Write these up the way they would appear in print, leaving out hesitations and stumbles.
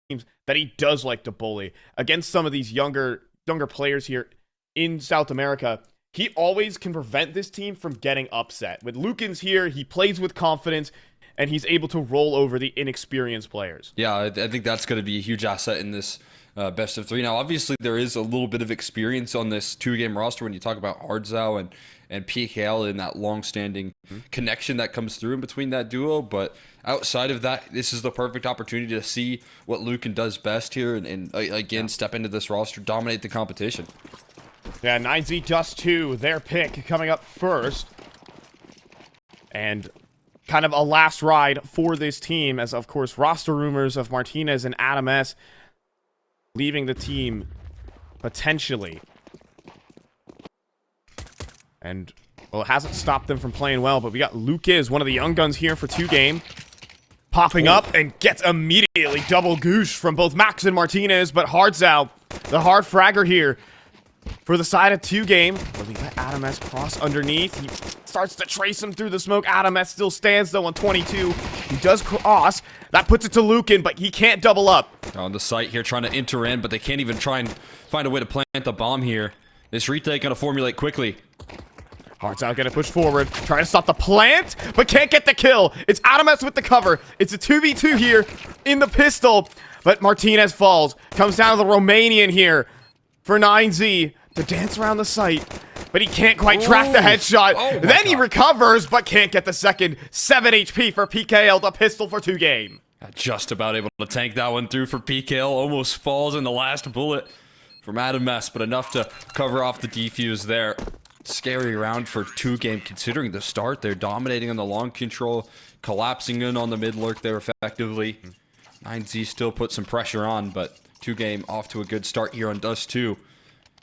teams that he does like to bully. Against some of these younger players here in South America, he always can prevent this team from getting upset. With Lukens here, he plays with confidence, and he's able to roll over the inexperienced players. Yeah, I think that's going to be a huge asset in this best of three. Now, obviously, there is a little bit of experience on this two-game roster when you talk about Hardzao and PKL and that long-standing connection that comes through in between that duo. But outside of that, this is the perfect opportunity to see what Luken does best here and again, step into this roster, dominate the competition. Yeah, 9Z Dust2, their pick coming up first. And kind of a last ride for this team, as of course roster rumors of Martinez and Adam S leaving the team potentially. And well, it hasn't stopped them from playing well, but we got Luke one of the young guns here for 2Game, popping up and gets immediately double goosh from both Max and Martinez, but Hardzao, the hard fragger here for the side of 2Game. But we let Adam S cross underneath. He starts to trace him through the smoke. Adam S still stands though on 22. He does cross. That puts it to Luken, but he can't double up. On the site here, trying to enter in, but they can't even try and find a way to plant the bomb here. This retake gonna formulate quickly. Hardzao gonna push forward, trying to stop the plant, but can't get the kill. It's Adam S with the cover. It's a 2v2 here in the pistol, but Martinez falls. Comes down to the Romanian here for 9Z to dance around the site, but he can't quite track the headshot. Then he recovers, but can't get the second. 7 HP for PKL, the pistol for 2Game. Just about able to tank that one through for PKL. Almost falls in the last bullet from Adam S, but enough to cover off the defuse there. Scary round for 2Game, considering the start. They're dominating on the long control, collapsing in on the mid lurk there effectively. 9Z still put some pressure on, but 2Game off to a good start here on Dust2.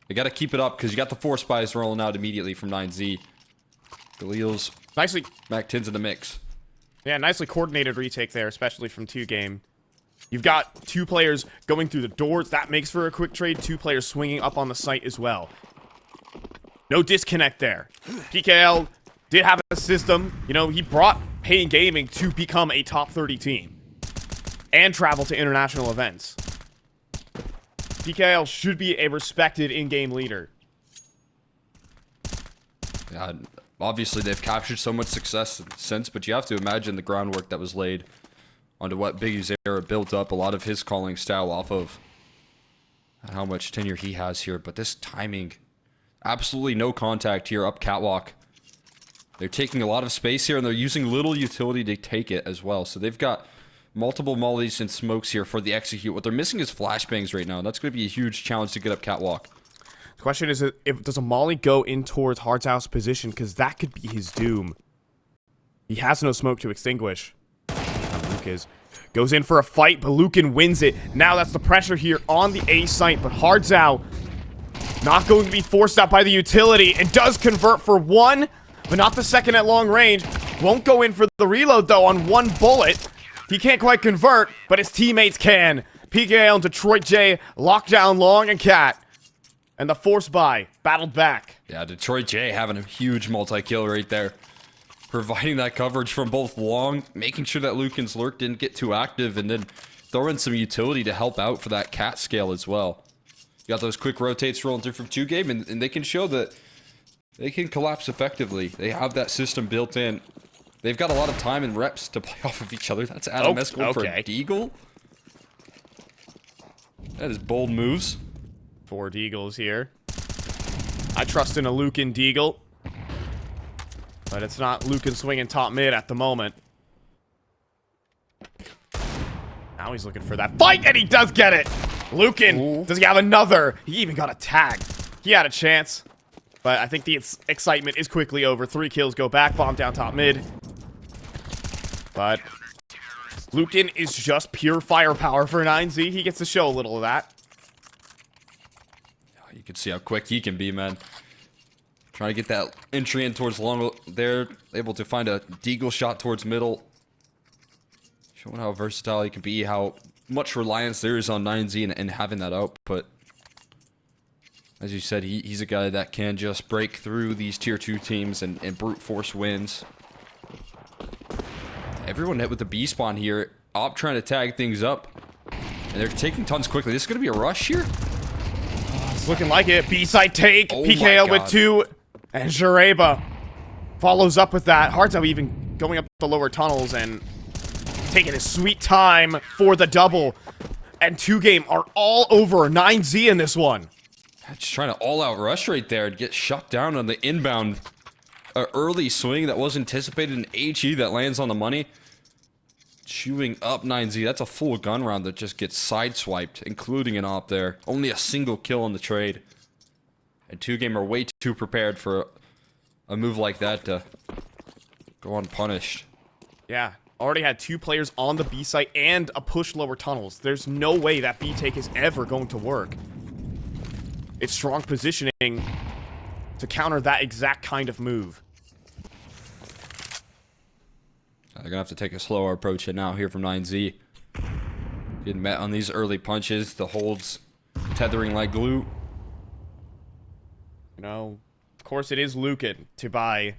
They got to keep it up because you got the 4 spies rolling out immediately from 9Z. Galil's nicely, Mac 10's in the mix. Yeah, nicely coordinated retake there, especially from 2Game. You've got 2 players going through the doors. That makes for a quick trade. 2 players swinging up on the site as well. No disconnect there. PKL did have a system. You know, he brought Pain Gaming to become a top 30 team and travel to international events. PKL should be a respected in-game leader. Yeah, obviously they've captured so much success since, but you have to imagine the groundwork that was laid onto what Biggie's era built up a lot of his calling style off of, and how much tenure he has here. But this timing, absolutely no contact here up catwalk. They're taking a lot of space here, and they're using little utility to take it as well. So they've got multiple mollies and smokes here for the execute. What they're missing is flashbangs right now. That's going to be a huge challenge to get up catwalk. The question is, does a molly go in towards Hardzao's position? Because that could be his doom. He has no smoke to extinguish. Luke goes in for a fight, but Luken wins it. Now that's the pressure here on the A site, but Hardzao not going to be forced out by the utility, and does convert for 1, but not the second at long range. Won't go in for the reload though on 1 bullet. He can't quite convert, but his teammates can. PKL and Detroit J lock down Long and Cat. And the force buy battled back. Yeah, Detroit J having a huge multi-kill right there. Providing that coverage from both Long, making sure that Luken's lurk didn't get too active, and then throwing some utility to help out for that Cat scale as well. You got those quick rotates rolling through from 2Game, and they can show that they can collapse effectively. They have that system built in. They've got a lot of time and reps to play off of each other. That's Adam S going for a Deagle. That is bold moves. 4 Deagles here. I trust in a Luken Deagle. But it's not Luken swinging top mid at the moment. Now he's looking for that fight, and he does get it! Luken, does he have another? He even got a tag. He had a chance. But I think the excitement is quickly over. 3 kills go back, bomb down top mid. But Luken is just pure firepower for 9Z. He gets to show a little of that. You can see how quick he can be, man. Trying to get that entry in towards long there. Able to find a deagle shot towards middle. Showing how versatile he can be, how much reliance there is on 9Z and having that output. As you said, he's a guy that can just break through these tier 2 teams and brute force wins. Everyone hit with the B spawn here. Op trying to tag things up. And they're taking tons quickly. This is going to be a rush here? It's looking like it. B-side take. Oh PKO my with God. 2. And Jareba follows up with that. Hardzow even going up the lower tunnels and taking his sweet time for the double. And 2Game are all over 9Z in this one. Just trying to all-out rush right there and get shut down on the inbound. Early swing that was anticipated in HE that lands on the money. Chewing up 9Z. That's a full gun round that just gets sideswiped, including an op there. Only a single kill on the trade. And 2Game are way too prepared for a move like that to go unpunished. Yeah, already had 2 players on the B site and a push lower tunnels. There's no way that B take is ever going to work. It's strong positioning to counter that exact kind of move. They're gonna have to take a slower approach now here from 9Z. Getting met on these early punches, the holds tethering like glue. You know, of course it is Lucan to buy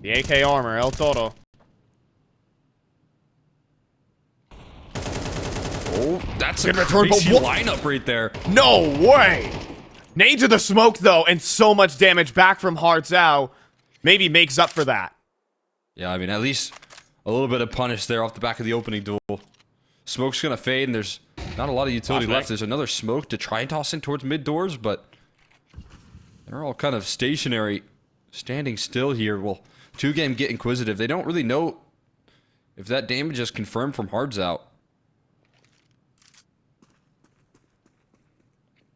the AK armor, El Toro. Oh, that's a Good return, but crazy what- lineup right there. No way! Nade to the smoke, though, and so much damage back from Hardzow. Maybe makes up for that. Yeah, I mean, at least a little bit of punish there off the back of the opening duel. Smoke's gonna fade, and there's not a lot of utility Flashback. left. There's another smoke to try and toss in towards mid doors, but they're all kind of stationary, standing still here. Well, 2Game get inquisitive. They don't really know if that damage is confirmed from Hardzow.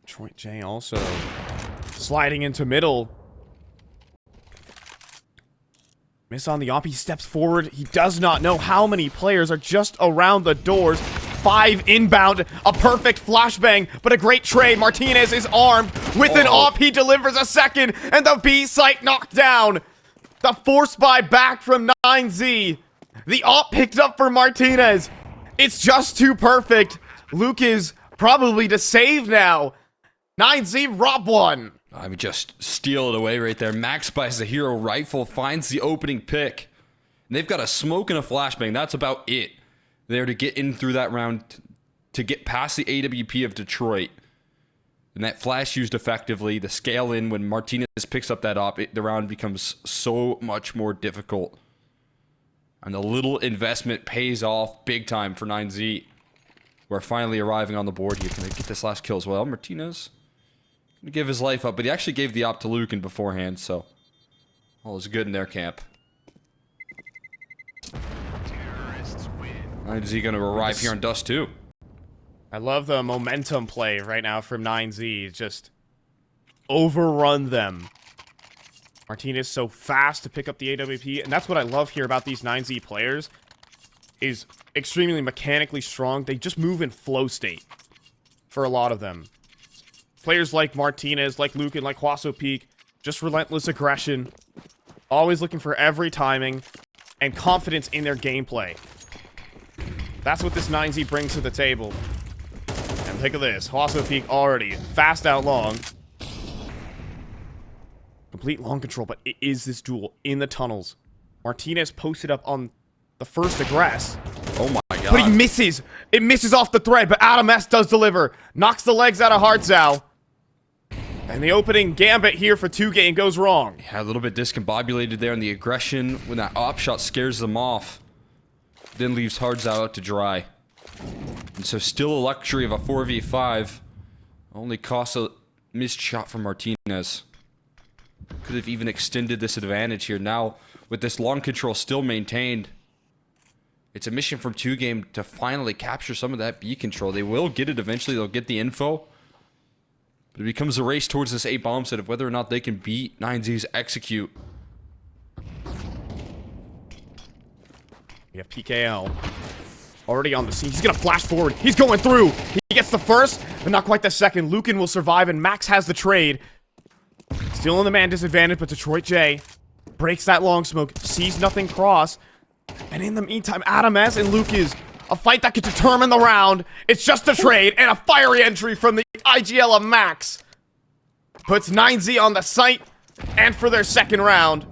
Detroit J also sliding into middle. Miss on the op, he steps forward. He does not know how many players are just around the doors. 5 inbound, a perfect flashbang, but a great trade. Martinez is armed with an op. He delivers a second, and the B site knocked down. The force buy back from 9Z. The op picked up for Martinez. It's just too perfect. Luke is probably to save now. 9Z rob one. I mean, just steal it away right there. Max buys the hero rifle, finds the opening pick. And they've got a smoke and a flashbang. That's about it. There to get in through that round, to get past the AWP of Detroit. And that flash used effectively, the scale in when Martinez picks up that op, the round becomes so much more difficult. And the little investment pays off big time for 9Z. We're finally arriving on the board here. Can they get this last kill as well? Martinez gonna give his life up, but he actually gave the op to Lucan beforehand, so all is good in their camp. 9Z gonna arrive here on Dust2. I love the momentum play right now from 9Z. Just overrun them. Martinez so fast to pick up the AWP, and that's what I love here about these 9Z players. Is extremely mechanically strong. They just move in flow state for a lot of them. Players like Martinez, like Lucan, like Huaso Peak, just relentless aggression. Always looking for every timing and confidence in their gameplay. That's what this 9Z brings to the table. And look at this. Huaso Peak already fast out long. Complete long control, but it is this duel in the tunnels. Martinez posted up on the first aggress. Oh my god. But he misses. It misses off the thread, but Adam S does deliver. Knocks the legs out of Hardzow. And the opening gambit here for 2Game goes wrong. Yeah, a little bit discombobulated there in the aggression when that op shot scares them off. Then leaves Hardzow out to dry. And so still a luxury of a 4v5. Only costs a missed shot from Martinez. Could have even extended this advantage here. Now, with this long control still maintained, it's a mission from 2Game to finally capture some of that B control. They will get it eventually. They'll get the info. But it becomes a race towards this A-bomb set of whether or not they can beat 9Z's execute. We have PKL already on the scene. He's going to flash forward. He's going through. He gets the first, but not quite the second. Lucan will survive, and Max has the trade. Still in the man disadvantage, but Detroit J breaks that long smoke, sees nothing cross. And in the meantime, Adam S and Lucas, a fight that could determine the round. It's just a trade and a fiery entry from the IGL of Max. Puts 9Z on the site and for their second round.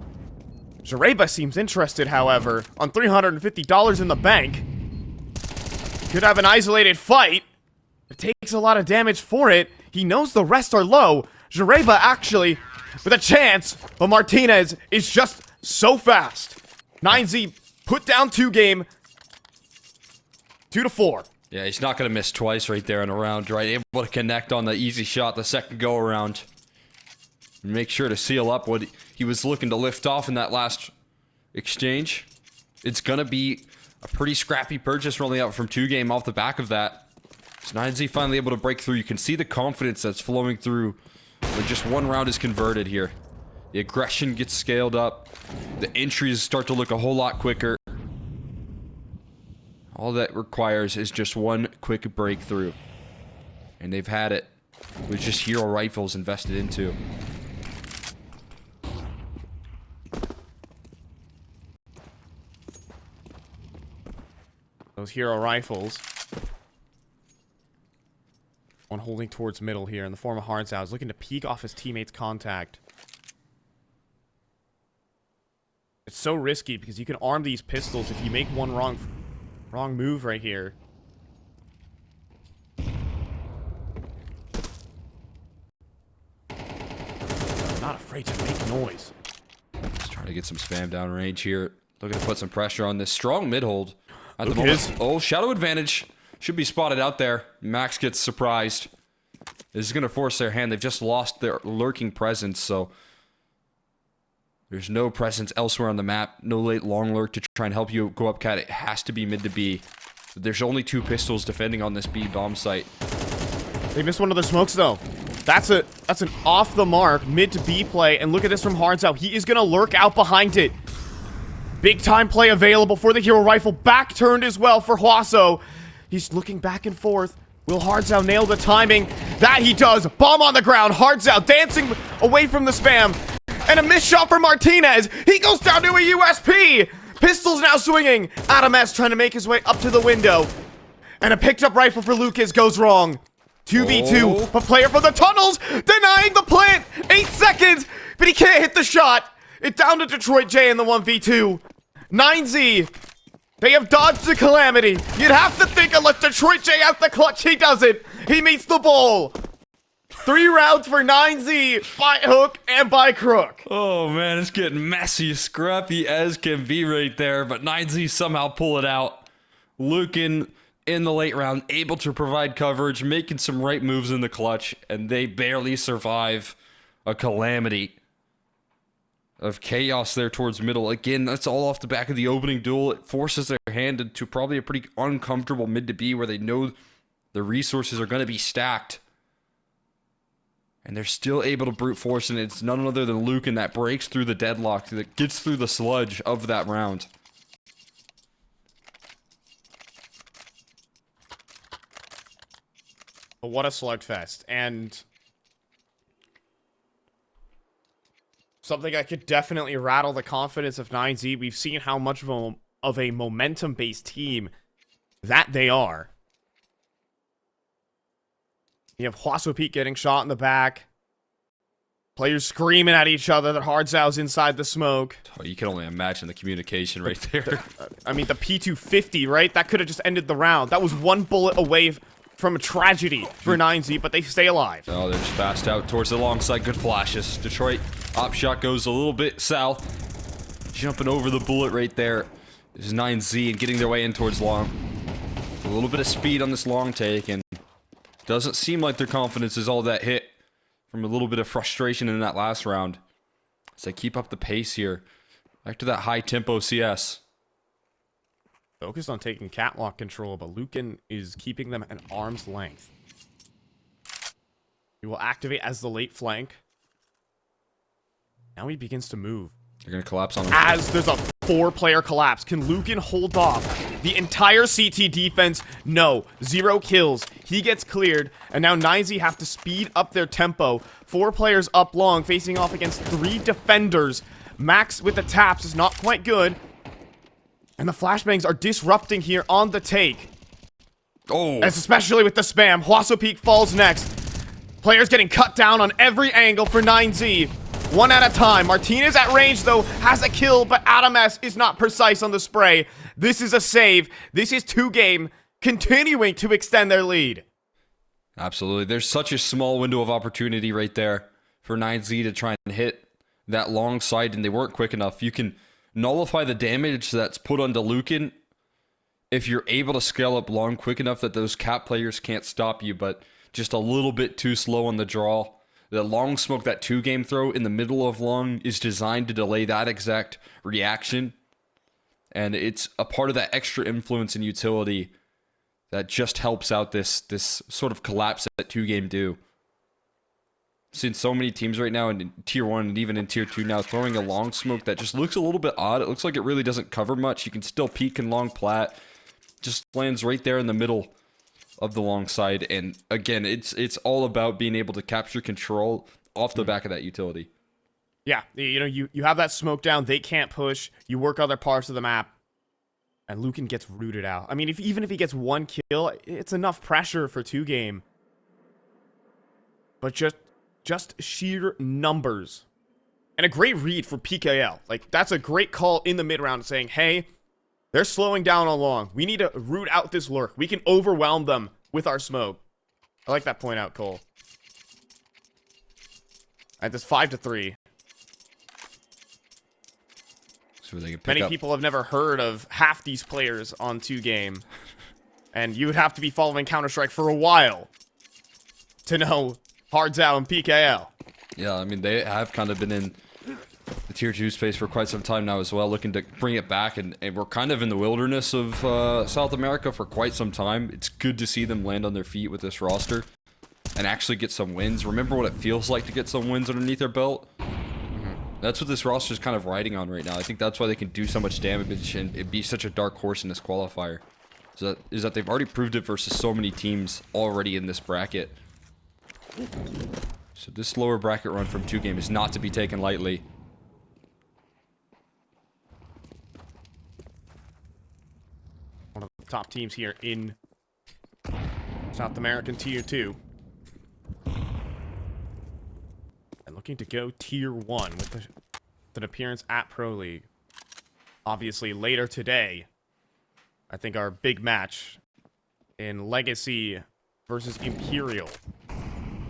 Jareba seems interested, however, on $350 in the bank. Could have an isolated fight. It takes a lot of damage for it. He knows the rest are low. Jareba actually with a chance, but Martinez is just so fast. 9Z put down 2 game. 2-4. Yeah, he's not going to miss twice right there in a round, right? Able to connect on the easy shot the second go around. Make sure to seal up what he was looking to lift off in that last exchange. It's going to be a pretty scrappy purchase rolling out from 2 game off the back of that. So 9Z finally able to break through. You can see the confidence that's flowing through when just 1 round is converted here. The aggression gets scaled up. The entries start to look a whole lot quicker. All that requires is just 1 quick breakthrough. And they've had it with just hero rifles invested into. Those hero rifles. One holding towards middle here in the form of Hardsow, looking to peek off his teammate's contact. It's so risky because you can arm these pistols if you make one wrong move right here. Not afraid to make noise. Just trying to get some spam down range here. Looking to put some pressure on this strong mid hold at the moment. Oh, shadow advantage. Should be spotted out there. Max gets surprised. This is going to force their hand. They've just lost their lurking presence, so there's no presence elsewhere on the map. No late long lurk to try and help you go up cat. It has to be mid to B. There's only 2 pistols defending on this B bomb site. They missed one of their smokes though. That's an off the mark mid to B play, and look at this from Hardsow. He is gonna lurk out behind it. Big time play available for the hero rifle. Back turned as well for Huaso. He's looking back and forth. Will Hardsow nail the timing? That he does. Bomb on the ground. Hardsow dancing away from the spam. And a missed shot for Martinez. He goes down to a USP. Pistols now swinging. Adam S trying to make his way up to the window. And a picked up rifle for Lucas goes wrong. 2v2. But player for the tunnels denying the plant. 8 seconds. But he can't hit the shot. It down to Detroit J in the 1v2. 9Z. They have dodged the calamity. You'd have to think unless Detroit J has the clutch, he doesn't. He meets the ball. 3 rounds for 9Z by hook and by crook. Oh man, it's getting messy, scrappy as can be right there, but 9Z somehow pull it out. Lukin in the late round, able to provide coverage, making some right moves in the clutch, and they barely survive a calamity of chaos there towards middle. Again, that's all off the back of the opening duel. It forces their hand into probably a pretty uncomfortable mid to B where they know the resources are going to be stacked. And they're still able to brute force, and it's none other than Lukin that breaks through the deadlock, that gets through the sludge of that round. But what a slugfest. And something that could definitely rattle the confidence of 9Z. We've seen how much of a momentum-based team that they are. You have Huaso Peak getting shot in the back. Players screaming at each other that Hardsow's inside the smoke. Oh, you can only imagine the communication right there. I mean, the P250, right? That could have just ended the round. That was 1 bullet away from a tragedy for 9Z, but they stay alive. Oh, they're just fast out towards the long side. Good flashes. Detroit op shot goes a little bit south. Jumping over the bullet right there is 9Z and getting their way in towards long. A little bit of speed on this long take, and doesn't seem like their confidence is all that hit from a little bit of frustration in that last round. As they keep up the pace here. Back to that high tempo CS. Focused on taking catwalk control, but Lukin is keeping them at arm's length. He will activate as the late flank. Now he begins to move. They're going to collapse on him. As there's a 4-player collapse. Can Lukin hold off the entire CT defense? No. 0 kills. He gets cleared. And now 9Z have to speed up their tempo. 4 players up long, facing off against 3 defenders. Max with the taps is not quite good. And the flashbangs are disrupting here on the take. Oh. As especially with the spam. Huaso Peak falls next. Players getting cut down on every angle for 9Z. 1 at a time. Martinez at range, though, has a kill, but Adam S is not precise on the spray. This is a save. This is 2 game. continuing to extend their lead. Absolutely. There's such a small window of opportunity right there for 9Z to try and hit that long side, and they weren't quick enough. You can nullify the damage that's put onto Lucan if you're able to scale up long quick enough that those cap players can't stop you, but just a little bit too slow on the draw. The long smoke, that 2-game throw in the middle of long, is designed to delay that exact reaction. And it's a part of that extra influence and utility that just helps out this sort of collapse that 2-game do. Seen so many teams right now in Tier 1 and even in Tier 2 now throwing a long smoke that just looks a little bit odd. It looks like it really doesn't cover much. You can still peek in long plat. Just lands right there in the middle of the long side. And again, it's all about being able to capture control off the back of that utility. Yeah, you know, you have that smoke down. They can't push. You work other parts of the map. And Lucan gets rooted out. I mean, even if he gets 1 kill, it's enough pressure for 2-game. But just sheer numbers. And a great read for PKL. Like, that's a great call in the mid-round saying, hey, they're slowing down on long. We need to root out this lurk. We can overwhelm them with our smoke. I like that point out, Cole. All right, this 5-3. So they can pick Many up. people have never heard of half these players on 2-game. And you would have to be following Counter-Strike for a while to know Hardzao and PKL. Yeah, I mean, they have kind of been in the Tier 2 space for quite some time now as well, looking to bring it back, and we're kind of in the wilderness of South America for quite some time. It's good to see them land on their feet with this roster and actually get some wins. Remember what it feels like to get some wins underneath their belt? That's what this roster is kind of riding on right now. I think that's why they can do so much damage and it be such a dark horse in this qualifier. So that they've already proved it versus so many teams already in this bracket. So this lower bracket run from 2-game is not to be taken lightly. One of the top teams here in South American Tier 2. And looking to go Tier 1 with an appearance at Pro League. Obviously, later today, I think our big match in Legacy versus Imperial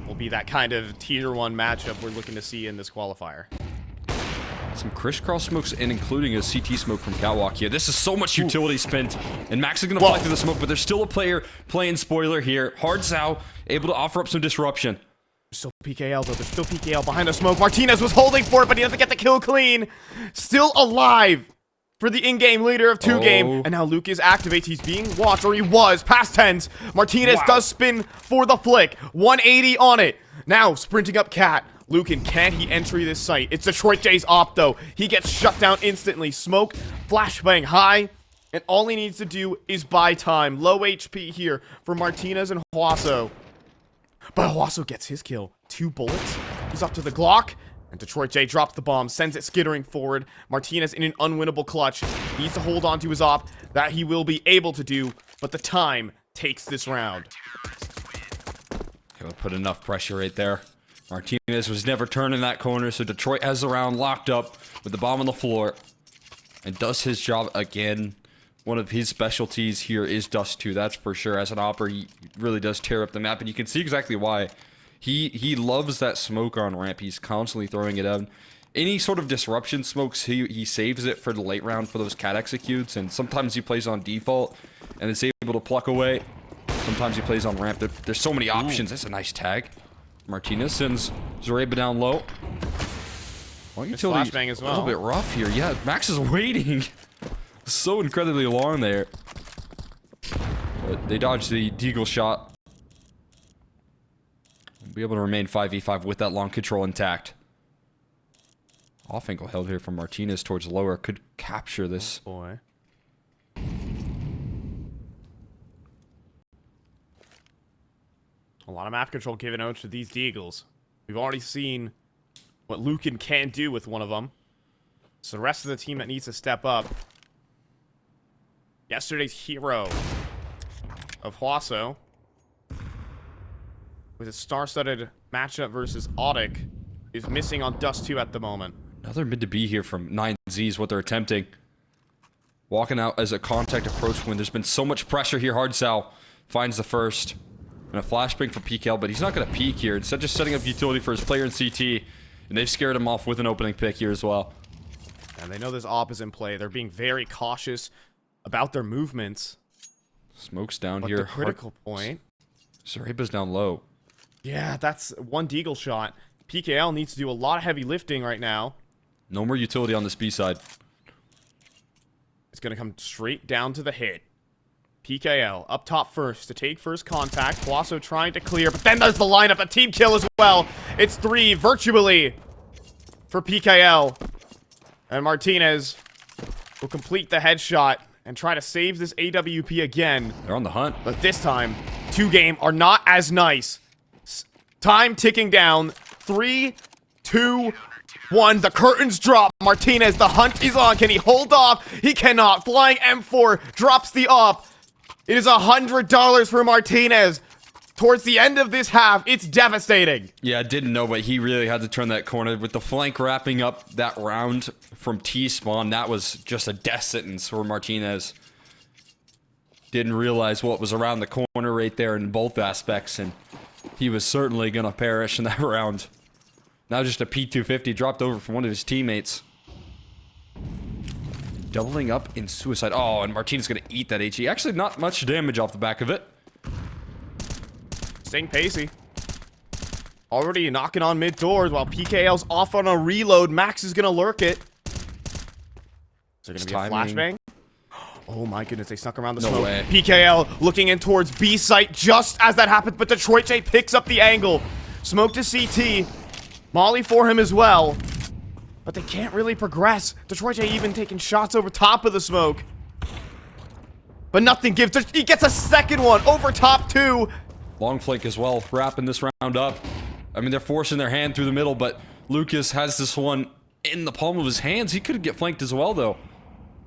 will be that kind of Tier 1 matchup we're looking to see in this qualifier. Some crisscross smokes and including a CT smoke from Catwalk here. This is so much utility spent, and Max is going to fly through the smoke, but there's still a player playing spoiler here. Hardzao able to offer up some disruption. There's still PKL, though. There's still PKL behind the smoke. Martinez was holding for it, but he doesn't get the kill clean. Still alive for the in-game leader of 2-game. And now Lucas activates. He's being watched, or he was. Past tense. Martinez does spin for the flick. 180 on it. Now sprinting up Cat. Lucan, can he entry this site? It's Detroit J's op, though. He gets shut down instantly. Smoke, flashbang high. And all he needs to do is buy time. Low HP here for Martinez and Huaso. But Huaso gets his kill. 2 bullets. He's up to the Glock. And Detroit J drops the bomb, sends it skittering forward. Martinez in an unwinnable clutch. He needs to hold on to his op. That he will be able to do. But the time takes this round. He'll put enough pressure right there. Martinez was never turning that corner, so Detroit has the round locked up with the bomb on the floor. And does his job again. One of his specialties here is Dust2, that's for sure. As an opper, he really does tear up the map, and you can see exactly why. He loves that smoke on ramp. He's constantly throwing it out. Any sort of disruption smokes, he saves it for the late round for those cat executes, and sometimes he plays on default, and is able to pluck away. Sometimes he plays on ramp. There's so many options. That's a nice tag. Martinez sends Zoreba down low. Well, utility flashbang as well. A little bit rough here. Yeah, Max is waiting. So incredibly long there. But they dodged the deagle shot. We'll be able to remain 5v5 with that long control intact. Off angle held here from Martinez towards lower. Could capture this. Oh boy. A lot of map control given out to these deagles. We've already seen what Lucan can do with one of them. So the rest of the team that needs to step up. Yesterday's hero of Huaso with a star-studded matchup versus Audic is missing on Dust2 at the moment. Another mid to B here from 9Z is what they're attempting. Walking out as a contact approach when there's been so much pressure here. Hardsal finds the first. And a flashbang for PKL, but he's not going to peek here. Instead, just setting up utility for his player in CT. And they've scared him off with an opening pick here as well. And they know this op is in play. They're being very cautious about their movements. Smoke's down But here. the critical point... Zareba's down low. Yeah, that's one deagle shot. PKL needs to do a lot of heavy lifting right now. No more utility on this B side. It's going to come straight down to the hit. PKL up top first to take first contact. Palasso trying to clear, but then there's the lineup, a team kill as well. It's 3 virtually for PKL. And Martinez will complete the headshot and try to save this AWP again. They're on the hunt. But this time, 2 game are not as nice. Time ticking down. 3, 2, 1. The curtains drop. Martinez, the hunt is on. Can he hold off? He cannot. Flying M4 drops the op. It is $100 for Martinez. Towards the end of this half, it's devastating. Yeah, I didn't know, but he really had to turn that corner. With the flank wrapping up that round from T-spawn, that was just a death sentence for Martinez. Didn't realize what was around the corner right there in both aspects, and he was certainly going to perish in that round. Now just a P250 dropped over from one of his teammates. Doubling up in suicide. Oh, and Martinez going to eat that HE. Actually, not much damage off the back of it. Staying pacey. Already knocking on mid doors while PKL's off on a reload. Max is going to lurk it. Is there going to be a flashbang? Oh my goodness, they snuck around the smoke. way. PKL looking in towards B site just as that happens, but Detroit J picks up the angle. Smoke to CT. Molly for him as well. But they can't really progress. Detroit J even taking shots over top of the smoke. But nothing gives. He gets a second one over top 2. Long flank as well, wrapping this round up. I mean, they're forcing their hand through the middle, but Lucas has this one in the palm of his hands. He could get flanked as well, though.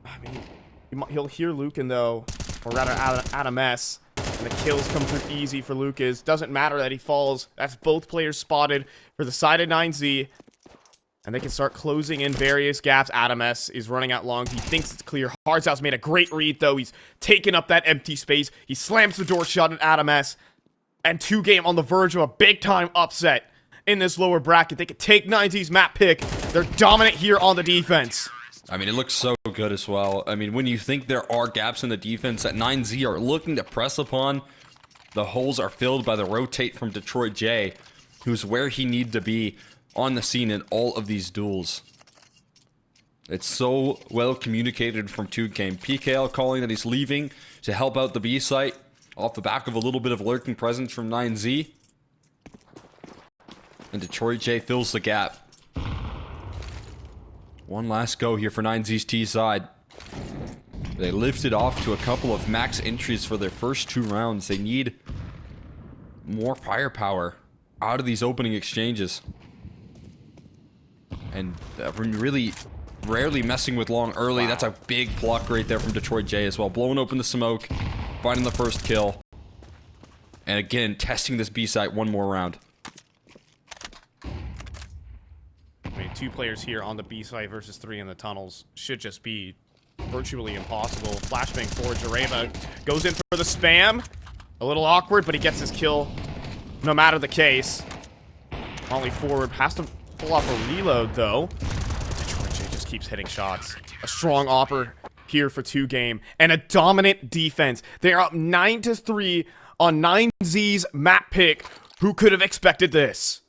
I mean, he'll hear Lucan, though. Or rather, Adam S. And the kills come through easy for Lucas. Doesn't matter that he falls. That's both players spotted for the side of 9Z. And they can start closing in various gaps. Adam S is running out long. He thinks it's clear. Hardshouse made a great read, though. He's taken up that empty space. He slams the door shut at Adam S. And 2 game on the verge of a big-time upset in this lower bracket. They could take 9Z's map pick. They're dominant here on the defense. I mean, it looks so good as well. I mean, when you think there are gaps in the defense that 9Z are looking to press upon, the holes are filled by the rotate from Detroit J, who's where he needs to be on the scene in all of these duels. It's so well communicated from 2Game. PKL calling that he's leaving to help out the B site off the back of a little bit of lurking presence from 9Z. And Detroit J fills the gap. One last go here for 9Z's T side. They lifted off to a couple of max entries for their first 2 rounds. They need more firepower out of these opening exchanges. And really rarely messing with long early. Wow. That's a big pluck right there from Detroit J as well. Blowing open the smoke, finding the first kill. And again, testing this B site one more round. I mean, 2 players here on the B site versus 3 in the tunnels should just be virtually impossible. Flashbang for Jareva. Goes in for the spam. A little awkward, but he gets his kill no matter the case. Only forward. Has to pull off a reload, though. Detroit J just keeps hitting shots. A strong opper here for 2 game. And a dominant defense. They are up 9-3 on 9Z's map pick. Who could have expected this?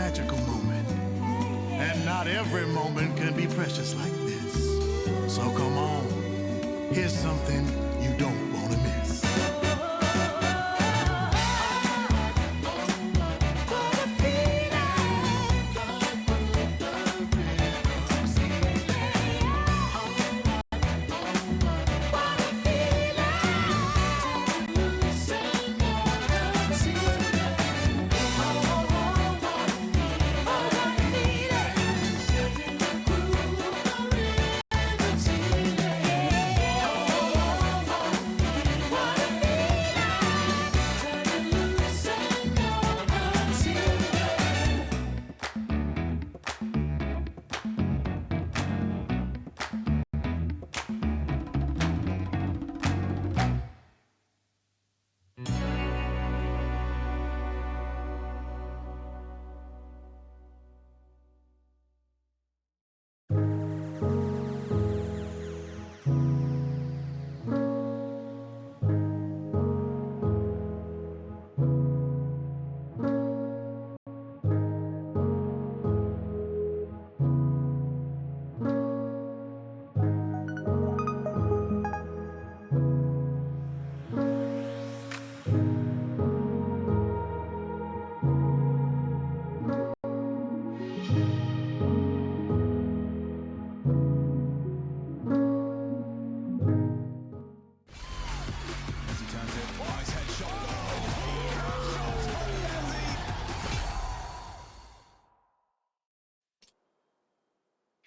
magical moment. And not every moment can be precious like this. So come on, here's something you don't want to miss.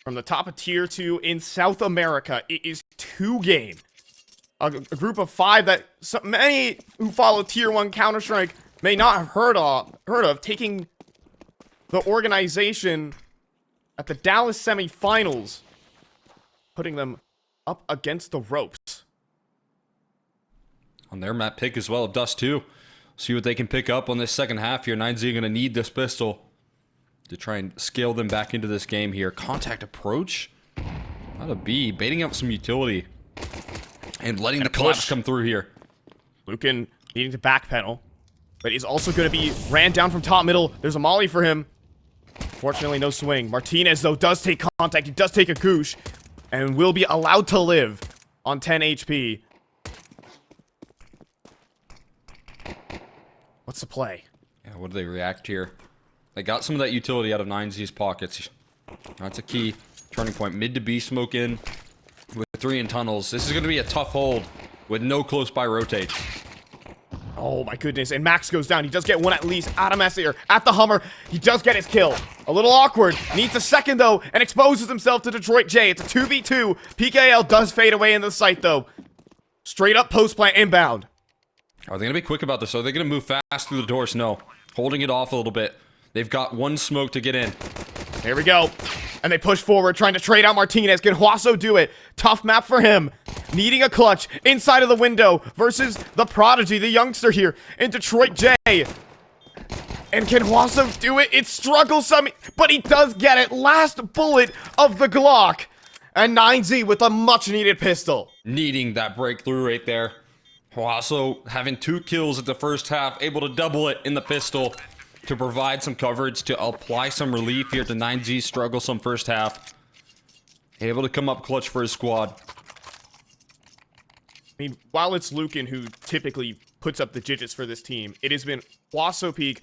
From the top of Tier 2 in South America, it is 2-game. A group of 5 that many who follow Tier 1 Counter-Strike may not have heard of, taking the organization at the Dallas semifinals, putting them up against the ropes. On their map pick as well of Dust2. See what they can pick up on this second half here. 9Z going to need this pistol to try and scale them back into this game here. Contact approach. Not a B. Baiting up some utility. And letting the collapse come through here. Lucan needing to backpedal. But he's also going to be ran down from top middle. There's a molly for him. Fortunately, no swing. Martinez, though, does take contact. He does take a goosh. And will be allowed to live on 10 HP. What's the play? Yeah, what do they react here? They got some of that utility out of 9Z's pockets. That's a key turning point. Mid to B smoke in with 3 in tunnels. This is going to be a tough hold with no close by rotates. Oh my goodness, and Max goes down. He does get one at least. Adam Essier at the Hummer. He does get his kill. A little awkward. Needs a second though, and exposes himself to Detroit J. It's a 2v2. PKL does fade away in the sight though. Straight up post plant inbound. Are they going to be quick about this? Are they going to move fast through the doors? No. Holding it off a little bit. They've got one smoke to get in. Here we go. And they push forward, trying to trade out Martinez. Can Huaso do it? Tough map for him. Needing a clutch inside of the window versus the Prodigy, the youngster here in Detroit J. And can Huaso do it? It struggles some, but he does get it. Last bullet of the Glock. And 9Z with a much-needed pistol. Needing that breakthrough right there. Huaso having 2 kills at the first half, able to double it in the pistol to provide some coverage, to apply some relief here to 9Z's strugglesome first half. Able to come up clutch for his squad. I mean, while it's Lucan who typically puts up the digits for this team, it has been Huaso Peak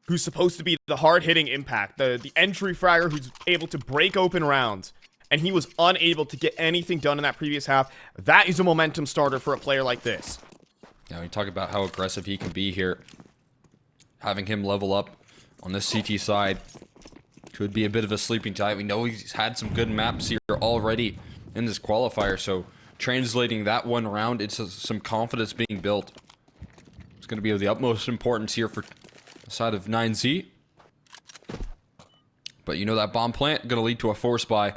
who's supposed to be the hard-hitting impact, the entry fragger who's able to break open rounds. And he was unable to get anything done in that previous half. That is a momentum starter for a player like this. Now, we talk about how aggressive he can be here. Having him level up on this CT side could be a bit of a sleeping giant. We know he's had some good maps here already in this qualifier, so translating that one round into some confidence being built. It's going to be of the utmost importance here for the side of 9Z. But you know that bomb plant going to lead to a force buy.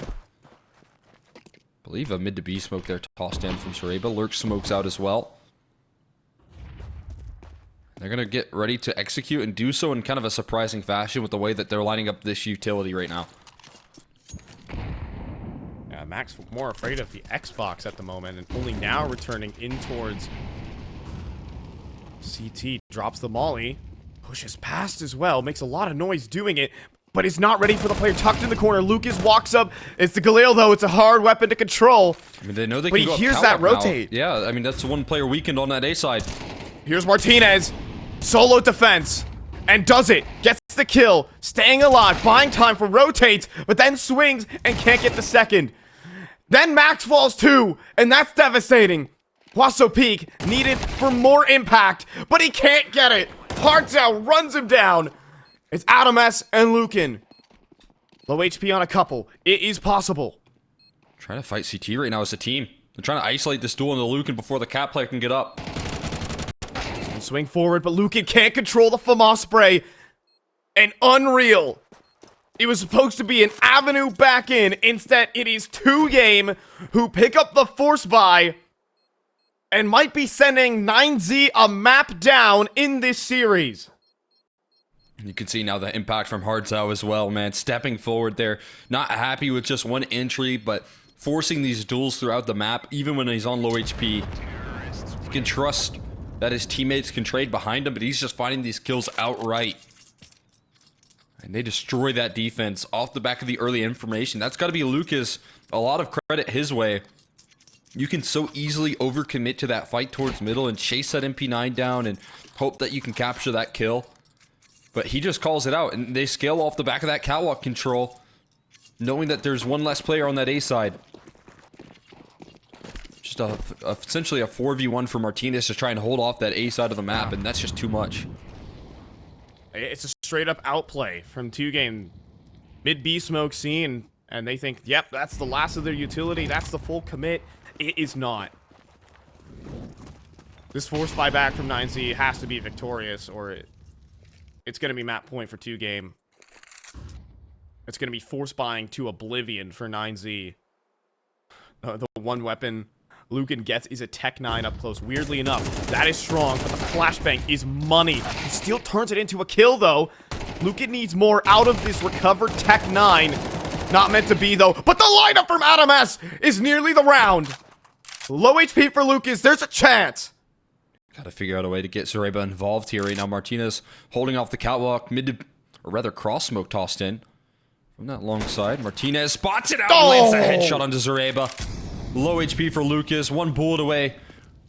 I believe a mid to B smoke there tossed in from Sareba. Lurk smokes out as well. They're going to get ready to execute and do so in kind of a surprising fashion with the way that they're lining up this utility right now. Yeah, Max more afraid of the Xbox at the moment and only now returning in towards CT. Drops the molly. Pushes past as well, makes a lot of noise doing it, but is not ready for the player tucked in the corner. Lucas walks up. It's the Galil, though. It's a hard weapon to control. I mean, they know they but can go he hears up that catwalk now. rotate. Yeah, I mean, that's the one player weakened on that A side. Here's Martinez. Solo defense. And does it. Gets the kill. Staying alive. Buying time for rotates. But then swings and can't get the second. Then Max falls too. And that's devastating. Huaso Peak needed for more impact. But he can't get it. Hearts out. Runs him down. It's Adam S. and Lucan. Low HP on a couple. It is possible. Trying to fight CT right now as a team. They're trying to isolate this duel into Lucan before the cat player can get up. And swing forward, but Lucan can't control the FAMAS spray. And unreal. It was supposed to be an avenue back in. Instead, it is 2Game who pick up the force buy and might be sending 9Z a map down in this series. You can see now the impact from Hardzao as well, man. Stepping forward there. Not happy with just one entry, but forcing these duels throughout the map, even when he's on low HP. You can trust that his teammates can trade behind him, but he's just finding these kills outright. And they destroy that defense off the back of the early information. That's got to be Lucas. A lot of credit his way. You can so easily overcommit to that fight towards middle and chase that MP9 down and hope that you can capture that kill. But he just calls it out, and they scale off the back of that catwalk control, knowing that there's one less player on that A side. Just essentially a 4v1 for Martinez to try and hold off that A side of the map, and that's just too much. It's a straight-up outplay from 2Game. Mid-B smoke scene, and they think, yep, that's the last of their utility. That's the full commit. It is not. This force buyback from 9Z has to be victorious, or it's going to be map point for 2Game. It's going to be force buying to oblivion for 9Z. The one weapon Lucan gets is a Tech 9 up close. Weirdly enough, that is strong, but the flashbang is money. He still turns it into a kill, though. Lucan needs more out of this recovered Tech 9. Not meant to be, though. But the lineup from Adam S is nearly the round. Low HP for Lucas. There's a chance. Gotta figure out a way to get Zareba involved here right now. Martinez holding off the catwalk, or rather cross smoke tossed in from that long side. Martinez spots it out and lands a headshot onto Zareba. Low HP for Lucas, one bullet away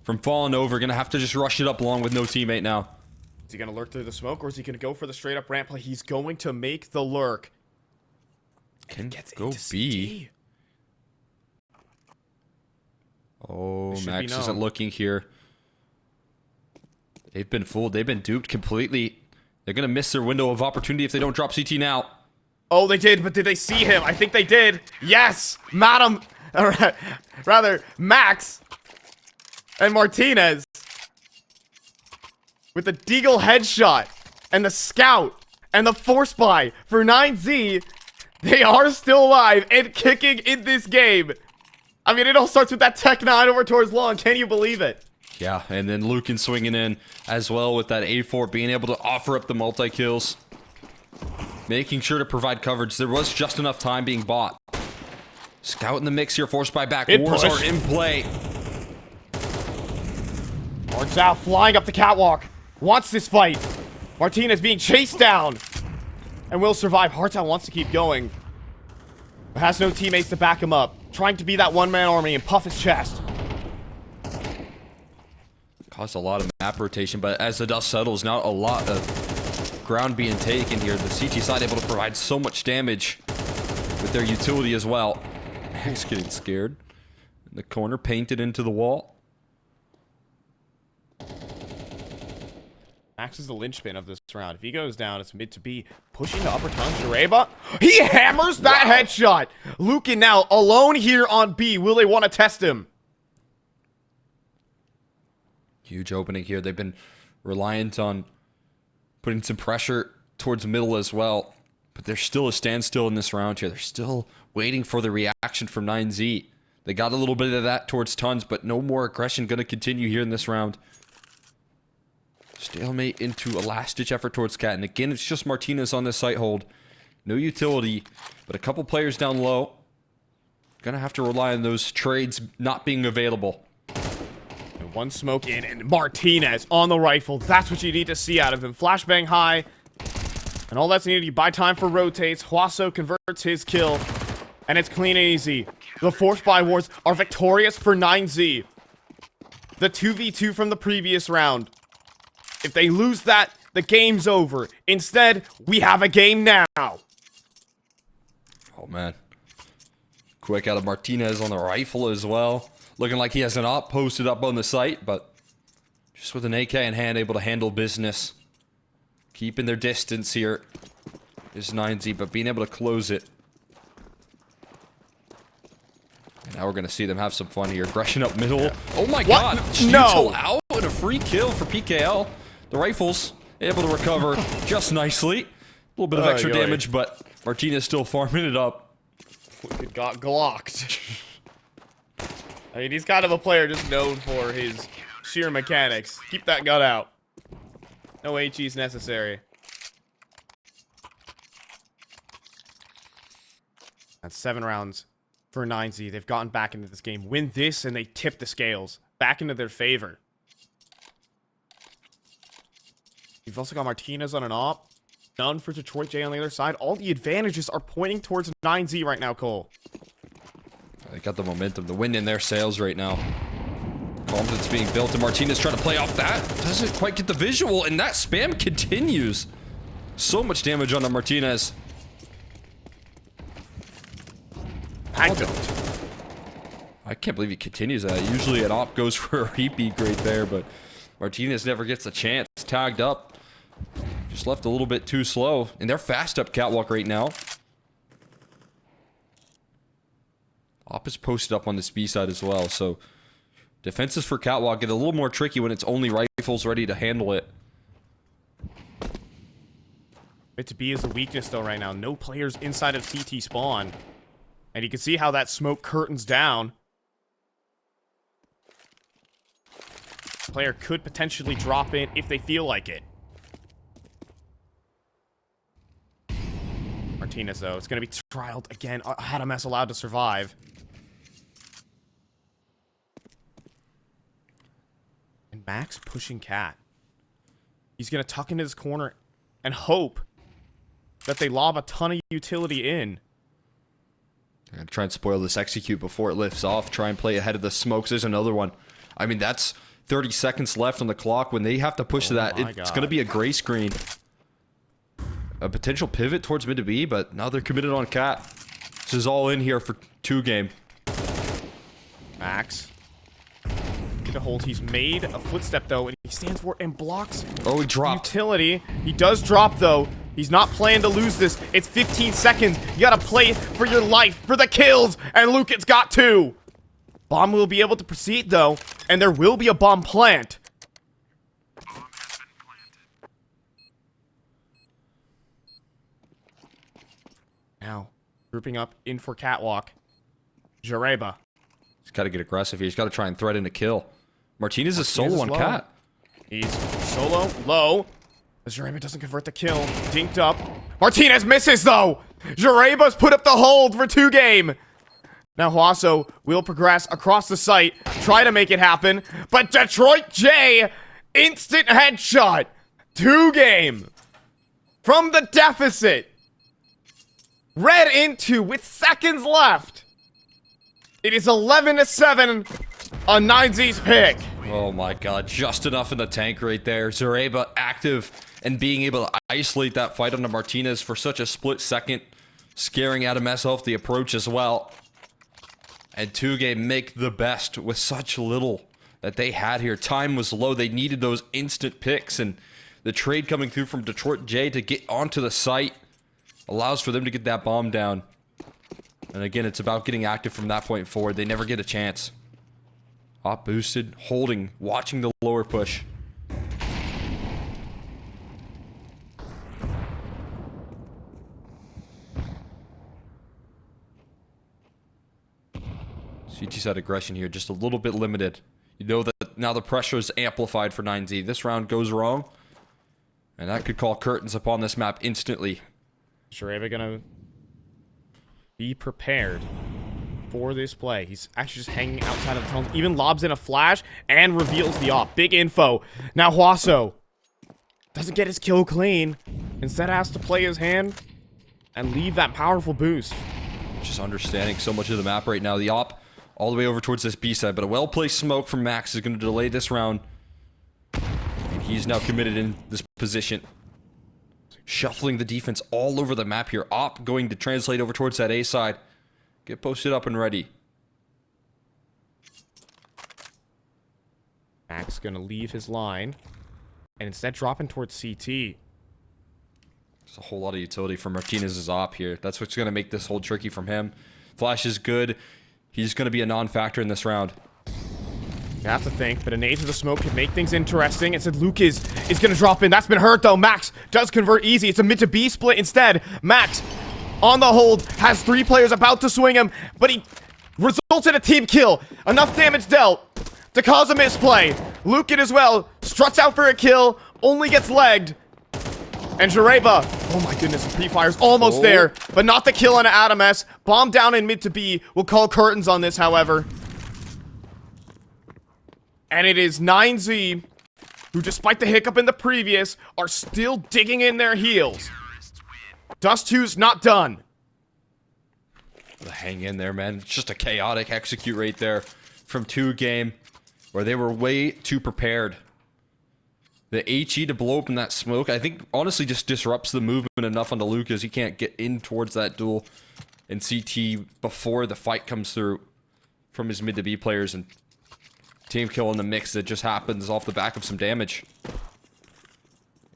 from falling over. Gonna have to just rush it up along with no teammate now. Is he gonna lurk through the smoke, or is he gonna go for the straight up ramp play? He's going to make the lurk. Can go B. Oh, Max isn't looking here. They've been fooled. They've been duped completely. They're going to miss their window of opportunity if they don't drop CT now. Oh, they did, but did they see him? I think they did. Yes! Madam, rather, Max and Martinez with the Deagle headshot and the scout and the force buy for 9Z. They are still alive and kicking in this game. I mean, it all starts with that Tech 9 over towards long. Can you believe it? Yeah, and then Lucan swinging in as well with that A4, being able to offer up the multi-kills. Making sure to provide coverage. There was just enough time being bought. Scout in the mix here, forced by back. Wars are in play. Hardzao flying up the catwalk. Wants this fight. Martinez being chased down. And will survive. Hardzao wants to keep going. But has no teammates to back him up. Trying to be that one-man army and puff his chest. Caused a lot of map rotation, but as the dust settles, not a lot of ground being taken here. The CT side able to provide so much damage with their utility as well. Max getting scared. In the corner, painted into the wall. Max is the linchpin of this round. If he goes down, it's mid to B. Pushing to upper tongue. Jareba. He hammers that headshot. Lucan now alone here on B. Will they want to test him? Huge opening here. They've been reliant on putting some pressure towards middle as well. But there's still a standstill in this round here. They're still waiting for the reaction from 9Z. They got a little bit of that towards Tons, but no more aggression going to continue here in this round. Stalemate into a last-ditch effort towards Cat. And again, it's just Martinez on this site hold. No utility, but a couple players down low. Gonna have to rely on those trades not being available. One smoke in, and Martinez on the rifle. That's what you need to see out of him. Flashbang high. And all that's needed, you buy time for rotates. Huaso converts his kill. And it's clean and easy. The Force Buy Wars are victorious for 9Z. The 2v2 from the previous round. If they lose that, the game's over. Instead, we have a game now. Oh, man. Quick out of Martinez on the rifle as well. Looking like he has an op posted up on the site, but just with an AK in hand, able to handle business. Keeping their distance here is 9Z, but being able to close it. And now we're going to see them have some fun here. Aggression up middle. Oh my god! No! Out and a free kill for PKL. The rifles able to recover just nicely. A little bit of extra damage, but Martinez still farming it up. It got glocked. I mean, he's kind of a player just known for his sheer mechanics. Keep that gun out. No HEs necessary. That's 7 rounds for 9Z. They've gotten back into this game. Win this, and they tip the scales back into their favor. You've also got Martinez on an op. None for Detroit J on the other side. All the advantages are pointing towards 9Z right now, Cole. They got the momentum, the wind in their sails right now. Confidence being built, and Martinez trying to play off that. Doesn't quite get the visual, and that spam continues. So much damage on the Martinez. I can't believe he continues that. Usually an op goes for a repeat right there, but Martinez never gets a chance. Tagged up. Just left a little bit too slow. And they're fast up catwalk right now. Op is posted up on this B side as well, so defenses for catwalk get a little more tricky when it's only rifles ready to handle it. Bit to B is the weakness though right now. No players inside of CT spawn. And you can see how that smoke curtains down. Player could potentially drop in if they feel like it. Martinez though, it's going to be trialed again. Had a mess allowed to survive. And Max pushing Cat. He's going to tuck into this corner and hope that they lob a ton of utility in. They're going to try and spoil this execute before it lifts off. Try and play ahead of the smokes. There's another one. I mean, that's 30 seconds left on the clock. When they have to push that, it's going to be a gray screen. A potential pivot towards mid to B, but now they're committed on Cat. This is all in here for 2 game. Max. Get a hold. He's made a footstep, though, and he stands for it and blocks. Oh, he dropped. Utility. He does drop, though. He's not planning to lose this. It's 15 seconds. You gotta play for your life, for the kills, and Luke's got 2. Bomb will be able to proceed, though, and there will be a bomb plant. Now, grouping up in for catwalk. Jareba. He's got to get aggressive here. He's got to try and threaten a kill. Martinez is solo on Cat. He's solo, low. As Jareba doesn't convert the kill. Dinked up. Martinez misses, though! Jareba's put up the hold for 2 game. Now Huaso will progress across the site, try to make it happen, but Detroit J, instant headshot. 2 game. From the deficit. Red into with seconds left. It is 11-7 on 9Z's pick. Oh my god, just enough in the tank right there. Zareba active and being able to isolate that fight onto Martinez for such a split second. Scaring Adamess off the approach as well. And 2Game make the best with such little that they had here. Time was low. They needed those instant picks, and the trade coming through from Detroit J to get onto the site allows for them to get that bomb down. And again, it's about getting active from that point forward. They never get a chance. Op boosted, holding, watching the lower push. CT side aggression here, just a little bit limited. You know that now the pressure is amplified for 9Z. This round goes wrong, and that could call curtains upon this map instantly. Jareba gonna be prepared for this play. He's actually just hanging outside of the tunnel. Even lobs in a flash and reveals the op. Big info. Now Huaso doesn't get his kill clean. Instead has to play his hand and leave that powerful boost. Just understanding so much of the map right now. The op all the way over towards this B side, but a well-placed smoke from Max is going to delay this round. And he's now committed in this position. Shuffling the defense all over the map here. Op going to translate over towards that A side. Get posted up and ready. Max going to leave his line and instead dropping towards CT. There's a whole lot of utility from Martinez's op here. That's what's going to make this hold tricky from him. Flash is good. He's going to be a non-factor in this round. You have to think, but an age of the smoke can make things interesting. It said Luke is going to drop in. That's been hurt, though. Max does convert easy. It's a mid to B split instead. Max, on the hold, has 3 players about to swing him, but he results in a team kill. Enough damage dealt to cause a misplay. Lucan as well struts out for a kill, only gets legged. And Jareba, oh my goodness, pre-fire's almost there, but not the kill on Adam S. Bomb down in mid to B. We'll call curtains on this, however. And it is 9Z, who despite the hiccup in the previous, are still digging in their heels. Dust2's not done. Hang in there, man. It's just a chaotic execute right there from 2 game, where they were way too prepared. The HE to blow open that smoke, I think, honestly just disrupts the movement enough onto Lucas. He can't get in towards that duel in CT before the fight comes through from his mid to B players, and team kill in the mix that just happens off the back of some damage.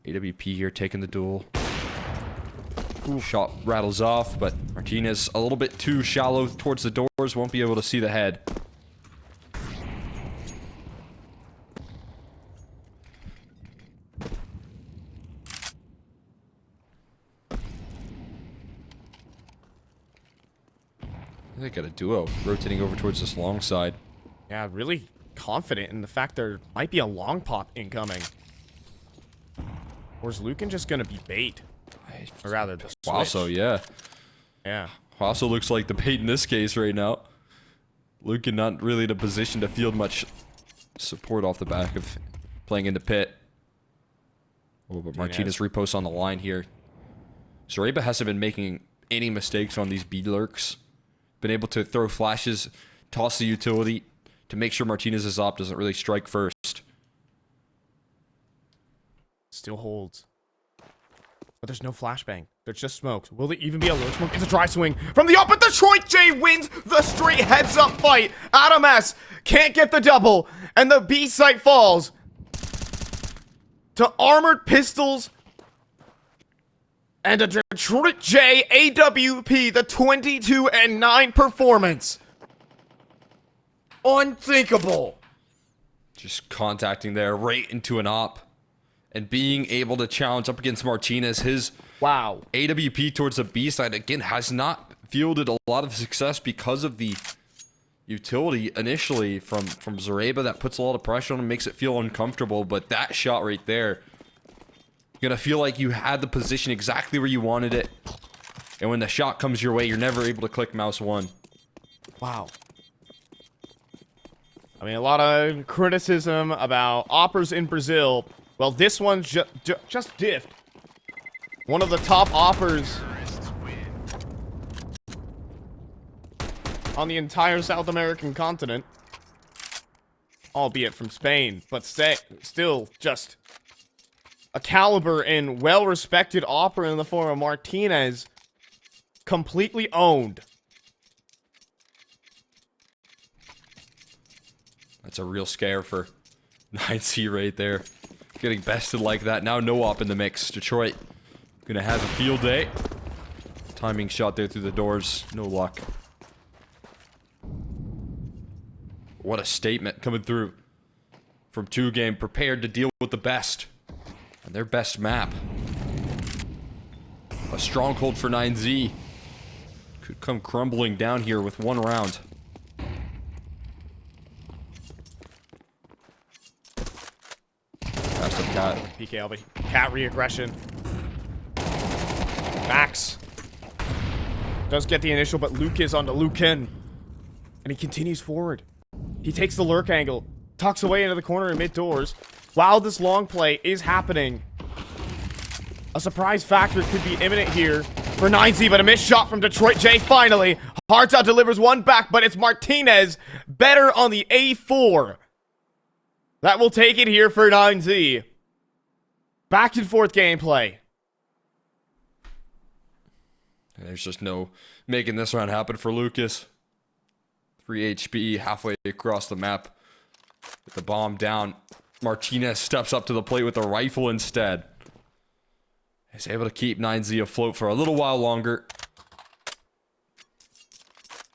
AWP here taking the duel. Ooh, shot rattles off, but Martinez a little bit too shallow towards the doors, won't be able to see the head. They got a duo rotating over towards this long side. Yeah, really confident in the fact there might be a long pop incoming. Or is Lucan just gonna be bait? Or rather, the switch. Huaso, yeah. Yeah. Huaso looks like the bait in this case right now. Lucan not really in a position to field much support off the back of playing into pit. Oh, but Martinez reposts on the line here. Zareba hasn't been making any mistakes on these B lurks. Been able to throw flashes, toss the utility to make sure Martinez's op doesn't really strike first. Still holds. But there's no flashbang. There's just smokes. Will there even be a low smoke? It's a dry swing from the up, but Detroit J wins the straight heads-up fight. Adam S can't get the double, and the B site falls to Armored Pistols and a Detroit J AWP, the 22-9 performance. Unthinkable. Just contacting there right into an op. And being able to challenge up against Martinez. His AWP towards the B side, again, has not fielded a lot of success because of the utility initially from Zareba. That puts a lot of pressure on him, makes it feel uncomfortable. But that shot right there, you're going to feel like you had the position exactly where you wanted it. And when the shot comes your way, you're never able to click mouse 1. Wow. I mean, a lot of criticism about operas in Brazil. Well, this one's just diffed. One of the top offers on the entire South American continent. Albeit from Spain, but still just a caliber and well-respected opera in the form of Martinez. Completely owned. That's a real scare for 9C right there. Getting bested like that. Now no op in the mix. Detroit gonna have a field day. Timing shot there through the doors. No luck. What a statement coming through from 2 game. Prepared to deal with the best. And their best map. A stronghold for 9Z. Could come crumbling down here with 1 round. That's the cat. PKL, but cat re-aggression. Max does get the initial, but Luke is onto Lucan. And he continues forward. He takes the lurk angle, tucks away into the corner in mid doors. While this long play is happening, a surprise factor could be imminent here for 9Z, but a missed shot from Detroit J finally. Hearts Out delivers one back, but it's Martinez better on the A4. That will take it here for 9Z. Back and forth gameplay. There's just no making this round happen for Lucas. 3 HP halfway across the map. With the bomb down. Martinez steps up to the plate with a rifle instead. He's able to keep 9Z afloat for a little while longer.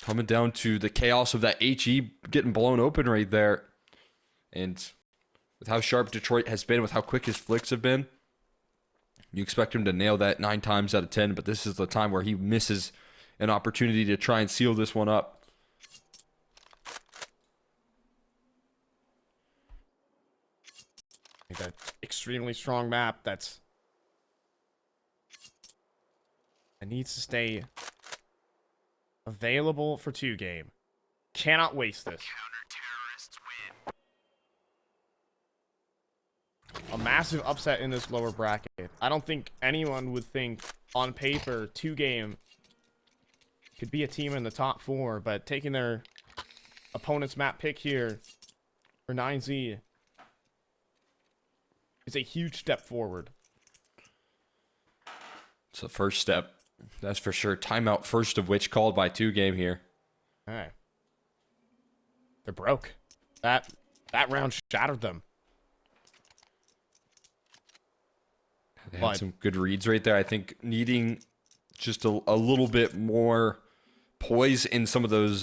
Coming down to the chaos of that HE getting blown open right there. And with how sharp Detroit has been, with how quick his flicks have been, you expect him to nail that 9 times out of 10, but this is the time where he misses an opportunity to try and seal this one up. That extremely strong map that needs to stay available for 2 game. Cannot waste this. A massive upset in this lower bracket. I don't think anyone would think on paper 2 game could be a team in the top 4, but taking their opponent's map pick here for 9Z is a huge step forward. It's the first step. That's for sure. Timeout first of which called by 2 game here. Alright. They're broke. That round shattered them. They had some good reads right there. I think needing just a little bit more poise in some of those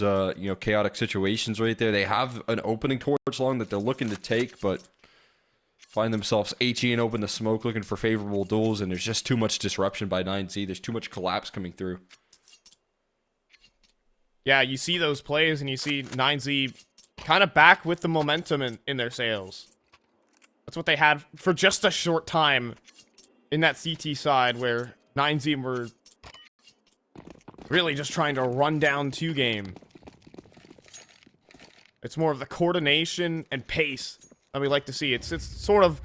chaotic situations right there. They have an opening towards long that they're looking to take, but find themselves HE and open the smoke looking for favorable duels, and there's just too much disruption by 9Z. There's too much collapse coming through. Yeah, you see those plays, and you see 9Z kind of back with the momentum in their sails. That's what they had for just a short time in that CT side, where 9Z were really just trying to run down 2 game. It's more of the coordination and pace that we like to see. It's sort of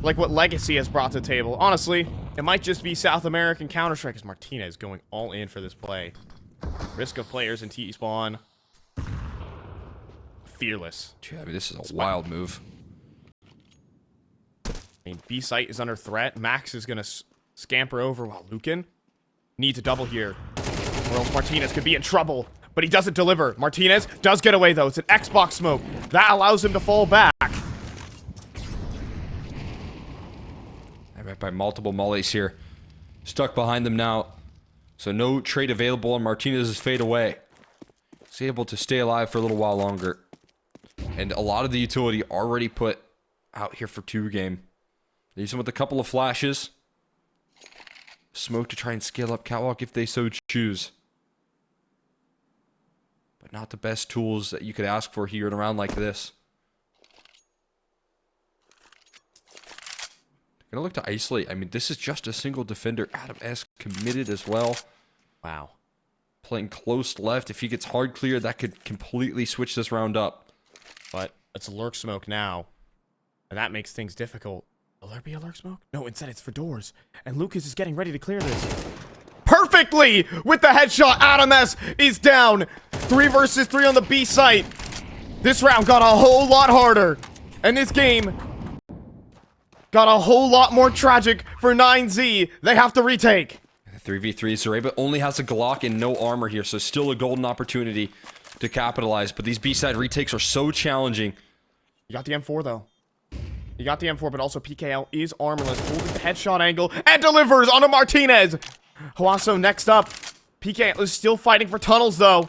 like what Legacy has brought to the table. Honestly, it might just be South American Counter-Strike, as Martinez going all in for this play. Risk of players in TE spawn. Fearless. Yeah, I mean, this is a wild move. I mean, B site is under threat. Max is going to scamper over while Lucan needs a double here, or else Martinez could be in trouble. But he doesn't deliver. Martinez does get away, though. It's an Xbox smoke. That allows him to fall back. By multiple mollies here. Stuck behind them now. So no trade available on Martinez's fade away. He's able to stay alive for a little while longer. And a lot of the utility already put out here for 2 game. Leaves him with a couple of flashes. Smoke to try and scale up Catwalk if they so choose. But not the best tools that you could ask for here in a round like this. They're gonna look to isolate. I mean, this is just a single defender. Adam S committed as well. Wow. Playing close left. If he gets hard clear, that could completely switch this round up. But it's a lurk smoke now, and that makes things difficult. Will there be a lurk smoke? No, instead it's for doors. And Lucas is getting ready to clear this. Perfectly! With the headshot, Adam S is down. 3 versus 3 on the B site. This round got a whole lot harder. And this game got a whole lot more tragic for 9Z. They have to retake. 3v3, Zareba only has a Glock and no armor here, so still a golden opportunity to capitalize. But these B-side retakes are so challenging. You got the M4, though. You got the M4, but also PKL is armorless, holding the headshot angle, and delivers onto Martinez. Hawasso next up. PKL is still fighting for tunnels, though,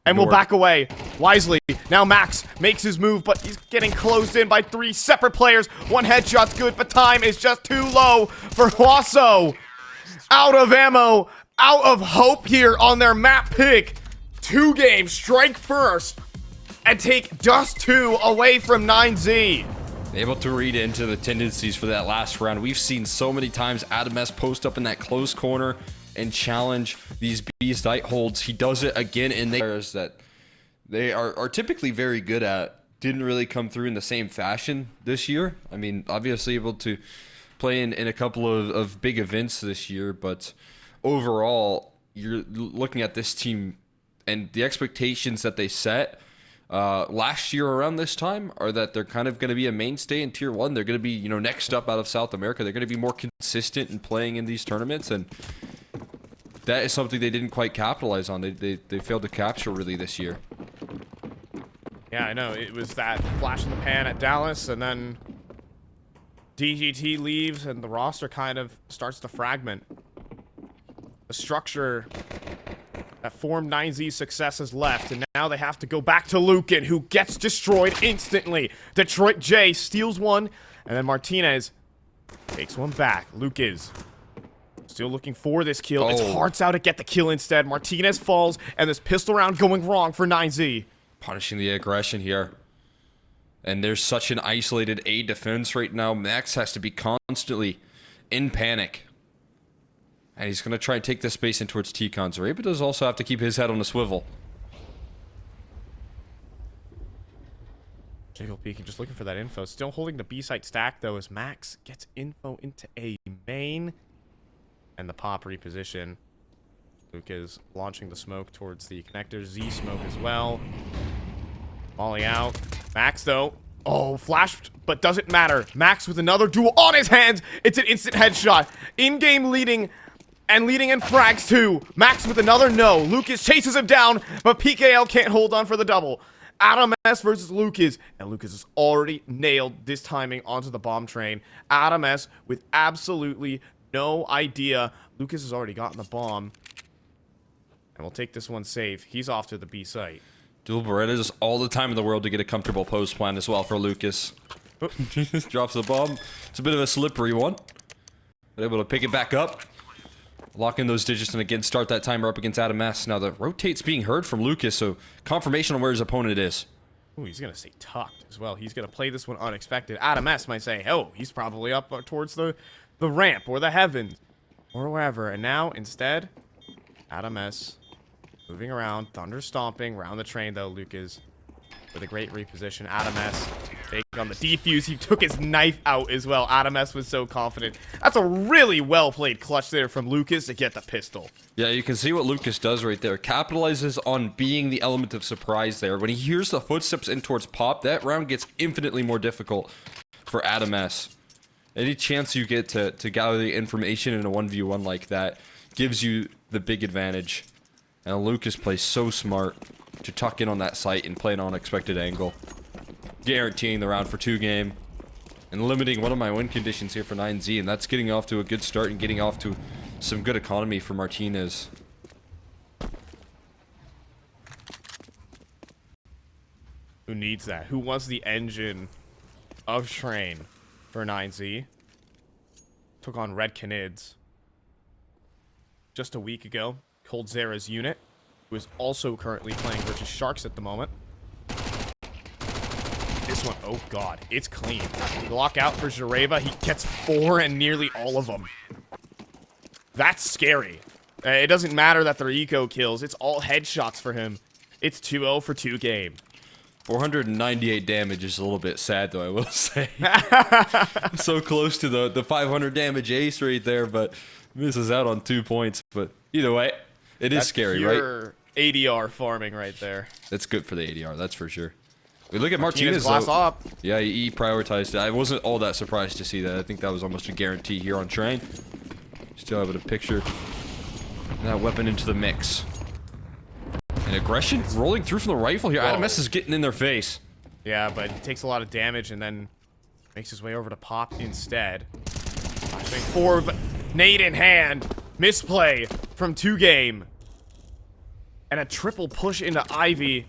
and will back away wisely. Now Max makes his move, but he's getting closed in by 3 separate players. 1 headshot's good, but time is just too low for Hawasso. Out of ammo, out of hope here on their map pick. 2 games, strike first, and take Dust2 away from 9Z. Able to read into the tendencies for that last round. We've seen so many times Adam S post up in that close corner and challenge these B site holds. He does it again, and there's that they are typically very good at. Didn't really come through in the same fashion this year. I mean, obviously able to play in a couple of big events this year, but overall, you're looking at this team and the expectations that they set last year around this time are that they're kind of going to be a mainstay in Tier 1. They're going to be, you know, next up out of South America. They're going to be more consistent in playing in these tournaments, and that is something they didn't quite capitalize on. They failed to capture really this year. Yeah, I know. It was that flash in the pan at Dallas, and then DGT leaves, and the roster kind of starts to fragment. The structure that formed 9Z's success has left, and now they have to go back to Lukin, who gets destroyed instantly. Detroit J steals one, and then Martinez takes one back. Luke is still looking for this kill. It's Hearts out to get the kill instead. Martinez falls, and this pistol round going wrong for 9Z. Punishing the aggression here. And there's such an isolated A defense right now. Max has to be constantly in panic. And he's going to try and take this space in towards T-Cons. Reba does also have to keep his head on the swivel. Jiggle peeking, just looking for that info. Still holding the B site stack, though, as Max gets info into A main. And the pop reposition. Luke is launching the smoke towards the connector. Z smoke as well. Falling out. Max, though. Oh, flashed, but doesn't matter. Max with another duel on his hands. It's an instant headshot. In-game leading, and leading in frags, too. Max with another no. Lucas chases him down, but PKL can't hold on for the double. Adam S versus Lucas, and Lucas has already nailed this timing onto the bomb train. Adam S with absolutely no idea. Lucas has already gotten the bomb. And we'll take this one safe. He's off to the B site. Dual Berettas, all the time in the world to get a comfortable post plan as well for Lucas. Drops the bomb. It's a bit of a slippery one. But able to pick it back up. Lock in those digits and again start that timer up against Adam S. Now the rotate's being heard from Lucas, so confirmation on where his opponent is. Ooh, he's going to stay tucked as well. He's going to play this one unexpected. Adam S might say, oh, he's probably up towards the ramp or the heavens or wherever. And now, instead, Adam S moving around, thunder stomping around the train, though. Lucas with a great reposition. Adam S fake on the defuse. He took his knife out as well. Adam S was so confident. That's a really well played clutch there from Lucas to get the pistol. Yeah, you can see what Lucas does right there. Capitalizes on being the element of surprise there. When he hears the footsteps in towards Pop, that round gets infinitely more difficult for Adam S. Any chance you get to gather the information in a 1v1 like that gives you the big advantage. And Lucas plays so smart to tuck in on that site and play an unexpected angle. Guaranteeing the round for 2 game. And limiting one of my win conditions here for 9Z. And that's getting off to a good start and getting off to some good economy for Martinez. Who needs that? Who wants the engine of Train for 9Z? Took on Red Canids just a week ago. Cold Zera's unit, who is also currently playing versus Sharks at the moment. This one, oh god, it's clean. Lockout for Jareva. He gets 4 and nearly all of them. That's scary. It doesn't matter that they're eco kills. It's all headshots for him. It's 2-0 for 2 game. 498 damage is a little bit sad, though, I will say. So close to the 500 damage ace right there, but misses out on 2 points. But either way, it is scary, right? ADR farming right there. That's good for the ADR, that's for sure. We look at Martinez Martinez, glass up. Yeah, he prioritized it. I wasn't all that surprised to see that. I think that was almost a guarantee here on Train. Still able to picture that weapon into the mix. And aggression rolling through from the rifle here. Adam S is getting in their face. Yeah, but he takes a lot of damage and then makes his way over to Pop instead. Flashbang forward, but nade in hand. Misplay from 2 game. And a triple push into Ivy.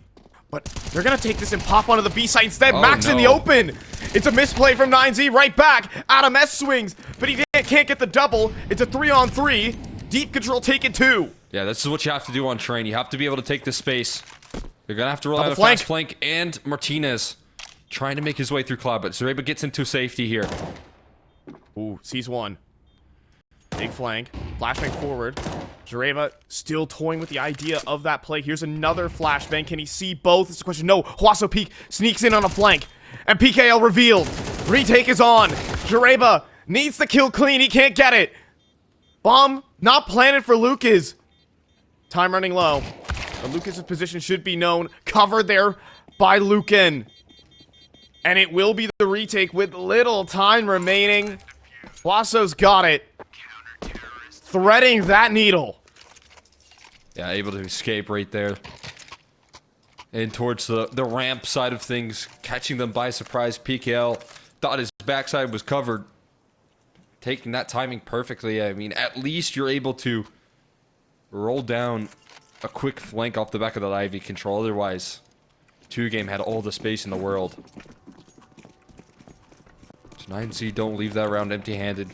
But they're going to take this and pop onto the B side instead. Max in the open. It's a misplay from 9Z right back. Adam S swings, but he can't get the double. It's a 3-on-3. Deep control taken 2. Yeah, this is what you have to do on Train. You have to be able to take this space. You're going to have to rely on a fast flank. And Martinez trying to make his way through Cloud, but Zareba gets into safety here. Ooh, sees one. Big flank. Flashbang forward. Jareva still toying with the idea of that play. Here's another flashbang. Can he see both? It's a question. No. Hwaso Peak sneaks in on a flank. And PKL revealed. Retake is on. Jareva needs the kill clean. He can't get it. Bomb not planted for Lucas. Time running low. But Lucas's position should be known. Covered there by Lucan. And it will be the retake with little time remaining. Hwaso's got it. Threading that needle. Yeah, able to escape right there. And towards the ramp side of things, catching them by surprise. PKL thought his backside was covered. Taking that timing perfectly. I mean, at least you're able to roll down a quick flank off the back of that Ivy control. Otherwise, 2Game had all the space in the world. So 9Z don't leave that round empty-handed.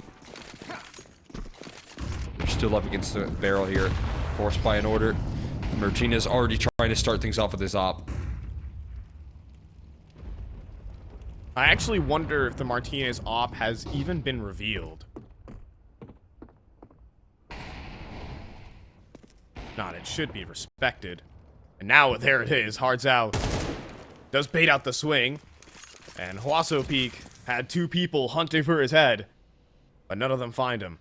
They're still up against the barrel here. Forced by an order. Martinez already trying to start things off with his op. I actually wonder if the Martinez op has even been revealed. Not, it should be respected. And now there it is. Hard's out. Does bait out the swing. And Hwaso Peak had 2 people hunting for his head. But none of them find him.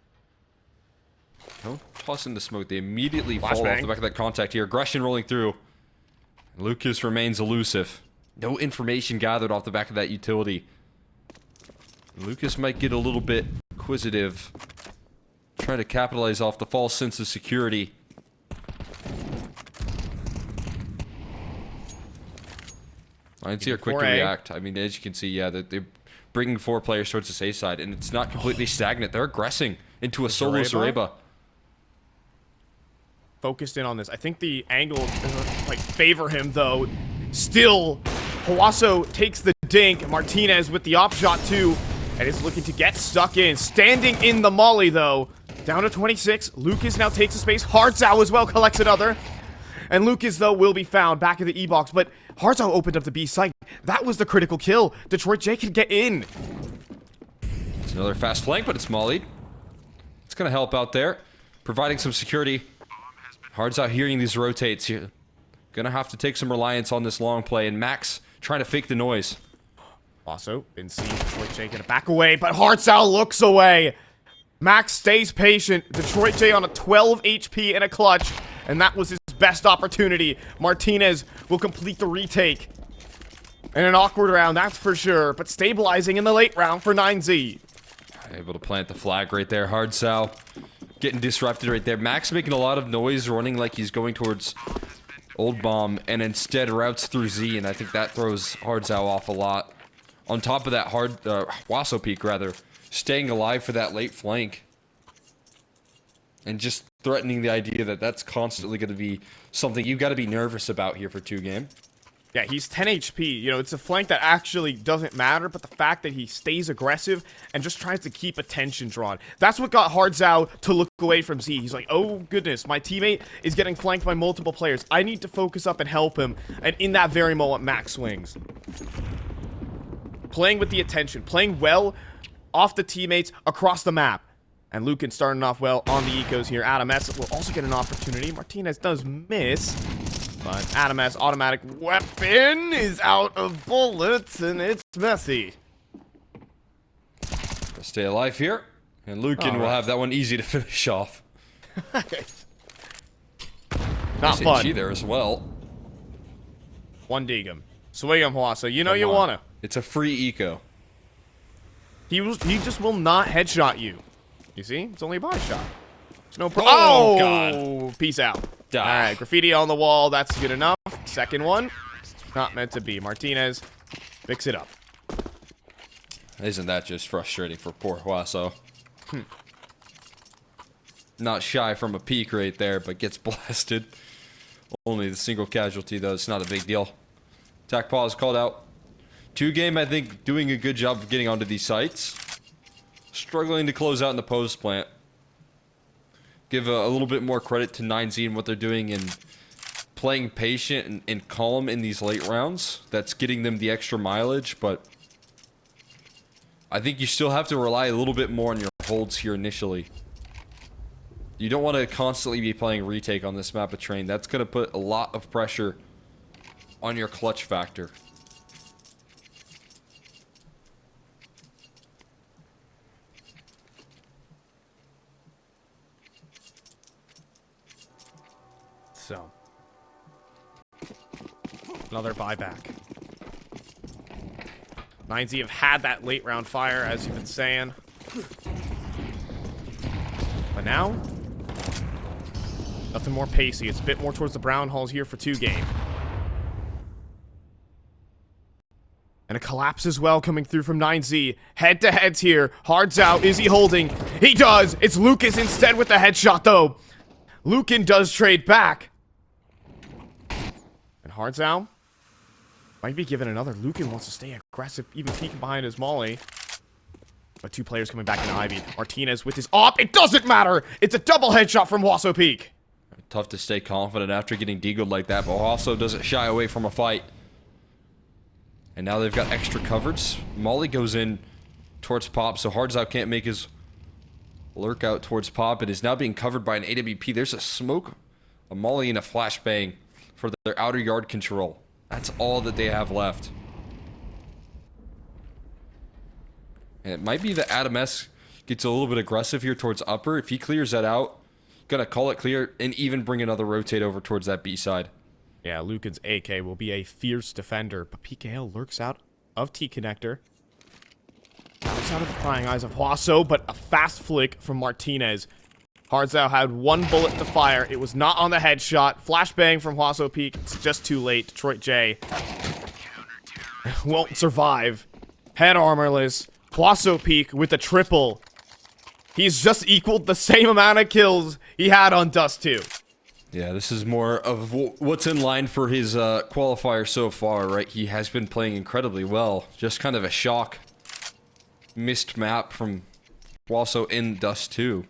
No, toss in the smoke. They immediately fall Flashbang. off the back of that contact here. Aggression rolling through. Lucas remains elusive. No information gathered off the back of that utility. Lucas might get a little bit inquisitive. Trying to capitalize off the false sense of security. I didn't see her quick to 4A. react. I mean, as you can see, yeah, they're bringing 4 players towards the safe side, and it's not completely stagnant. They're aggressing into a solo Zareba. Focused in on this. I think the angle doesn't like favor him though. Still, Hwaso takes the dink. Martinez with the op shot too, and is looking to get stuck in. Standing in the molly though. Down to 26. Lucas now takes a space. Hartzau as well collects another. And Lucas though will be found back in the E-box, but Hartzau opened up the B site. That was the critical kill. Detroit J can get in. It's another fast flank, but it's mollied. It's gonna help out there, providing some security. Hard's out hearing these rotates here. Gonna have to take some reliance on this long play, and Max trying to fake the noise. Also, been seen Detroit J gonna back away, but Hartzau looks away. Max stays patient. Detroit J on a 12 HP and a clutch, and that was his best opportunity. Martinez will complete the retake. In an awkward round, that's for sure, but stabilizing in the late round for 9Z. Able to plant the flag right there. Hartzau getting disrupted right there. Max making a lot of noise, running like he's going towards Old Bomb, and instead routes through Z, and I think that throws Hartzau off a lot. On top of that, Hwaso Peak, rather, staying alive for that late flank. And just threatening the idea that that's constantly going to be something you've got to be nervous about here for 2Game. Yeah, he's 10 HP. You know, it's a flank that actually doesn't matter, but the fact that he stays aggressive and just tries to keep attention drawn. That's what got Hartzau to look away from Z. He's like, oh goodness, my teammate is getting flanked by multiple players. I need to focus up and help him. And in that very moment, Max swings. Playing with the attention, playing well off the teammates across the map. And Lucan starting off well on the ecos here. Adam S will also get an opportunity. Martinez does miss. But Adam S automatic weapon is out of bullets, and it's messy. Stay alive here. And Lucan will have that one easy to finish off. Not fun. HG there as well. One Deegum. Swing him, Hwaso. You know you wanna. It's a free eco. He just will not headshot you. You see? It's only a body shot. No problem. Oh, God. Peace out. Die. All right, graffiti on the wall. That's good enough. Second one. Not meant to be. Martinez, fix it up. Isn't that just frustrating for poor Hwaso? Not shy from a peek right there, but gets blasted. Only the single casualty, though. It's not a big deal. Attack pause called out. 2Game, I think, doing a good job of getting onto these sites. Struggling to close out in the post plant. Give a little bit more credit to 9Z and what they're doing in playing patient and calm in these late rounds. That's getting them the extra mileage, but I think you still have to rely a little bit more on your holds here initially. You don't want to constantly be playing retake on this map of Train. That's going to put a lot of pressure on your clutch factor. So, another buyback. 9Z have had that late round fire, as you've been saying. But now, nothing more pacey. It's a bit more towards the brown hulls here for 2 game. And a collapse as well coming through from 9Z. Head-to-heads here. Hard's out. Is he holding? He does! It's Lucas instead with the headshot, though. Lukin does trade back. And Hard's out. Might be given another. Lukin wants to stay aggressive, even peeking behind his molly. But 2 players coming back in Ivy. Martinez with his op. It doesn't matter! It's a double headshot from Wasso Peak. Tough to stay confident after getting deagled like that, but Wasso doesn't shy away from a fight. And now they've got extra coverage. Molly goes in towards Pop, so Hard's out can't make his lurk out towards Pop. It is now being covered by an AWP. There's a smoke, a Molly, and a flashbang for their outer yard control. That's all that they have left. And it might be that Adam S gets a little bit aggressive here towards upper. If he clears that out, gonna call it clear and even bring another rotate over towards that B side. Yeah, Lukin's AK will be a fierce defender, but PKL lurks out of T-Connector. Looks out of the prying eyes of Wasso, but a fast flick from Martinez. Hardzao had 1 bullet to fire. It was not on the headshot. Flashbang from Wasso Peak. It's just too late. Detroit J won't survive. Head armorless. Wasso Peak with a triple. He's just equaled the same amount of kills he had on Dust2. Yeah, this is more of what's in line for his qualifier so far, right? He has been playing incredibly well. Just kind of a shock. Missed map from Wasso in Dust2.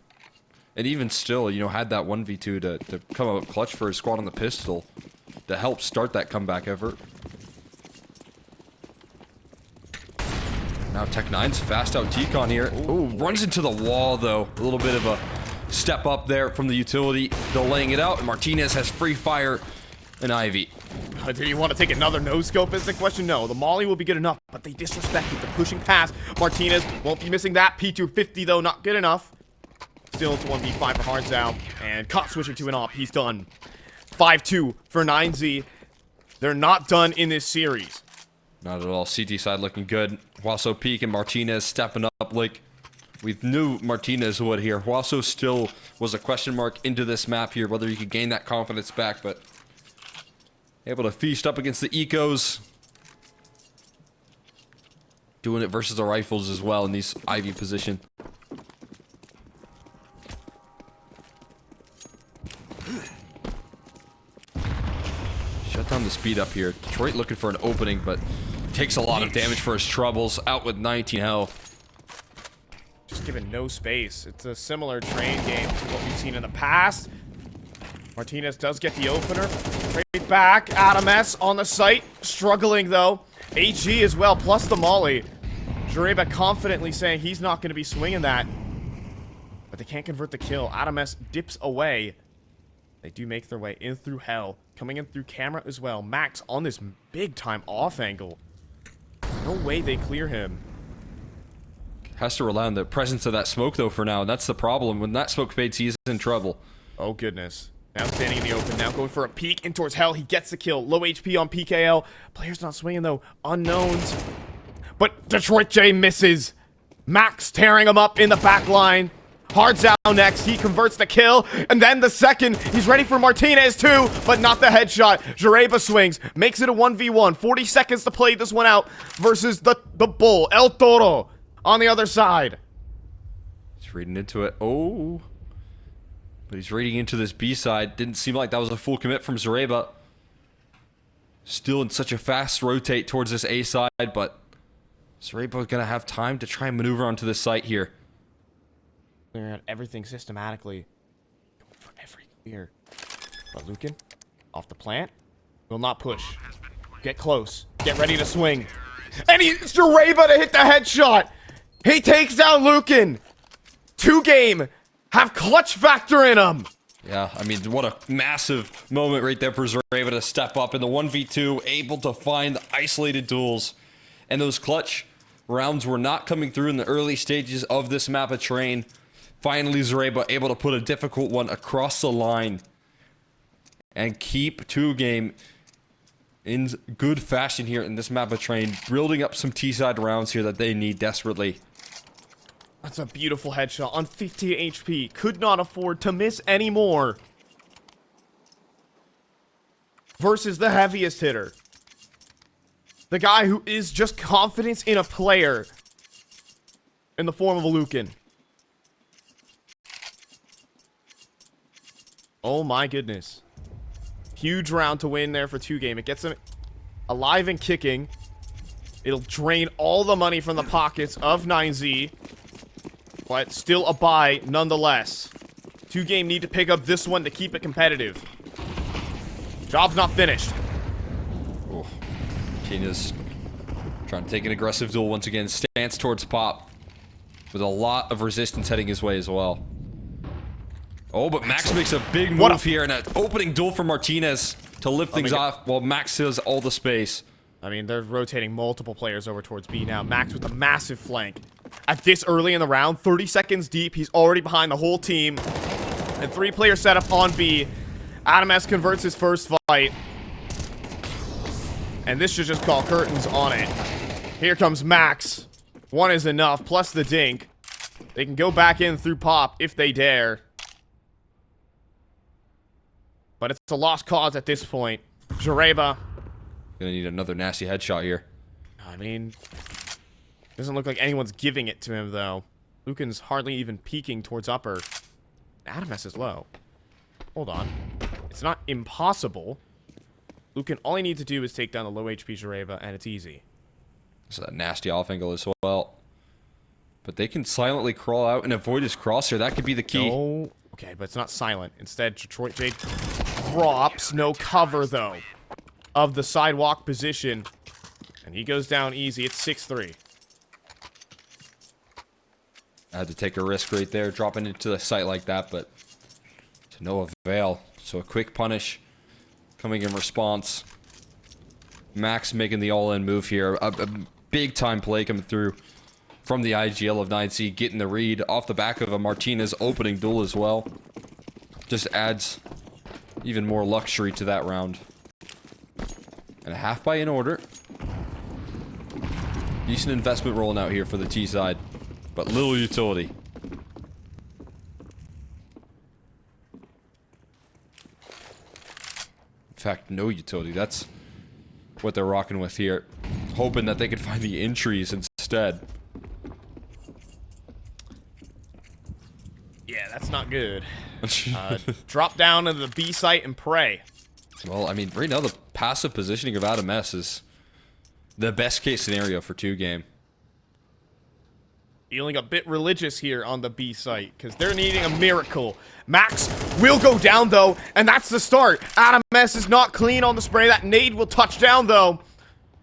And even still, you know, had that 1v2 to come up clutch for his squad on the pistol to help start that comeback effort. Now Tech9's fast out T-Con here. Ooh, runs into the wall though. A little bit of a step up there from the utility, delaying it out. And Martinez has free fire and Ivy. Do you want to take another no-scope is the question? No, the molly will be good enough, but they disrespected the pushing pass. Martinez won't be missing that. P250 though, not good enough. Still to 1v5 for Hardzao, and caught switching to an op. He's done. 5-2 for 9Z. They're not done in this series. Not at all. CT side looking good. Wasso Peak and Martinez stepping up like we knew Martinez would here. Wasso still was a question mark into this map here, whether he could gain that confidence back, but able to feast up against the ecos. Doing it versus the rifles as well in these Ivy position. Shut down the speed up here. Detroit looking for an opening, but takes a lot of damage for his troubles. Out with 19 health. Just given no space. It's a similar train game to what we've seen in the past. Martinez does get the opener. Trade back. Adam S on the site. Struggling though. AG as well, plus the molly. Jareba confidently saying he's not going to be swinging that. But they can't convert the kill. Adam S dips away. They do make their way in through hell. Coming in through camera as well. Max on this big time off angle. No way they clear him. Has to rely on the presence of that smoke though for now. And that's the problem. When that smoke fades, he's in trouble. Oh goodness. Now standing in the open. Now going for a peek in towards hell. He gets the kill. Low HP on PKL. Player's not swinging though. Unknowns. But Detroit J misses. Max tearing him up in the back line. Hardzao next, he converts the kill, and then the second, he's ready for Martinez too, but not the headshot. Jareba swings, makes it a 1v1, 40 seconds to play this one out versus the bull, El Toro, on the other side. He's reading into it, oh. But he's reading into this B side, didn't seem like that was a full commit from Jareba. Still in such a fast rotate towards this A side, but Zareba's gonna have time to try and maneuver onto this site here. Clearing out everything systematically. Going for every clear. But Lukin, off the plant, will not push. Get close. Get ready to swing. And it's Jareba to hit the headshot. He takes down Lukin. 2 game. have clutch factor in them. Yeah, I mean, what a massive moment right there for Zareba to step up in the 1v2, able to find the isolated duels. And those clutch rounds were not coming through in the early stages of this map of terrain. Finally, Zareba able to put a difficult one across the line and keep 2Game in good fashion here in this map of terrain, building up some T-side rounds here that they need desperately. That's a beautiful headshot on 50 HP. Could not afford to miss any more. Versus the heaviest hitter. The guy who is just confidence in a player. In the form of a Lucan. Oh my goodness. Huge round to win there for 2Game. It gets him alive and kicking. It'll drain all the money from the pockets of 9Z. But still a buy nonetheless. 2Game need to pick up this one to keep it competitive. Job's not finished. Oh, Tina's trying to take an aggressive duel once again. Stance towards Pop. With a lot of resistance heading his way as well. Oh, but Max makes a big move here, and an opening duel for Martinez to lift things off while Max has all the space. I mean, they're rotating multiple players over towards B now. Max with a massive flank. At this early in the round, 30 seconds deep, he's already behind the whole team. And 3-player setup on B. Adam S converts his first fight. And this should just call curtains on it. Here comes Max. One is enough, plus the dink. They can go back in through Pop if they dare. But it's a lost cause at this point. Zareba. Gonna need another nasty headshot here. I mean, doesn't look like anyone's giving it to him, though. Lucan's hardly even peeking towards upper. Adam S is low. Hold on. It's not impossible. Lucan, all he needs to do is take down the low HP Zareba, and it's easy. It's a nasty off angle as well. But they can silently crawl out and avoid his crosshair. That could be the key. No. Okay, but it's not silent. Instead, Detroit Jake drops. No cover, though, of the sidewalk position. And he goes down easy. It's 6-3. I had to take a risk right there, dropping into the site like that, but to no avail. So a quick punish coming in response. Max making the all-in move here. A big-time play coming through from the IGL of 9C, getting the read off the back of a Martinez opening duel as well. Just adds even more luxury to that round. And a half buy in order. Decent investment rolling out here for the T side, but little utility. In fact, no utility. That's what they're rocking with here. Hoping that they could find the entries instead. Yeah, that's not good. Drop down to the B site and pray. Well, I mean, right now the passive positioning of Adam S is the best case scenario for 2Game. Feeling a bit religious here on the B site, because they're needing a miracle. Max will go down, though, and that's the start. Adam S is not clean on the spray. That nade will touch down, though,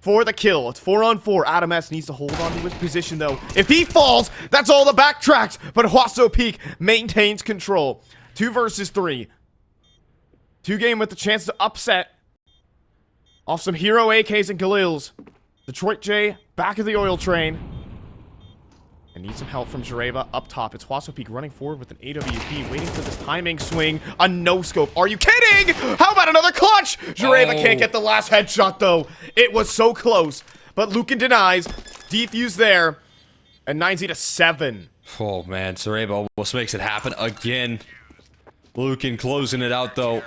for the kill. It's 4-on-4. Adam S needs to hold on to his position, though. If he falls, that's all the backtracks, but Huaso Peak maintains control. 2 versus 3. 2Game with the chance to upset off some hero AKs and Galils. Detroit J back of the oil train. And need some help from Zareba up top. It's Huaso Peak running forward with an AWP, waiting for this timing swing. A no-scope. Are you kidding? How about another clutch? Zareba can't get the last headshot, though. It was so close. But Lucan denies. Defuse there. And 9Z to 7. Oh, man. Zareba almost makes it happen again. Lucan closing it out, though,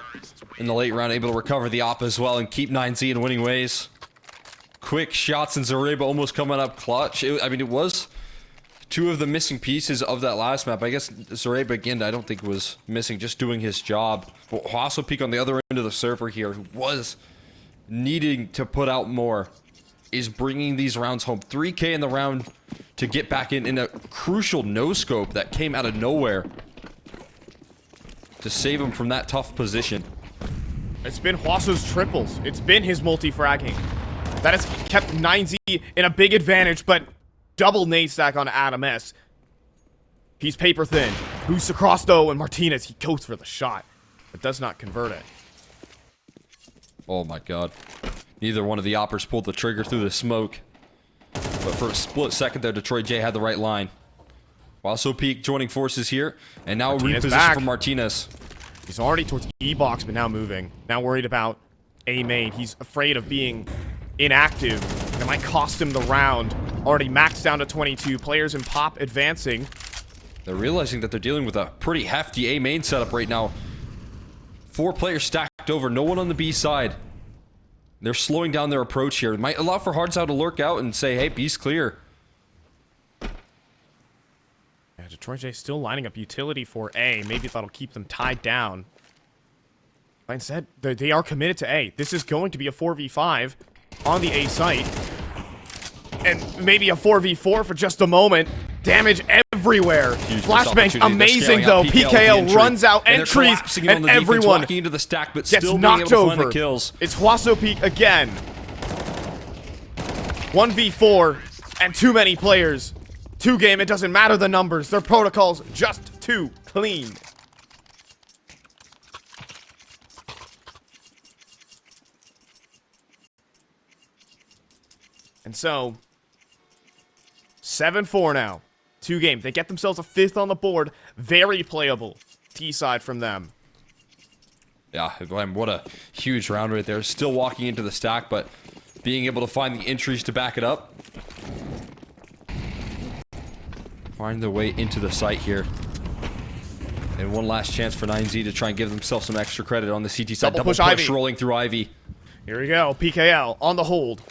in the late round, able to recover the op as well and keep 9Z in winning ways. Quick shots, and Zareba almost coming up clutch. I mean, it was 2 of the missing pieces of that last map. I guess Zareba, again, I don't think was missing, just doing his job. But Huaso Peak on the other end of the server here, who was needing to put out more, is bringing these rounds home. 3K in the round to get back in a crucial no-scope that came out of nowhere to save him from that tough position. It's been Huaso's triples. It's been his multi-fragging. That has kept 9Z in a big advantage, but double nade stack on Adam S. He's paper thin. Boosts across though, and Martinez, he goes for the shot, but does not convert it. Oh my god. Neither one of the oppers pulled the trigger through the smoke. But for a split second there, Detroit J had the right line. Wasso Peak joining forces here, and now Martinez reposition back. for Martinez. He's already towards E-box, but now moving. Now worried about A main. He's afraid of being inactive. It might cost him the round. Already maxed down to 22. Players in Pop advancing. They're realizing that they're dealing with a pretty hefty A main setup right now. 4 players stacked over, no one on the B side. They're slowing down their approach here. It might allow for Hardstyle to lurk out and say, hey, B's clear. Yeah, Detroit J still lining up utility for A. Maybe that'll keep them tied down. But instead, they are committed to A. This is going to be a 4v5 on the A site. And maybe a 4v4 for just a moment. Damage everywhere. Huge Flashbang, opportunity. They're amazing scaling though. out PKL with the PKL entry. runs out And they're entries, collapsing in on and the defense, everyone walking into the stack, but gets still being knocked able to find over. the kills. It's Wasso Peak again. 1v4 and too many players. 2 game, it doesn't matter the numbers. Their protocols just too clean. And so, 7-4 now. 2 games. They get themselves a 5th on the board. Very playable. T-side from them. Yeah, what a huge round right there. Still walking into the stack, but being able to find the entries to back it up. Find their way into the site here. And one last chance for 9Z to try and give themselves some extra credit on the CT side. Double push push Ivy. rolling through Ivy. Here we go. PKL on the hold.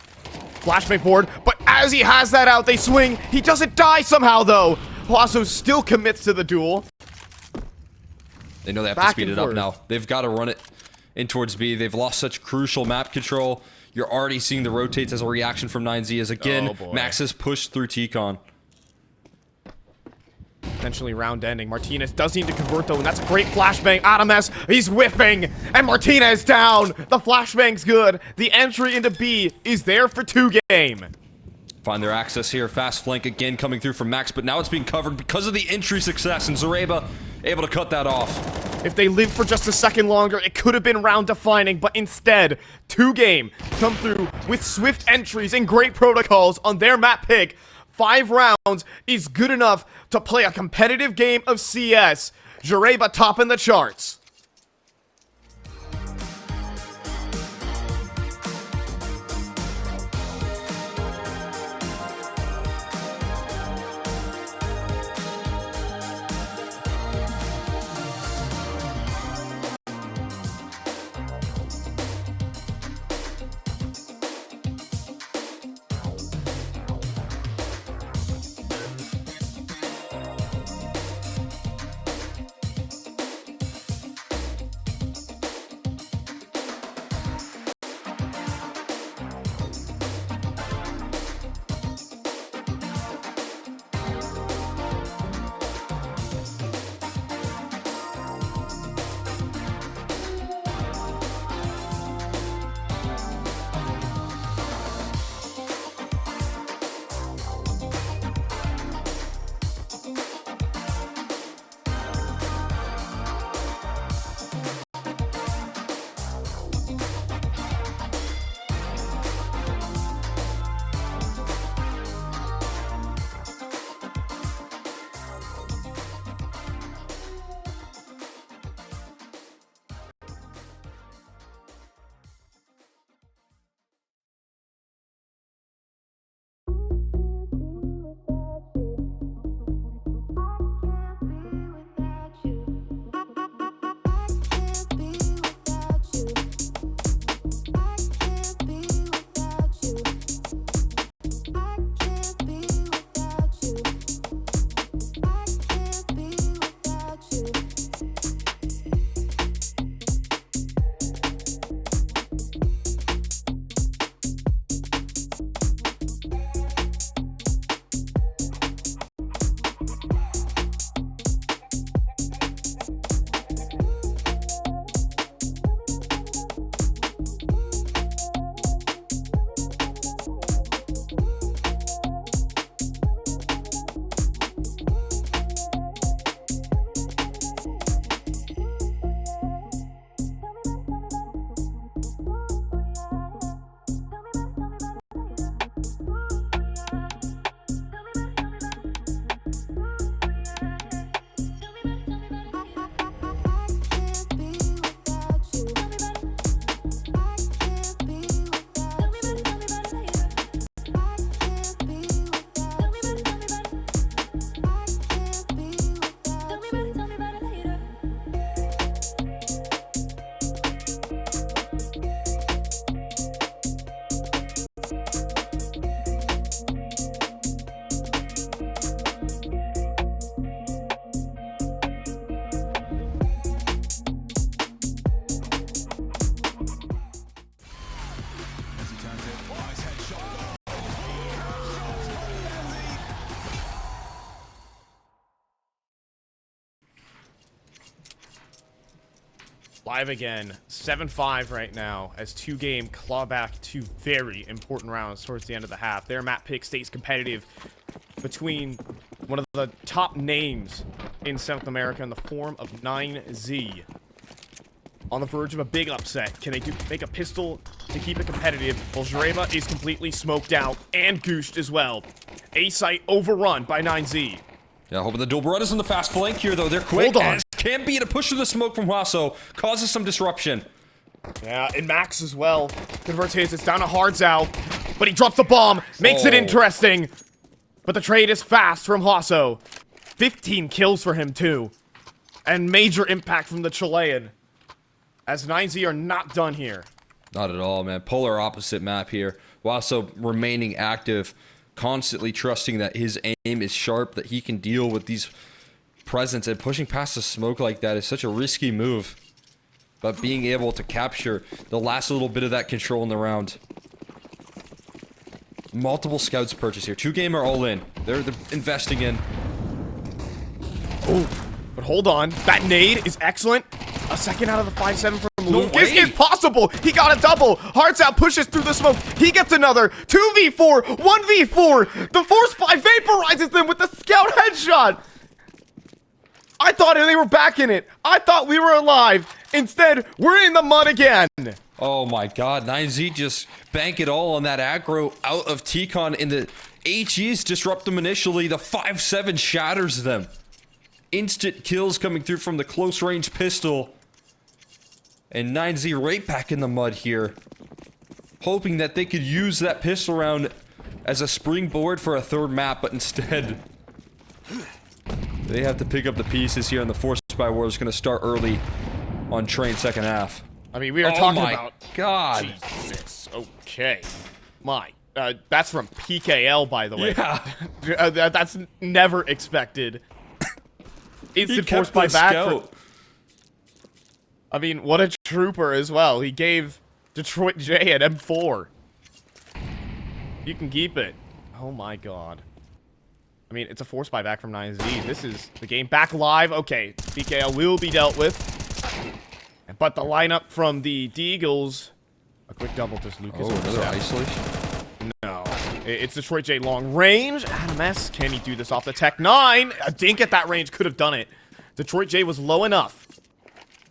Flashbang forward, but as he has that out, they swing. He doesn't die somehow, though. Wasso still commits to the duel. They know they have to Back speed and it up forth. now. They've got to run it in towards B. They've lost such crucial map control. You're already seeing the rotates as a reaction from 9Z as again, Oh, boy. Max has pushed through T-Con. Potentially round ending. Martinez does need to convert, though, and that's a great flashbang. Adames, he's whiffing, and Martinez down. The flashbang's good. The entry into B is there for 2 game. Find their access here. Fast flank again coming through from Max, but now it's being covered because of the entry success, and Zareba able to cut that off. If they lived for just a second longer, it could have been round defining, but instead, 2 game come through with swift entries and great protocols on their map pick. 5 rounds is good enough to play a competitive game of CS. Zareba topping the charts. Live again. 7-5 right now as 2-game claw back 2 very important rounds towards the end of the half. Their map pick stays competitive between one of the top names in South America in the form of 9Z. On the verge of a big upset. Can they make a pistol to keep it competitive? Well, Jareba is completely smoked out and gooshed as well. A site overrun by 9Z. Yeah, hoping the dual Berettas on the fast flank here, though. They're quick. Hold on. Can't beat a push through the smoke from Huaso. Causes some disruption. Yeah, and Max as well. Converts his. It's down to Hards out. But he drops the bomb. Makes it interesting. But the trade is fast from Huaso. 15 kills for him, too. And major impact from the Chilean. As 9Z are not done here. Not at all, man. Polar opposite map here. Huaso remaining active. Constantly trusting that his aim is sharp, that he can deal with these presence, and pushing past the smoke like that is such a risky move. But being able to capture the last little bit of that control in the round. Multiple scouts purchased here. 2-game are all in. They're investing in. Oh, but hold on. That nade is excellent. A second out of the 5-7 from Luke. way. It's impossible. He got a double. Hearts out, pushes through the smoke. He gets another. 2v4, 1v4. The force spy vaporizes them with the scout headshot. I thought they were back in it. I thought we were alive. Instead, we're in the mud again. Oh my god, 9Z just bank it all on that aggro out of T-Con, and the HEs disrupt them initially. The 5-7 shatters them. Instant kills coming through from the close range pistol. And 9Z right back in the mud here. Hoping that they could use that pistol round as a springboard for a third map, but instead they have to pick up the pieces here, and the Force Spy War is going to start early on Train second half. I mean, we are talking my about... god. Jesus. Okay. My. That's from PKL, by the way. Yeah. That's never expected. Instant force by back. I mean, what a trooper as well. He gave Detroit J an M4. You can keep it. Oh my god. I mean, it's a force buyback from 9Z. This is the game back live. Okay, PKL will be dealt with. But the lineup from the Deagles. A quick double to Lucas. Oh, another isolation? No. It's Detroit J long range. Adam S. Can he do this off the Tech 9? A dink at that range could have done it. Detroit J was low enough.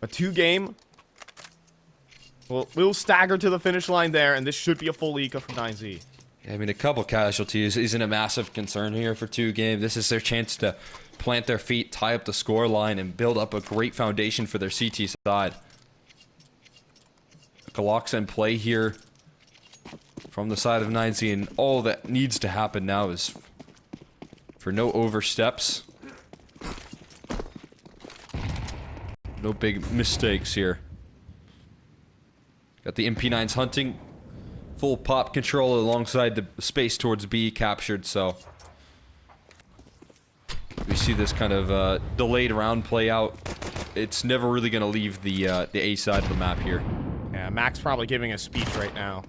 A 2-game. Well, we'll stagger to the finish line there, and this should be a full eco from 9Z. Yeah, I mean, a couple casualties isn't a massive concern here for 2-game. This is their chance to plant their feet, tie up the score line, and build up a great foundation for their CT side. Galoc's in play here from the side of 9Z, and all that needs to happen now is for no oversteps. No big mistakes here. Got the MP9s hunting. Full pop control alongside the space towards B captured, so we see this kind of delayed round play out. It's never really going to leave the A side of the map here. Yeah, Max probably giving a speech right now.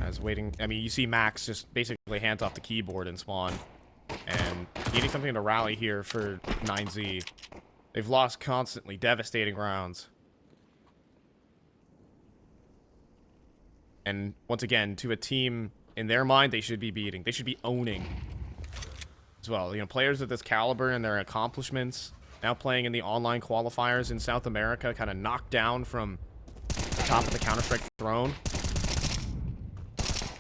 As waiting, I mean, you see Max just basically hands off the keyboard and spawn. And needing something to rally here for 9Z. They've lost constantly, devastating rounds. And once again, to a team, in their mind, they should be beating. They should be owning as well. You know, players of this caliber and their accomplishments, now playing in the online qualifiers in South America, kind of knocked down from the top of the Counter-Strike throne.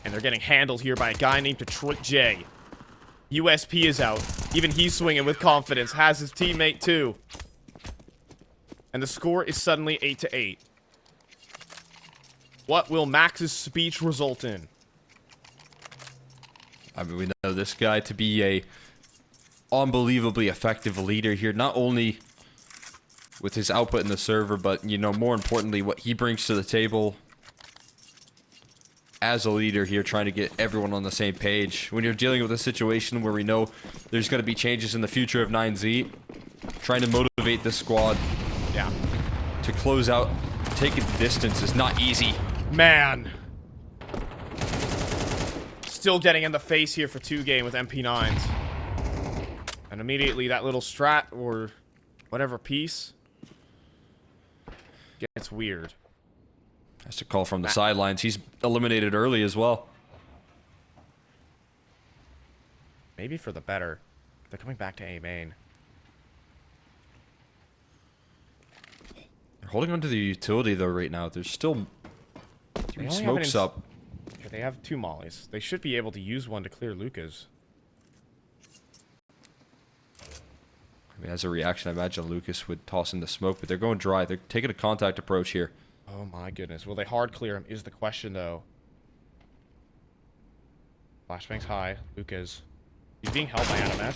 And they're getting handled here by a guy named Detroit J. USP is out. Even he's swinging with confidence. Has his teammate too. And the score is suddenly 8-8. What will Max's speech result in? I mean, we know this guy to be a unbelievably effective leader here, not only with his output in the server, but, you know, more importantly, what he brings to the table as a leader here, trying to get everyone on the same page. When you're dealing with a situation where we know there's going to be changes in the future of 9Z, trying to motivate this squad to close out, take it the distance is not easy. Man. Still getting in the face here for 2-game with MP9s. And immediately that little strat or whatever piece gets weird. Has to call from the sidelines. He's eliminated early as well. Maybe for the better. They're coming back to A main. They're holding onto the utility though right now. There's still 3 smokes up. Okay, they have 2 mollies. They should be able to use one to clear Lucas. I mean, as a reaction, I imagine Lucas would toss in the smoke, but they're going dry. They're taking a contact approach here. Oh my goodness. Will they hard clear him is the question though. Flashbang's high. Lucas. He's being held by Adam.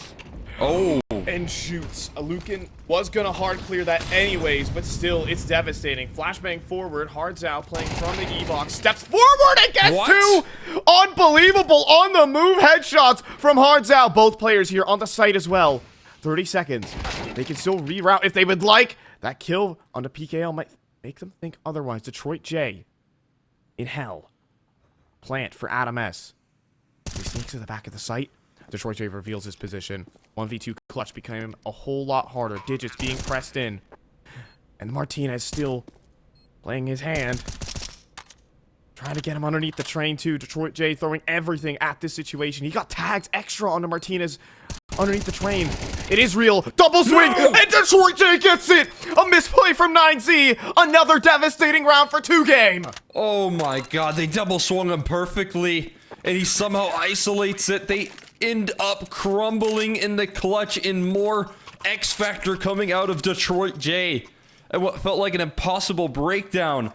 Oh! And shoots. Lucan was gonna hard clear that anyways, but still, it's devastating. Flashbang forward, Hards out, playing from the E-box, steps forward and gets What? 2! Unbelievable! On the move headshots from Hards out. Both players here on the site as well. 30 seconds. They can still reroute if they would like. That kill on the PKL might make them think otherwise. Detroit J in hell. Plant for Adam S. He sneaks to the back of the site. Detroit J reveals his position. 1v2 clutch became a whole lot harder. Digits being pressed in. And Martinez still playing his hand. Trying to get him underneath the train too. Detroit J throwing everything at this situation. He got tags extra onto Martinez underneath the train. It is real. Double swing. No! And Detroit J gets it. A misplay from 9Z. Another devastating round for 2 game. Oh my god, they double swung him perfectly. And he somehow isolates it. They end up crumbling in the clutch in more X Factor coming out of Detroit J. And what felt like an impossible breakdown.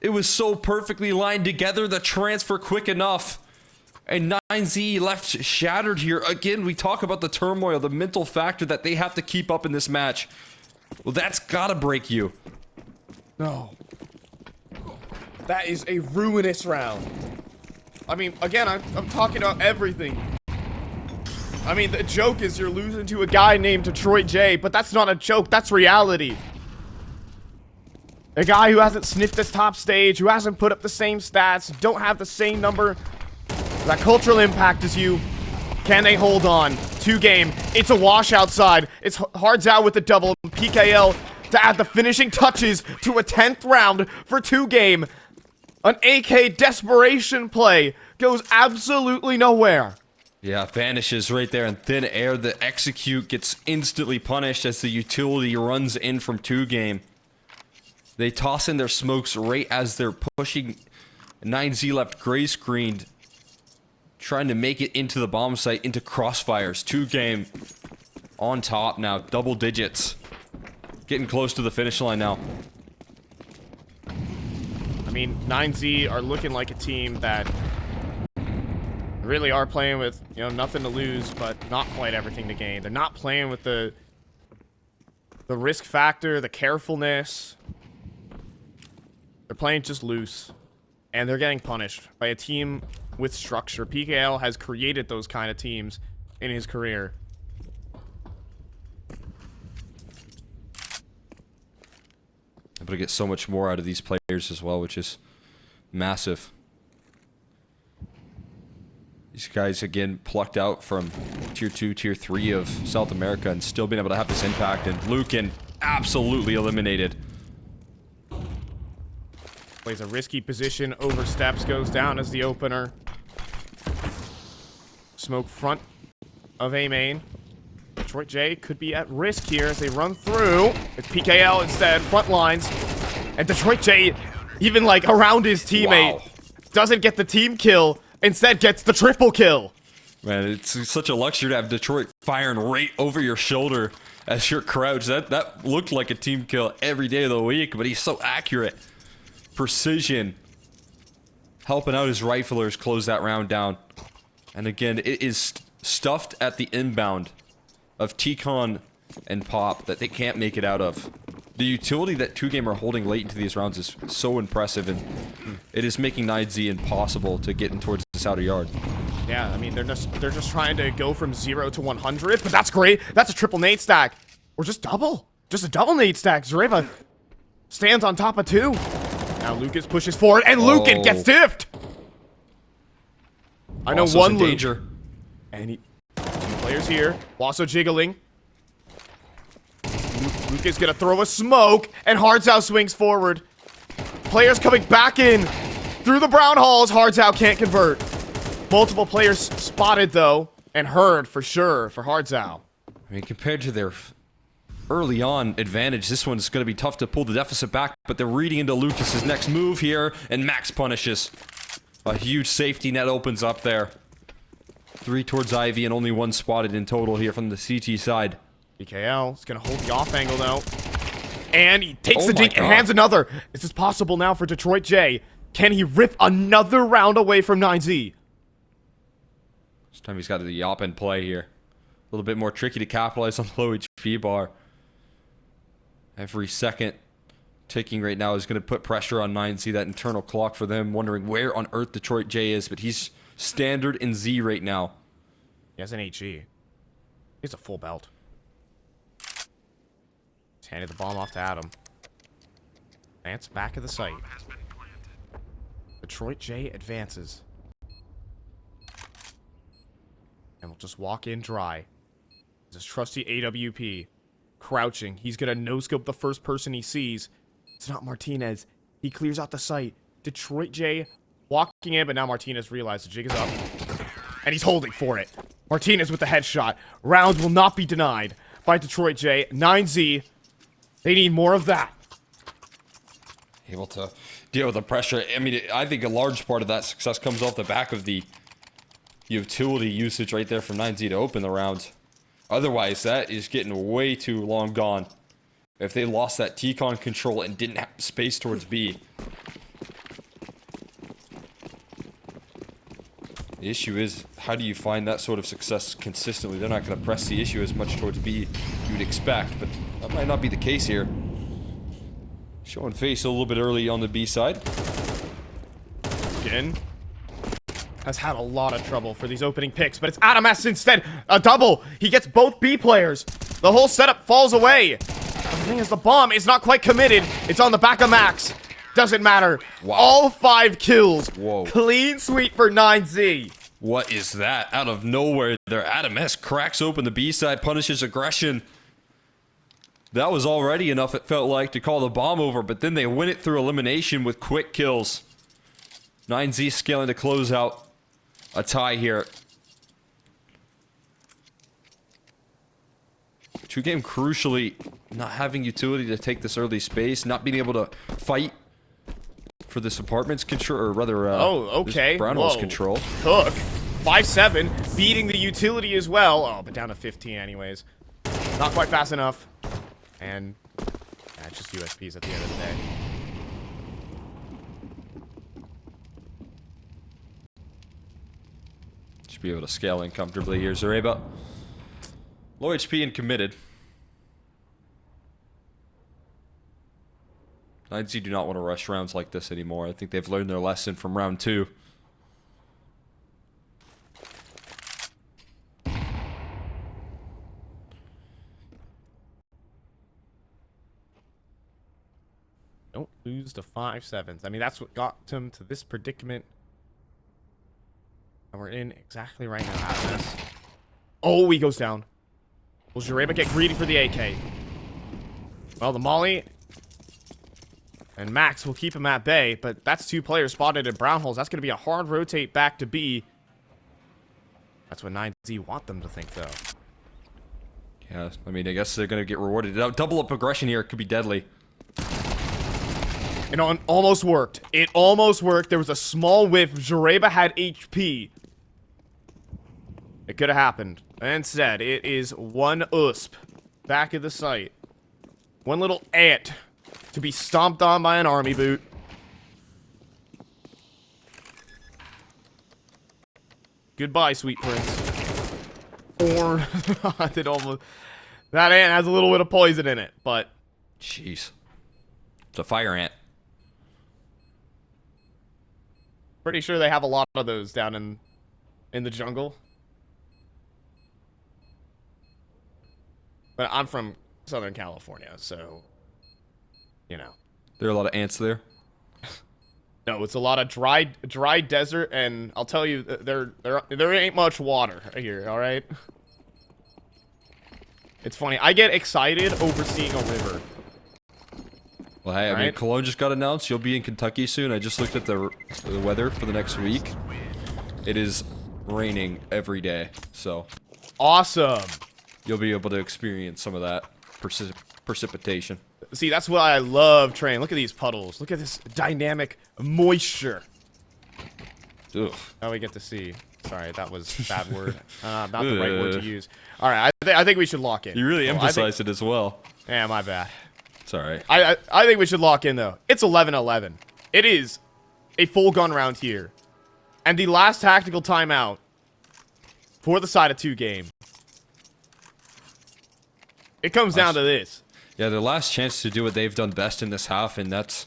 It was so perfectly lined together, the transfer quick enough. And 9Z left shattered here. Again, we talk about the turmoil, the mental factor that they have to keep up in this match. Well, that's gotta break you. No. That is a ruinous round. I mean, again, I'm talking about everything. I mean, the joke is you're losing to a guy named Detroit J, but that's not a joke, that's reality. A guy who hasn't sniffed this top stage, who hasn't put up the same stats, don't have the same number, that cultural impact as you. Can they hold on? 2 game. It's a wash outside. It's Hards out with the double. PKL to add the finishing touches to a 10th round for 2 game. An AK desperation play goes absolutely nowhere. Yeah, vanishes right there in thin air. The execute gets instantly punished as the utility runs in from 2 game. They toss in their smokes right as they're pushing. 9Z left gray screened, trying to make it into the bomb site, into crossfires. 2 game on top now, double digits. Getting close to the finish line now. I mean, 9Z are looking like a team that really are playing with, you know, nothing to lose, but not quite everything to gain. They're not playing with the risk factor, the carefulness. They're playing just loose. And they're getting punished by a team with structure. PKL has created those kind of teams in his career. Able to get so much more out of these players as well, which is massive. These guys, again, plucked out from Tier 2, Tier 3 of South America and still being able to have this impact. And Lucan absolutely eliminated. Plays a risky position, oversteps, goes down as the opener. Smoke front of A main. Detroit J could be at risk here as they run through. It's PKL instead, front lines. And Detroit J, even like around his teammate, Wow. doesn't get the team kill, instead gets the triple kill. Man, it's such a luxury to have Detroit firing right over your shoulder as you're crouched. That looked like a team kill every day of the week, but he's so accurate. Precision. Helping out his riflers close that round down. And again, it is stuffed at the inbound of T-Con and Pop that they can't make it out of. The utility that 2 game are holding late into these rounds is so impressive, and it is making 9Z impossible to get in towards this outer yard. Yeah, I mean, they're just trying to go from 0 to 100, but that's great. That's a triple nade stack. Or just double. Just a double nade stack. Zareva stands on top of 2. Now Lucas pushes forward, and Lucan gets diffed. I know Wasso's one in Luke. danger. And 2 players here. Wasso jiggling. Luke is gonna throw a smoke, and Hardzow swings forward. Players coming back in through the brown halls. Hardzow can't convert. Multiple players spotted, though, and heard for sure for Hardzow. I mean, compared to their early on advantage, this one's going to be tough to pull the deficit back, but they're reading into Lucas's next move here, and Max punishes. A huge safety net opens up there. 3 towards Ivy, and only 1 spotted in total here from the CT side. BKL is going to hold the off angle, though. And he takes Oh the my dink and God. hands another. Is this possible now for Detroit J? Can he rip another round away from 9Z? This time he's got the Yop in play here. A little bit more tricky to capitalize on the low HP bar. Every second ticking right now is going to put pressure on 9Z, that internal clock for them, wondering where on earth Detroit J is, but he's standard in Z right now. He has an HE. He's a full belt. He's handed the bomb off to Adam. Lance back of the site. Detroit J advances. And we'll just walk in dry. This trusty AWP. Crouching. He's gonna no-scope the first person he sees. It's not Martinez. He clears out the site. Detroit J walking in, but now Martinez realized the jig is up. And he's holding for it. Martinez with the headshot. Round will not be denied by Detroit J. 9Z. They need more of that. Able to deal with the pressure. I mean, I think a large part of that success comes off the back of the utility usage right there from 9Z to open the rounds. Otherwise, that is getting way too long gone. If they lost that T-Con control and didn't have space towards B. The issue is, how do you find that sort of success consistently? They're not going to press the issue as much towards B you would expect, but that might not be the case here. Showing face a little bit early on the B side. Again. Has had a lot of trouble for these opening picks, but it's Adam S instead. A double. He gets both B players. The whole setup falls away. The thing is, the bomb is not quite committed. It's on the back of Max. Doesn't matter. Wow. All 5 kills. Whoa. Clean sweep for 9Z. What is that? Out of nowhere there, Adam S cracks open the B side, punishes aggression. That was already enough, it felt like, to call the bomb over, but then they win it through elimination with quick kills. 9Z scaling to close out a tie here. 2Game crucially not having utility to take this early space, not being able to fight for this apartment's control, or rather, okay. this Brownwell's Whoa. control. Cook. 5-7. Beating the utility as well. Oh, but down to 15 anyways. Not quite fast enough. And it's just USPs at the end of the day. Should be able to scale in comfortably here. Zareba, low HP and committed. 9Z do not want to rush rounds like this anymore. I think they've learned their lesson from round 2. Don't lose to 5-7s. I mean, that's what got him to this predicament. And we're in exactly right now after this. Oh, he goes down. Will Jareba get greedy for the AK? Well, the Molly and Max will keep him at bay, but that's 2 players spotted in brown holes. That's going to be a hard rotate back to B. That's what 9Z want them to think, though. Yeah, I mean, I guess they're going to get rewarded. Double up aggression here could be deadly. It almost worked. It almost worked. There was a small whiff. Jareba had HP. It could have happened. Instead, it is one USP back of the site. One little ant to be stomped on by an army boot. Goodbye, sweet prince. Or it almost. That ant has a little bit of poison in it, but Jeez. It's a fire ant. pretty sure they have a lot of those down in the jungle. But I'm from Southern California, so you know. There are a lot of ants there. No, it's a lot of dry desert, and I'll tell you, there ain't much water here. All right. It's funny. I get excited over seeing a river. Well, hey, I mean, Cologne just got announced. You'll be in Kentucky soon. I just looked at the weather for the next week. It is raining every day, so Awesome. you'll be able to experience some of that precipitation. See, that's what I love, Train. Look at these puddles. Look at this dynamic moisture. Ugh. Oh, we get to see. Sorry, that was a bad word. Not the right word to use. All right, I think we should lock in. You really emphasized it as well. Yeah, my bad. It's alright. I think we should lock in, though. It's 11-11. It is a full gun round here. And the last tactical timeout for the side of 2 game. It comes down to this. Yeah, their last chance to do what they've done best in this half, and that's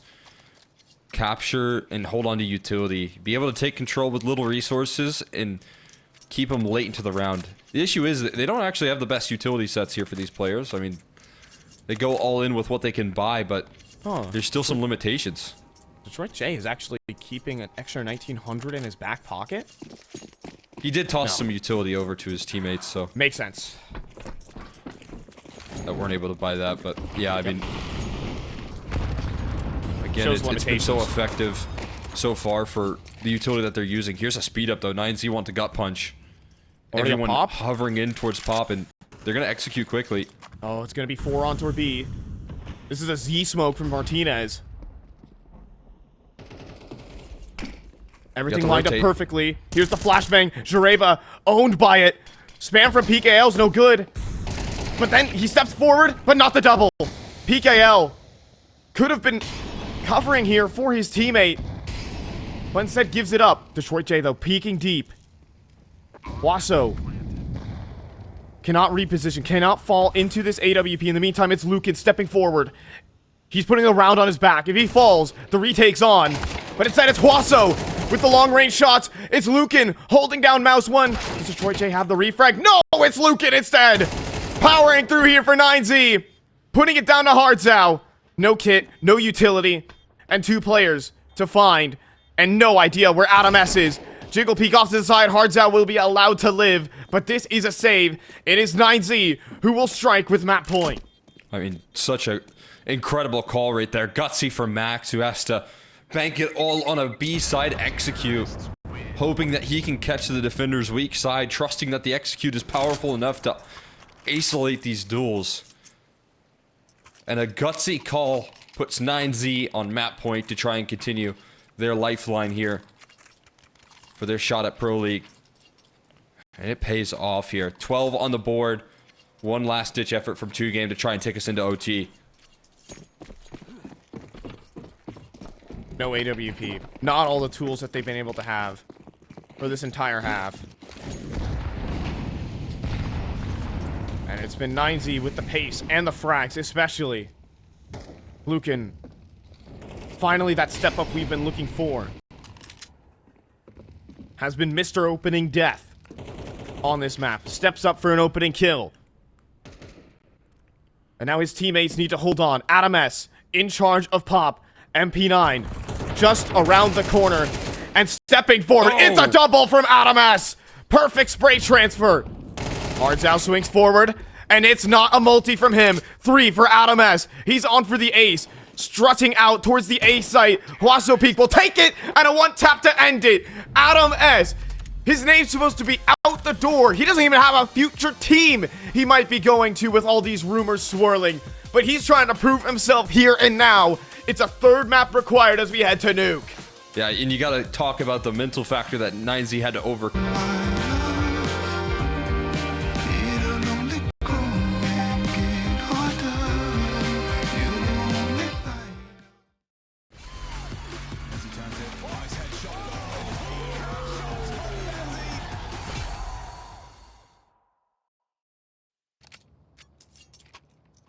capture and hold on to utility. Be able to take control with little resources and keep them late into the round. The issue is that they don't actually have the best utility sets here for these players. I mean, they go all in with what they can buy, but there's still some limitations. Detroit J is actually keeping an extra 1900 in his back pocket. He did toss some utility over to his teammates, so Makes sense. that weren't able to buy that. But yeah, I mean, again, Shows it's been so limitations. effective so far for the utility that they're using. Here's a speed up though. 9Z want to gut punch. Already a Everyone pop? hovering in towards pop, and they're gonna execute quickly. Oh, it's going to be 4 on toward B. This is a Z smoke from Martinez. Everything to lined up rotate. perfectly. Here's the flashbang. Jareba owned by it. Spam from PKL's no good. But then he steps forward, but not the double. PKL could have been covering here for his teammate, but instead gives it up. Detroit J, though, peeking deep. Wasso cannot reposition, cannot fall into this AWP. In the meantime, it's Lukin stepping forward. He's putting a round on his back. If he falls, the retake's on. But instead, it's Wasso with the long-range shots. It's Lukin holding down Mouse 1. Does Detroit J have the refrag? No, it's Lukin instead. Powering through here for 9Z. Putting it down to Hardzao. No kit, no utility, and 2 players to find. And no idea where Adam S is. Jiggle peek off to the side. Hardzao will be allowed to live. But this is a save. It is 9Z who will strike with map point. I mean, such a incredible call right there. Gutsy for Max, who has to bank it all on a B side execute. Hoping that he can catch the defender's weak side. Trusting that the execute is powerful enough to isolate these duels. And a gutsy call puts 9Z on map point to try and continue their lifeline here for their shot at Pro League. And it pays off here. 12 on the board. One last ditch effort from 2 game to try and take us into OT. No AWP. Not all the tools that they've been able to have for this entire half. And it's been 9Z with the pace and the frags, especially. Lukin. Finally, that step up we've been looking for. Has been Mr. Opening Death on this map. Steps up for an opening kill. And now his teammates need to hold on. Adam S. in charge of Pop. MP9 just around the corner and stepping forward. It's a double from Adam S. Perfect spray transfer. Hardzao swings forward, and it's not a multi from him. 3 for Adam S. He's on for the ace. Strutting out towards the A site. Wasso Peak will take it, and a 1-tap to end it. Adam S. His name's supposed to be out the door. He doesn't even have a future team he might be going to with all these rumors swirling. But he's trying to prove himself here and now. It's a 3rd map required as we head to Nuke. Yeah, and you gotta talk about the mental factor that 9Z had to overcome.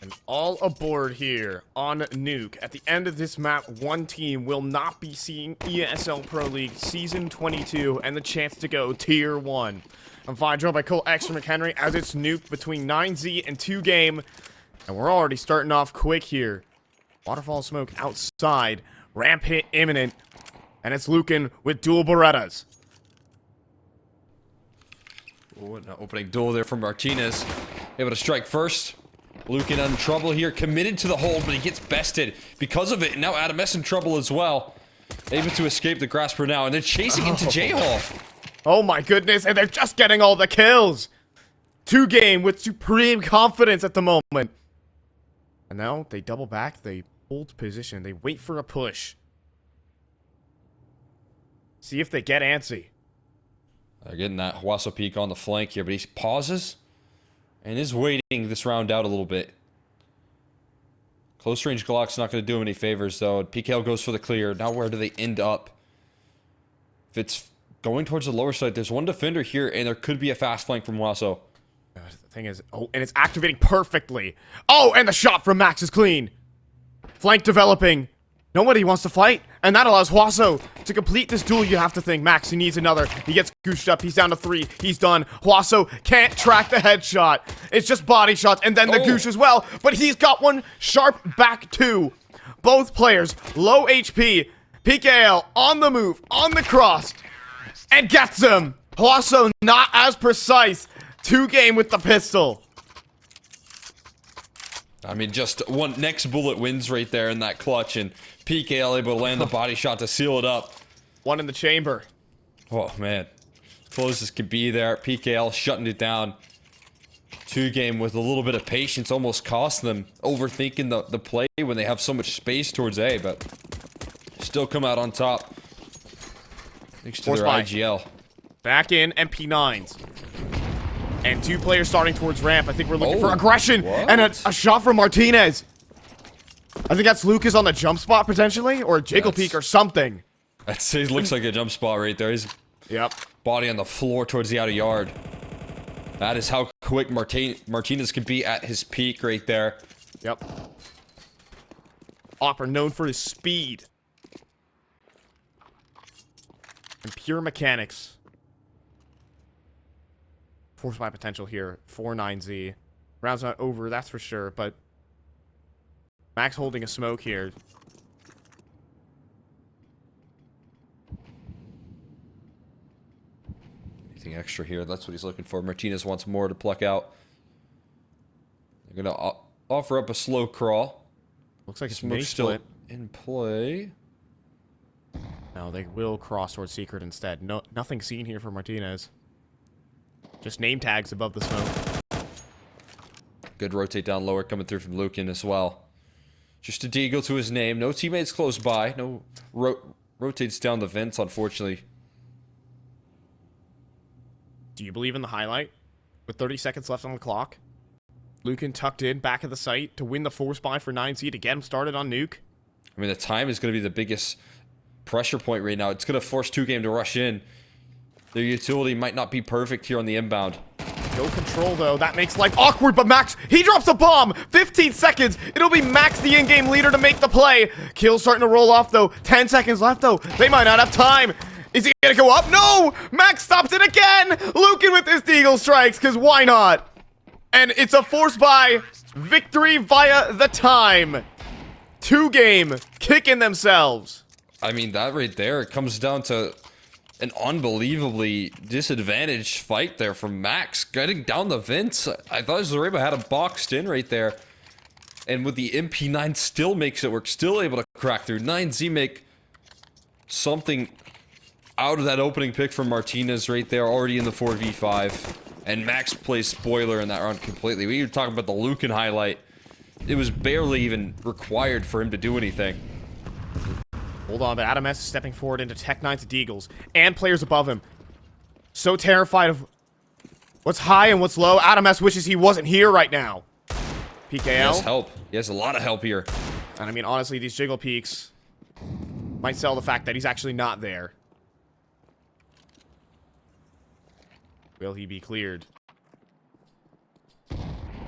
And all aboard here on Nuke. At the end of this map, one team will not be seeing ESL Pro League Season 22 and the chance to go Tier 1. I'm fine, joined by Cole X from McHenry as it's Nuke between 9Z and 2 game. And we're already starting off quick here. Waterfall smoke outside. Ramp hit imminent. And it's Lukin with dual Berettas. Oh, an opening duel there from Martinez. Able to strike first. Lukin in trouble here. Committed to the hold, but he gets bested because of it. And now Adam S in trouble as well. Able to escape the grasper now. And they're chasing into J-Hall. Oh my goodness, and they're just getting all the kills. 2-game with supreme confidence at the moment. And now they double back. They hold position. They wait for a push. See if they get antsy. They're getting that Hwaso peek on the flank here, but he pauses and is waiting this round out a little bit. Close range Glock's not going to do him any favors, though. PKL goes for the clear. Now where do they end up? If it's going towards the lower side, there's one defender here, and there could be a fast flank from Hwaso. The thing is, oh, and it's activating perfectly. Oh, and the shot from Max is clean. Flank developing. Nobody wants to fight, and that allows Hwaso to complete this duel. You have to think, Max, he needs another. He gets gooshed up. He's down to 3. He's done. Hwaso can't track the headshot. It's just body shots, and then the goosh as well. But he's got one sharp back, too. Both players, low HP. PKL on the move, on the cross, and gets him. Hwaso not as precise. 2-game with the pistol. I mean, just one next bullet wins right there in that clutch, and PKL able to land the body shot to seal it up. One in the chamber. Oh, man. Close as could be there. PKL shutting it down. 2-game with a little bit of patience almost cost them overthinking the play when they have so much space towards A, but still come out on top. Thanks to their IGL. Back in MP9s. And 2 players starting towards ramp. I think we're looking for aggression. What? And a shot from Martinez. I think that's Lucas on the jump spot, potentially. Or a jiggle peek or something. It looks like a jump spot right there. His body on the floor towards the outer yard. That is how quick Martinez can be at his peak right there. Yep. Opera known for his speed. And pure mechanics. Force by potential here for 9Z. Round's not over, that's for sure, but Max holding a smoke here. Anything extra here? That's what he's looking for. Martinez wants more to pluck out. They're going to offer up a slow crawl. Looks like it's Smoke mini still split. in play. No, they will cross towards secret instead. No, nothing seen here for Martinez. Just name tags above the smoke. Good rotate down lower coming through from Lukin as well. Just a deagle to his name. No teammates close by. No rotates down the vents, unfortunately. Do you believe in the highlight? With 30 seconds left on the clock. Lukin tucked in, back of the site, to win the force buy for 9Z to get him started on Nuke. I mean, the time is going to be the biggest pressure point right now. It's going to force 2-game to rush in. Their utility might not be perfect here on the inbound. No control, though. That makes life awkward, but Max, he drops a bomb! 15 seconds! It'll be Max, the in-game leader, to make the play. Kill's starting to roll off, though. 10 seconds left, though. They might not have time. Is he gonna go up? No! Max stops it again! Lukin with his deagle strikes, because why not? And it's a force buy. Victory via the time. 2-game. Kicking themselves. I mean, that right there, it comes down to an unbelievably disadvantaged fight there from Max. Getting down the vents. I thought Zareba had him boxed in right there. And with the MP9 still makes it work. Still able to crack through. 9Z make something out of that opening pick from Martinez right there. Already in the 4v5. And Max plays spoiler in that round completely. We were talking about the Lukin highlight. It was barely even required for him to do anything. Hold on, but Adam S is stepping forward into Tech 9's Deagles and players above him. So terrified of what's high and what's low. Adam S wishes he wasn't here right now. PKL. He has help. He has a lot of help here. And I mean, honestly, these jiggle peaks might sell the fact that he's actually not there. Will he be cleared?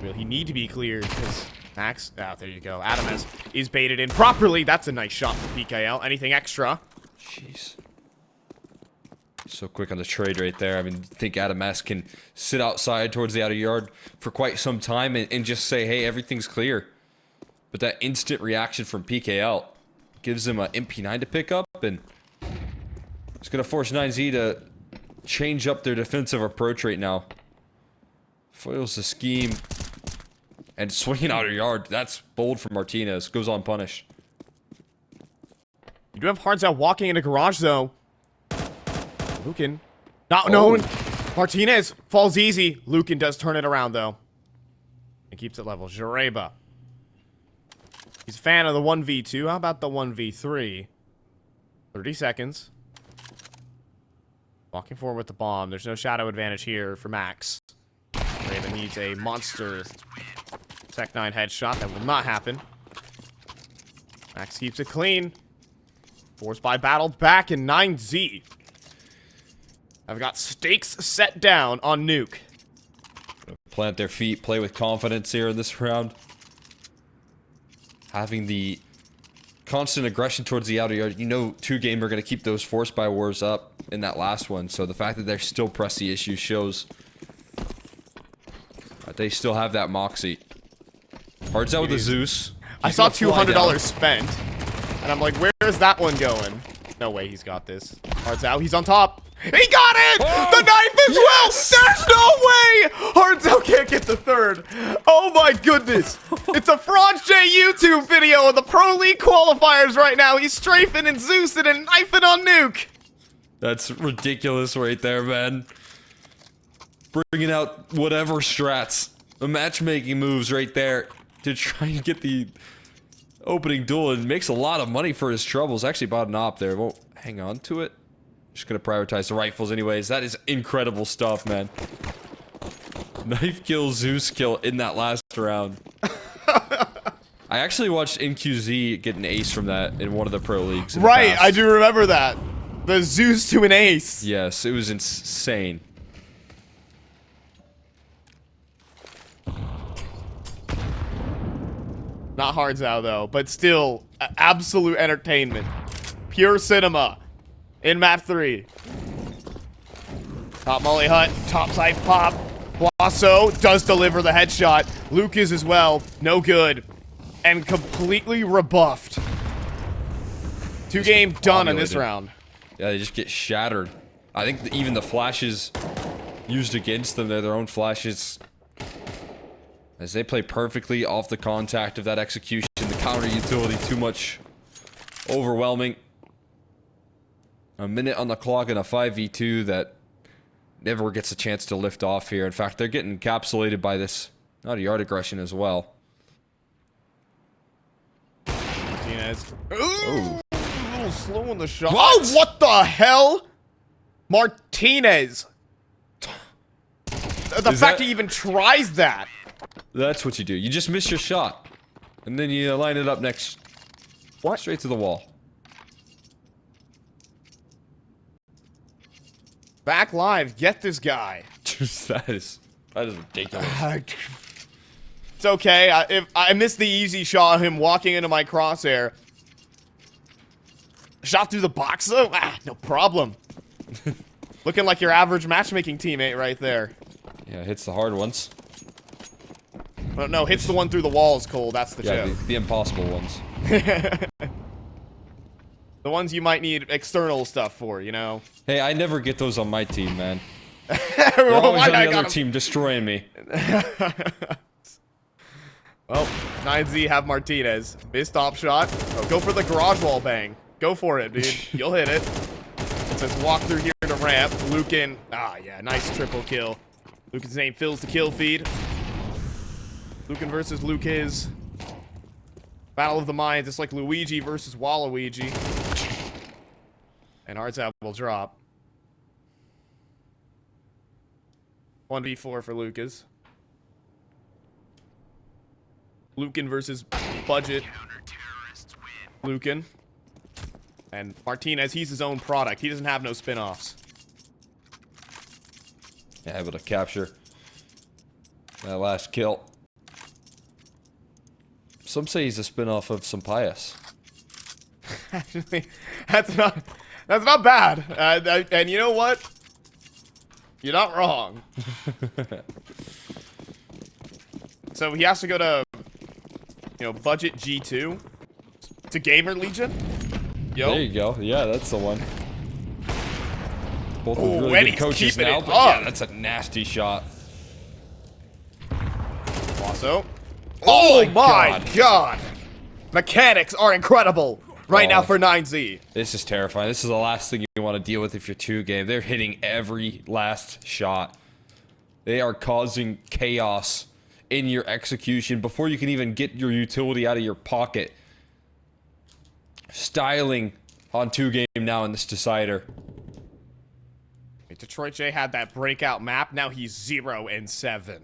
Will he need to be cleared? Because Max, there you go. Adam S is baited in properly. That's a nice shot for PKL. Anything extra? Jeez. So quick on the trade right there. I mean, I think Adam S can sit outside towards the outer yard for quite some time and just say, hey, everything's clear. But that instant reaction from PKL gives him an MP9 to pick up, and it's going to force 9Z to change up their defensive approach right now. Foils the scheme. And swinging out of yard, that's bold from Martinez. Goes unpunished. You do have Hardzao walking into garage, though. Lukin. Not known. Martinez falls easy. Lukin does turn it around, though. And keeps it level. Jareba. He's a fan of the 1v2. How about the 1v3? 30 seconds. Walking forward with the bomb. There's no shadow advantage here for Max. Raven needs a monster Tech 9 headshot. That will not happen. Max keeps it clean. Force by battle back in 9Z. I've got stakes set down on Nuke. Plant their feet, play with confidence here in this round. Having the constant aggression towards the outer yard. You know 2Game are going to keep those force by wars up in that last one. So the fact that they're still pressy issues shows that they still have that moxie. Hardzao with the Zeus. I saw $200 spent. And I'm like, where's that one going? No way he's got this. Hardzao, he's on top. He got it! Oh, the knife as yes! well! There's no way! Hardzao can't get the third. Oh my goodness. It's a Fraud J YouTube video of the Pro League qualifiers right now. He's strafing and Zeusing and knifing on Nuke. That's ridiculous right there, man. Bringing out whatever strats. The matchmaking moves right there to try and get the opening duel, and makes a lot of money for his troubles. Actually bought an op there. Won't hang on to it. Just gonna prioritize the rifles anyways. That is incredible stuff, man. Knife kill, Zeus kill in that last round. I actually watched NQZ get an ace from that in one of the pro leagues. Right, I do remember that. The Zeus to an ace. Yes, it was insane. Not Hardzao though, but still absolute entertainment. Pure cinema in map 3. Top molly hut, top side pop. Bosso does deliver the headshot. Lucas as well, no good. And completely rebuffed. 2Game done in this round. Yeah, they just get shattered. I think even the flashes used against them, they're their own flashes. As they play perfectly off the contact of that execution, the counter utility too much overwhelming. A minute on the clock in a 5v2 that never gets a chance to lift off here. In fact, they're getting encapsulated by this not a yard aggression as well. Martinez. Ooh, a little slow on the shot. Oh, what the hell? Martinez. The fact he even tries that. That's what you do. You just miss your shot. And then you line it up next. What? Straight to the wall. Back live. Get this guy. that is ridiculous. It's okay. I missed the easy shot of him walking into my crosshair. Shot through the box though? Ah, no problem. Looking like your average matchmaking teammate right there. Yeah, hits the hard ones. Well, no, hits the one through the walls, Cole. That's the joke. The impossible ones. The ones you might need external stuff for, you know? Hey, I never get those on my team, man. They're Well, always on the other team destroying me. Well, 9Z have Martinez. Missed top shot. Oh, go for the garage wall bang. Go for it, dude. You'll hit it. It says walk through here to ramp. Lukin. Ah, yeah, nice triple kill. Lukin's name fills the kill feed. Lukin versus Lucas. Battle of the Minds. It's like Luigi versus Waluigi. And Hardzao will drop. 1v4 for Lucas. Lukin versus Budget. Lukin. And Martinez, he's his own product. He doesn't have no spin-offs. Yeah, able to capture that last kill. Some say he's a spin-off of Sampaias. Actually, that's not bad. And you know what? You're not wrong. So he has to go to, budget G2 to Gamer Legion. Yo. There you go. Yeah, that's the one. Both Ooh, really good coaches keeping now, it but up. yeah, that's a nasty shot. Also, Oh my god! Mechanics are incredible right now for 9Z. This is terrifying. This is the last thing you want to deal with if you're 2-game. They're hitting every last shot. They are causing chaos in your execution before you can even get your utility out of your pocket. Styling on 2-game now in this decider. Detroit J had that breakout map. Now he's 0-7.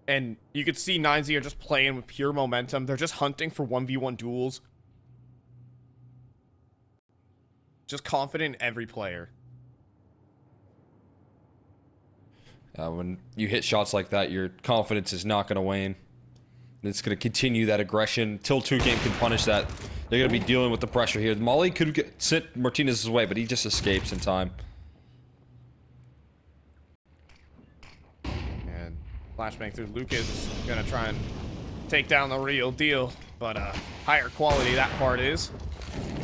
And you could see 9Z are just playing with pure momentum. They're just hunting for 1v1 duels. Just confident in every player. When you hit shots like that, your confidence is not going to wane. It's going to continue that aggression until 2-game can punish that. They're going to be dealing with the pressure here. Molly could get sent Martinez's way, but he just escapes in time. And flashbang through Lucas is going to try and take down the real deal. But higher quality that part is.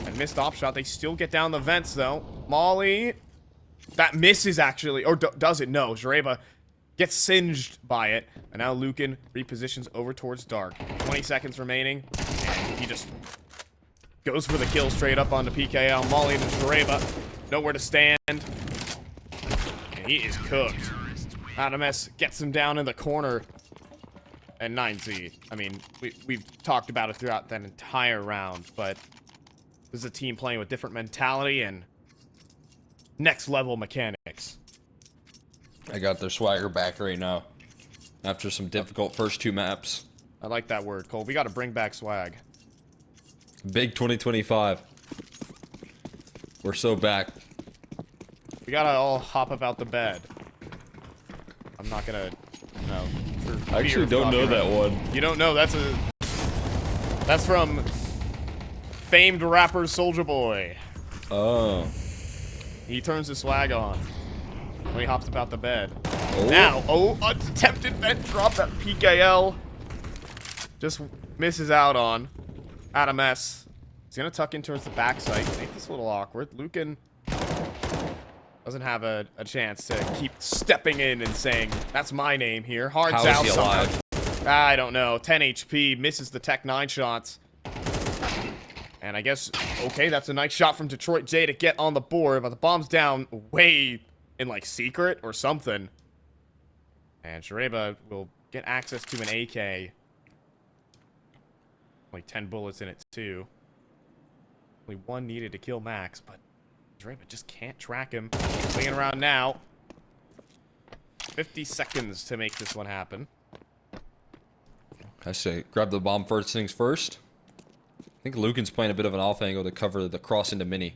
And missed op shot. They still get down the vents, though. Molly. That misses, actually. Or does it? No. Jareba gets singed by it. And now Lucan repositions over towards Dark. 20 seconds remaining. And he just goes for the kill straight up onto PKL. Molly and Jareba. Nowhere to stand. And he is cooked. Adam S gets him down in the corner. And 9Z. I mean, we've talked about it throughout that entire round. But this is a team playing with different mentality and next level mechanics. I got their swagger back right now. After some difficult first 2 maps. I like that word, Cole. We got to bring back swag. Big 2025. We're so back. We gotta all hop about the bed. I'm not gonna, no. I actually don't know that one. You don't know? That's from famed rapper Soulja Boy. Oh. He turns his swag on when he hops about the bed. Oh. Now, attempted vent drop that PKL just misses out on. Adam S. He's gonna tuck in towards the backside. Make this a little awkward. Lucan doesn't have a chance to keep stepping in and saying, that's my name here. Hard's How out is he alive? I don't know. 10 HP, misses the Tech 9 shots. And I guess, okay, that's a nice shot from Detroit J to get on the board, but the bomb's down way in, like, secret or something. And Jareba will get access to an AK. Only 10 bullets in it, too. Only 1 needed to kill Max, but Jareba just can't track him. Swinging around now. 50 seconds to make this one happen. I say, grab the bomb first things first. I think Lucan's playing a bit of an off angle to cover the cross into Mini.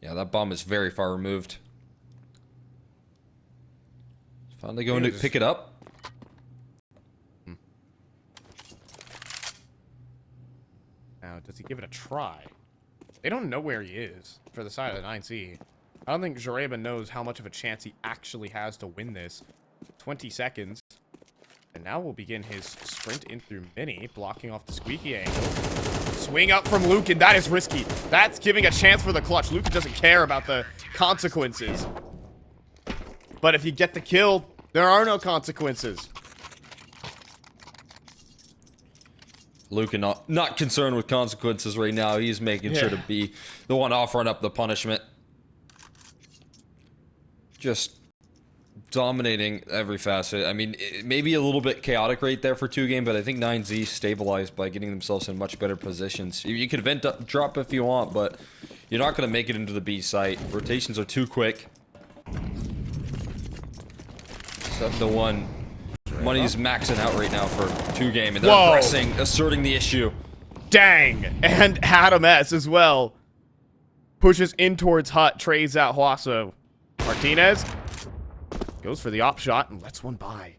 Yeah, that bomb is very far removed. Finally going to pick it up. Now, does he give it a try? They don't know where he is for the side of the 9C. I don't think Jareba knows how much of a chance he actually has to win this. 20 seconds. And now we'll begin his sprint in through Mini, blocking off the squeaky angle. Swing up from Lucan. That is risky. That's giving a chance for the clutch. Lucan doesn't care about the consequences. But if you get the kill, there are no consequences. Lucan not concerned with consequences right now. He's making sure to be the one offering up the punishment. Just dominating every facet. I mean, it may be a little bit chaotic right there for 2-game, but I think 9Z stabilized by getting themselves in much better positions. You can vent drop if you want, but you're not going to make it into the B site. Rotations are too quick. 7-1. Money's maxing out right now for 2-game, and they're pressing, asserting the issue. Dang! And Adam S as well. Pushes in towards Hut, trades out Huaso. Martinez goes for the op shot and lets one by.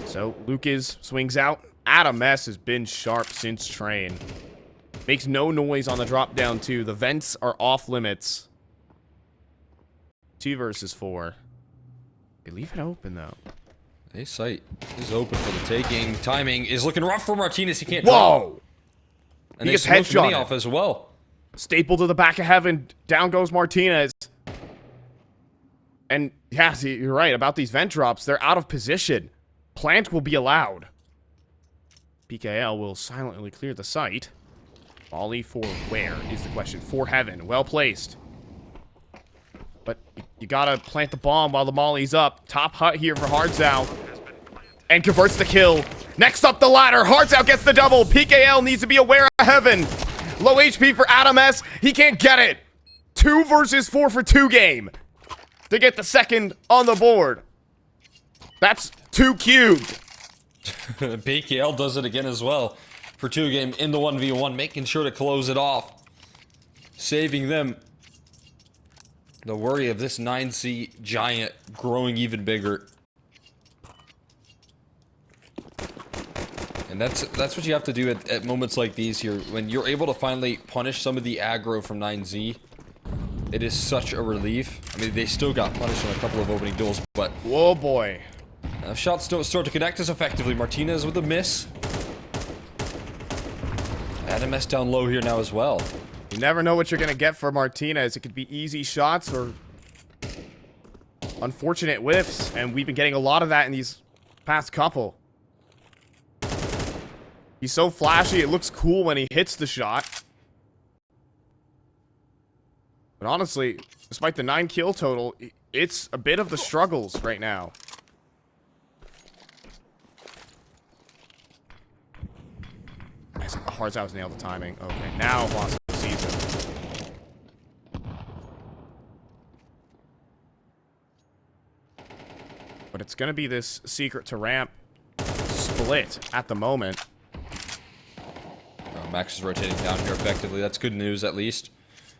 So Lucas swings out. Adam S has been sharp since train. Makes no noise on the drop down too. The vents are off limits. 2 versus 4. They leave it open though. A site is open for the taking. Timing is looking rough for Martinez. He can't Whoa! And he they gets smoked Mini headshot off as well. Staple to the back of heaven. Down goes Martinez. And yeah, see, you're right about these vent drops. They're out of position. Plant will be allowed. PKL will silently clear the site. Volley for where is the question. For heaven. Well placed. But you gotta plant the bomb while the molly's up. Top hut here for Hardzao. And converts the kill. Next up the ladder. Hardzao gets the double. PKL needs to be aware of heaven. Low HP for Adam S. He can't get it. 2 versus 4 for 2 game. To get the second on the board. That's 2 cubed. PKL does it again as well. For 2 game in the 1v1, making sure to close it off. Saving them the worry of this 9C giant growing even bigger. And that's what you have to do at moments like these here. When you're able to finally punish some of the aggro from 9Z, it is such a relief. I mean, they still got punished on a couple of opening duels, but... Whoa, boy. Shots don't start to connect as effectively. Martinez with a miss. Adam S down low here now as well. You never know what you're going to get for Martinez. It could be easy shots or unfortunate whiffs, and we've been getting a lot of that in these past couple. He's so flashy, it looks cool when he hits the shot. But honestly, despite the 9 kill total, it's a bit of the struggles right now. Hardzao nailed the timing. Okay, now Wasso sees him. But it's going to be this secret to ramp split at the moment. Max is rotating down here effectively. That's good news, at least.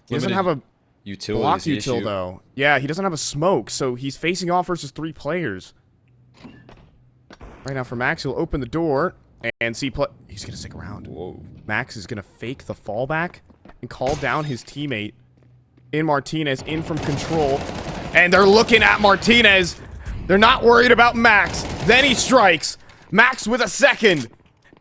He doesn't have a block util, though. Yeah, he doesn't have a smoke, so he's facing off versus 3 players. Right now for Max, he'll open the door and see he's going to stick around. Whoa. Max is going to fake the fallback and call down his teammate in Martinez, in from control. And they're looking at Martinez. They're not worried about Max. Then he strikes. Max with a second.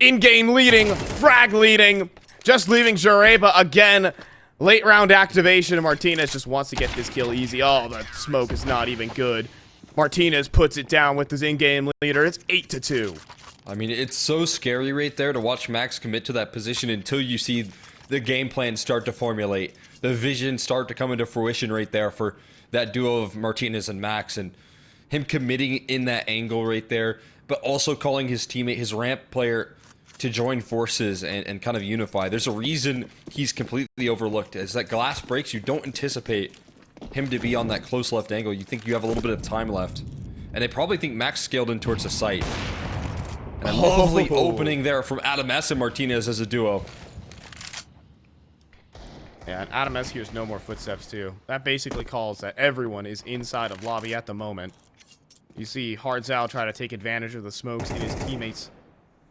In-game leading, frag leading, just leaving Jareba again. Late round activation, and Martinez just wants to get this kill easy. Oh, the smoke is not even good. Martinez puts it down with his in-game leader. It's 8-2. I mean, it's so scary right there to watch Max commit to that position until you see the game plan start to formulate. The vision start to come into fruition right there for that duo of Martinez and Max, and him committing in that angle right there, but also calling his teammate, his ramp player, to join forces and kind of unify. There's a reason he's completely overlooked. As that glass breaks, you don't anticipate him to be on that close left angle. You think you have a little bit of time left. And they probably think Max scaled in towards the site. And a lovely opening there from Adam S and Martinez as a duo. Yeah, and Adam S hears no more footsteps too. That basically calls that everyone is inside of lobby at the moment. You see Hardzao try to take advantage of the smokes in his teammates'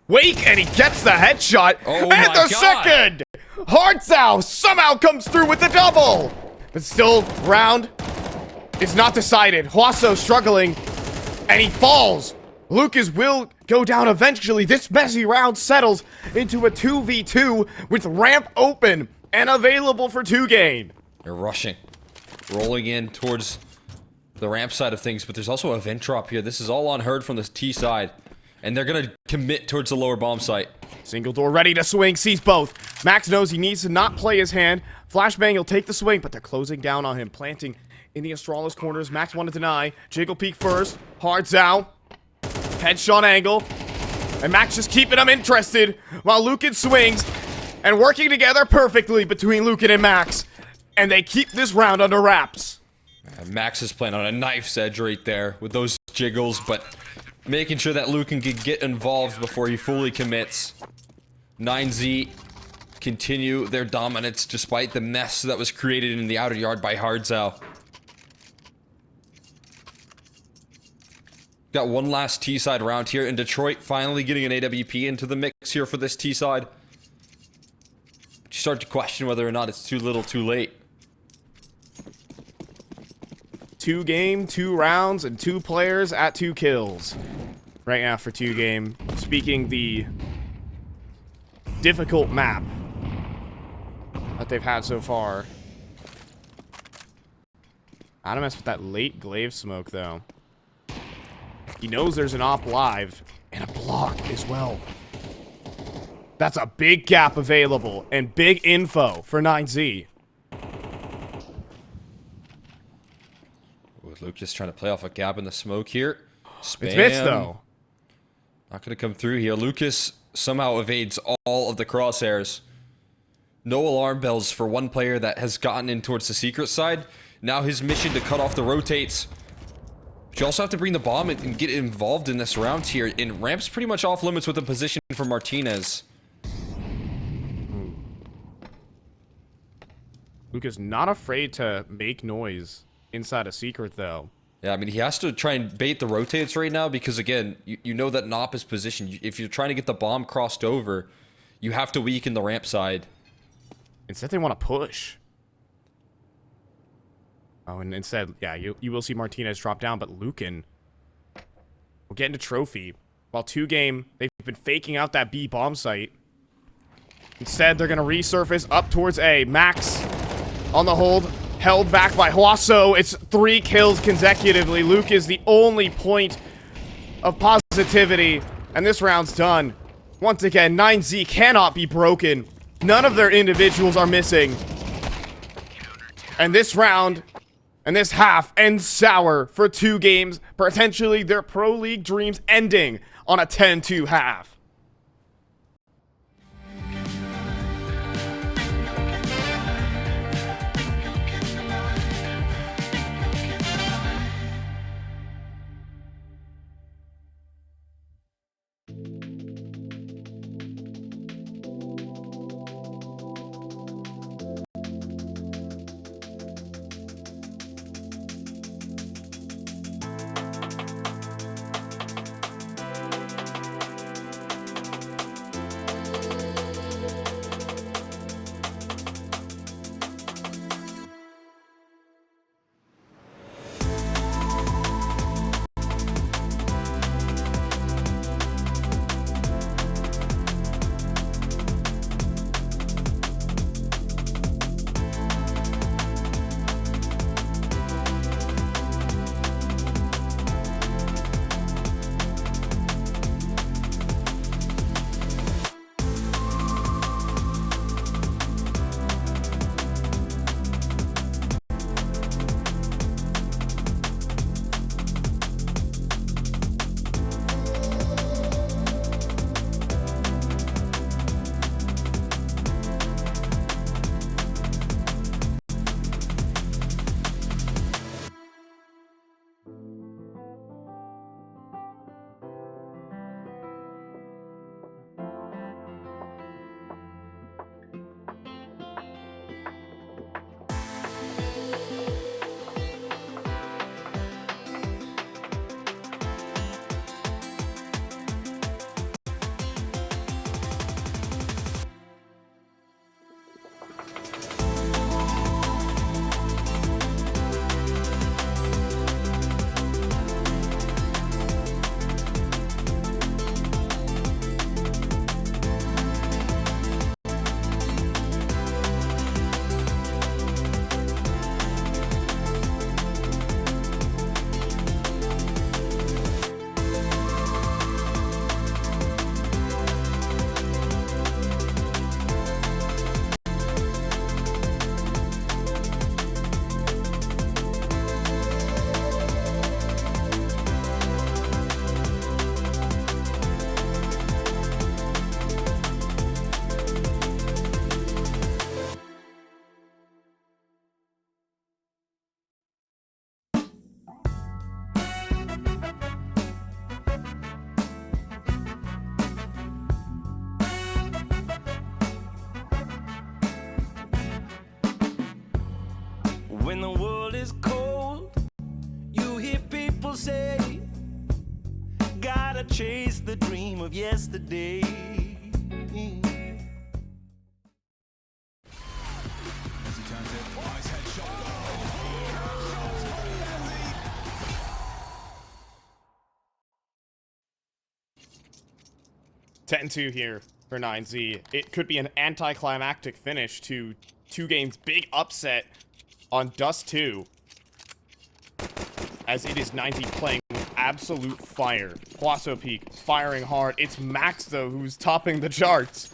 wake, and he gets the headshot. Oh and my the God. second! Hardzao somehow comes through with the double! But still, round is not decided. Wasso struggling, and he falls. Lucas will go down eventually. This messy round settles into a 2v2 with ramp open and available for 2 game. They're rushing. Rolling in towards the ramp side of things, but there's also a vent drop here. This is all unheard from the T side. And they're going to commit towards the lower bomb site. Single door ready to swing, sees both. Max knows he needs to not play his hand. Flashbang, he'll take the swing, but they're closing down on him, planting in the Astralis corners. Max want to deny. Jiggle peek first. Hardzao. Headshot angle. And Max just keeping him interested while Lucan swings. And working together perfectly between Lucan and Max. And they keep this round under wraps. Max is playing on a knife's edge right there with those jiggles, but making sure that Lucan can get involved before he fully commits. 9Z continue their dominance despite the mess that was created in the outer yard by Hardzao. Got one last T-side round here in Detroit, finally getting an AWP into the mix here for this T-side. You start to question whether or not it's too little too late. 2 game, 2 rounds, and 2 players at 2 kills. Right now for 2 game. Speaking the difficult map that they've had so far. I don't mess with that late glaive smoke, though. He knows there's an op live and a block as well. That's a big gap available and big info for 9Z. Ooh, Lucas trying to play off a gap in the smoke here. Spam. It's missed though. Not going to come through here. Lucas somehow evades all of the crosshairs. No alarm bells for one player that has gotten in towards the secret side. Now his mission to cut off the rotates. But you also have to bring the bomb and get involved in this round here. And Ramp's pretty much off limits with the position for Martinez. Lucas not afraid to make noise inside a secret though. Yeah, I mean, he has to try and bait the rotates right now because, again, you know that Nop is positioned. If you're trying to get the bomb crossed over, you have to weaken the ramp side. Instead, they want to push. Oh, and instead, yeah, you will see Martinez drop down, but Lucan will get into trophy. While 2Game, they've been faking out that B bomb site. Instead, they're going to resurface up towards A. Max on the hold, held back by Huaso. It's 3 kills consecutively. Luke is the only point of positivity, and this round's done. Once again, 9Z cannot be broken. None of their individuals are missing. And this round and this half ends sour for 2 games, potentially their Pro League dreams ending on a 10-2 half. When the world is cold, you hear people say, gotta chase the dream of yesterday. Ten 2 here for 9Z. It could be an anticlimactic finish to 2Game's big upset on Dust2, as it is 9Z playing absolute fire. Huaso Peak, firing hard. It's Max, though, who's topping the charts.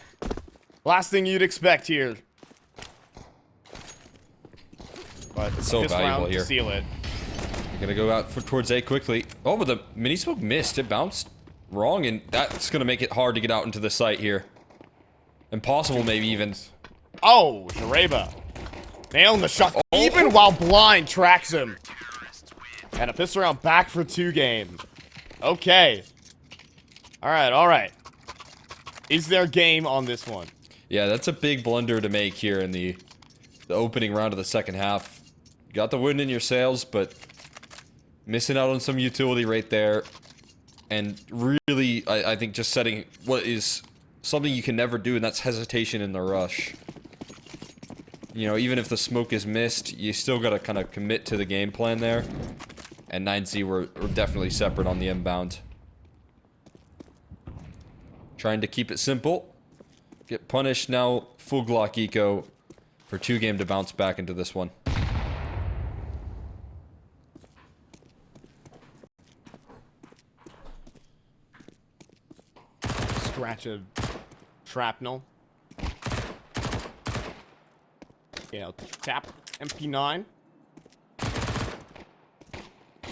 Last thing you'd expect here. But It's so valuable round here. To seal it. You're gonna go out towards A quickly. Oh, but the mini smoke missed. It bounced wrong, and that's gonna make it hard to get out into the site here. Impossible, maybe even. Oh, Jareba. Nailing the shot, even while blind tracks him. And a pistol round back for 2 game. Okay. Alright, alright. Is there game on this one? Yeah, that's a big blunder to make here in the opening round of the second half. You got the win in your sails, but missing out on some utility right there. And really, I think just setting what is something you can never do, and that's hesitation in the rush. You know, even if the smoke is missed, you still gotta kind of commit to the game plan there. And 9Z were definitely separate on the inbound. Trying to keep it simple. Get punished now. Full Glock eco for 2 game to bounce back into this one. Scratch a shrapnel. You know, tap MP9.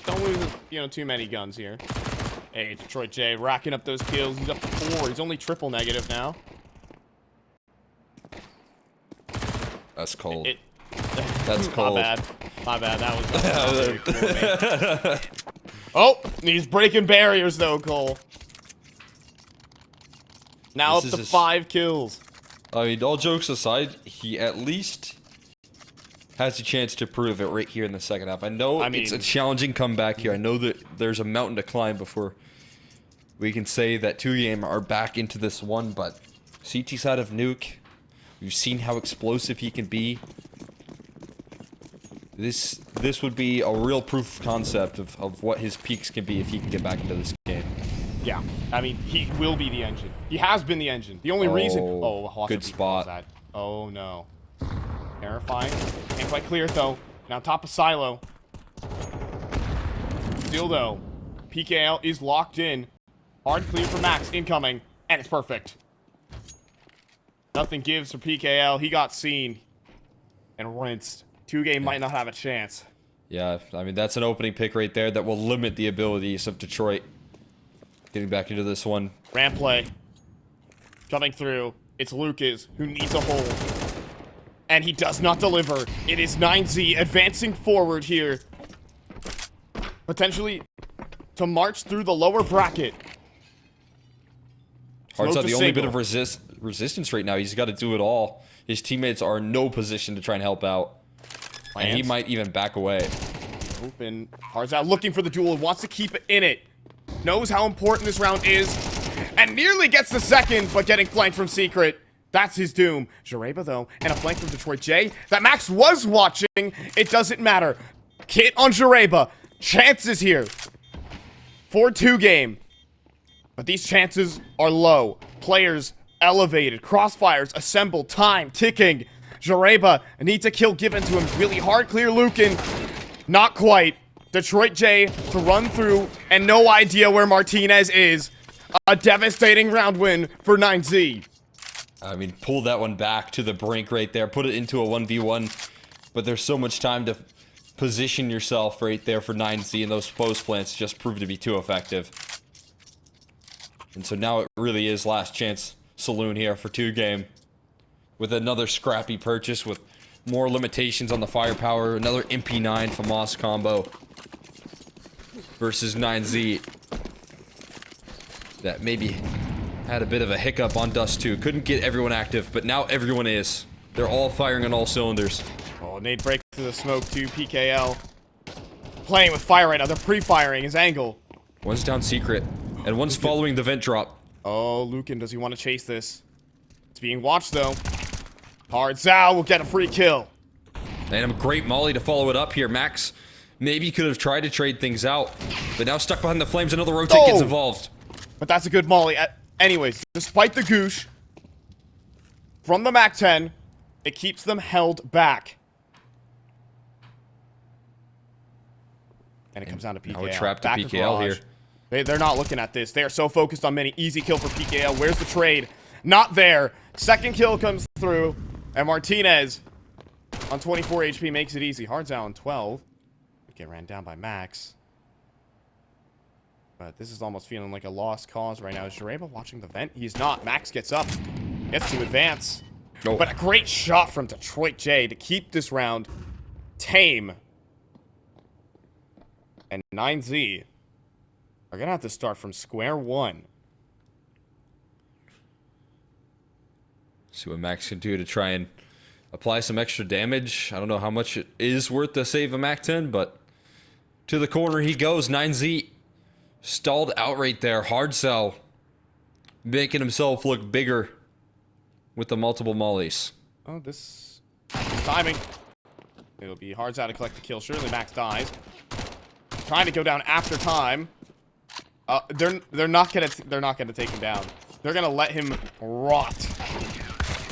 Don't lose, you know, too many guns here. Hey, Detroit J racking up those kills. He's up to 4. He's only triple negative now. That's cold. That's cold. My bad. My bad. That was very cool of me. Oh, he's breaking barriers though, Cole. Now This up to is 5 kills. I mean, all jokes aside, he at least has a chance to prove it right here in the second half. I know it's a challenging comeback here. I know that there's a mountain to climb before we can say that 2 game are back into this one, but CT side of Nuke, we've seen how explosive he can be. This would be a real proof of concept of what his peaks can be if he can get back into this game. Yeah, I mean, he will be the engine. He has been the engine. The only reason... Oh, Hawks good spot. that. Oh, no. Terrifying. Can't quite clear it, though. Now top of silo. Still, though, PKL is locked in. Hard clear for Max. Incoming. And it's perfect. Nothing gives for PKL. He got seen. And rinsed. 2 game might not have a chance. Yeah, I mean, that's an opening pick right there that will limit the abilities of Detroit getting back into this one. Ramp play. Coming through. It's Lucas who needs a hold. And he does not deliver. It is 9Z advancing forward here. Potentially to march through the lower bracket. Hard's Smoke the to only bit single. of resistance right now. He's got to do it all. His teammates are in no position to try and help out. And he Plants. might even back away. Open. Hard's out looking for the duel. Wants to keep it in it. Knows how important this round is. And nearly gets the second, but getting flanked from Secret. That's his doom. Jareba, though, and a flank from Detroit J that Max was watching. It doesn't matter. Kit on Jareba. Chances here for 2 game. But these chances are low. Players elevated. Crossfires assembled. Time ticking. Jareba needs a kill given to him. Really hard clear Lucan. Not quite. Detroit J to run through and no idea where Martinez is. A devastating round win for 9Z. I mean, pull that one back to the brink right there. Put it into a 1v1. But there's so much time to position yourself right there for 9Z, and those post plants just proved to be too effective. And so now it really is last chance saloon here for 2 game. With another scrappy purchase with more limitations on the firepower. Another MP9 FAMAS combo versus 9Z. That maybe had a bit of a hiccup on Dust2. Couldn't get everyone active, but now everyone is. They're all firing on all cylinders. Oh, Nate breaks through the smoke to PKL. Playing with fire right now. They're pre-firing his angle. One's down secret, and one's following the vent drop. Oh, Lucan, does he want to chase this? It's being watched, though. Hard Zhao will get a free kill. And a great molly to follow it up here. Max maybe could have tried to trade things out, but now stuck behind the flames. Another rotate gets involved. But that's a good molly. Anyways, despite the goosh from the MAC-10, it keeps them held back. And it comes down to PKL. Now we're trapped to Back of PKL garage. here. They're not looking at this. They are so focused on mini. Easy kill for PKL. Where's the trade? Not there. Second kill comes through. And Martinez on 24 HP makes it easy. Hard's out on 12. Get ran down by Max. But this is almost feeling like a lost cause right now. Is Jareba watching the vent? He's not. Max gets up. Gets to advance. Oh. But a great shot from Detroit J to keep this round tame. And 9Z are going to have to start from square one. See what Max can do to try and apply some extra damage. I don't know how much it is worth to save a Mac 10, but to the corner he goes. 9Z stalled out right there. Hard sell. Making himself look bigger with the multiple mollies. Oh, this timing. It'll be Hard's out to collect the kill. Surely Max dies. Trying to go down after time. They're not gonna take him down. They're gonna let him rot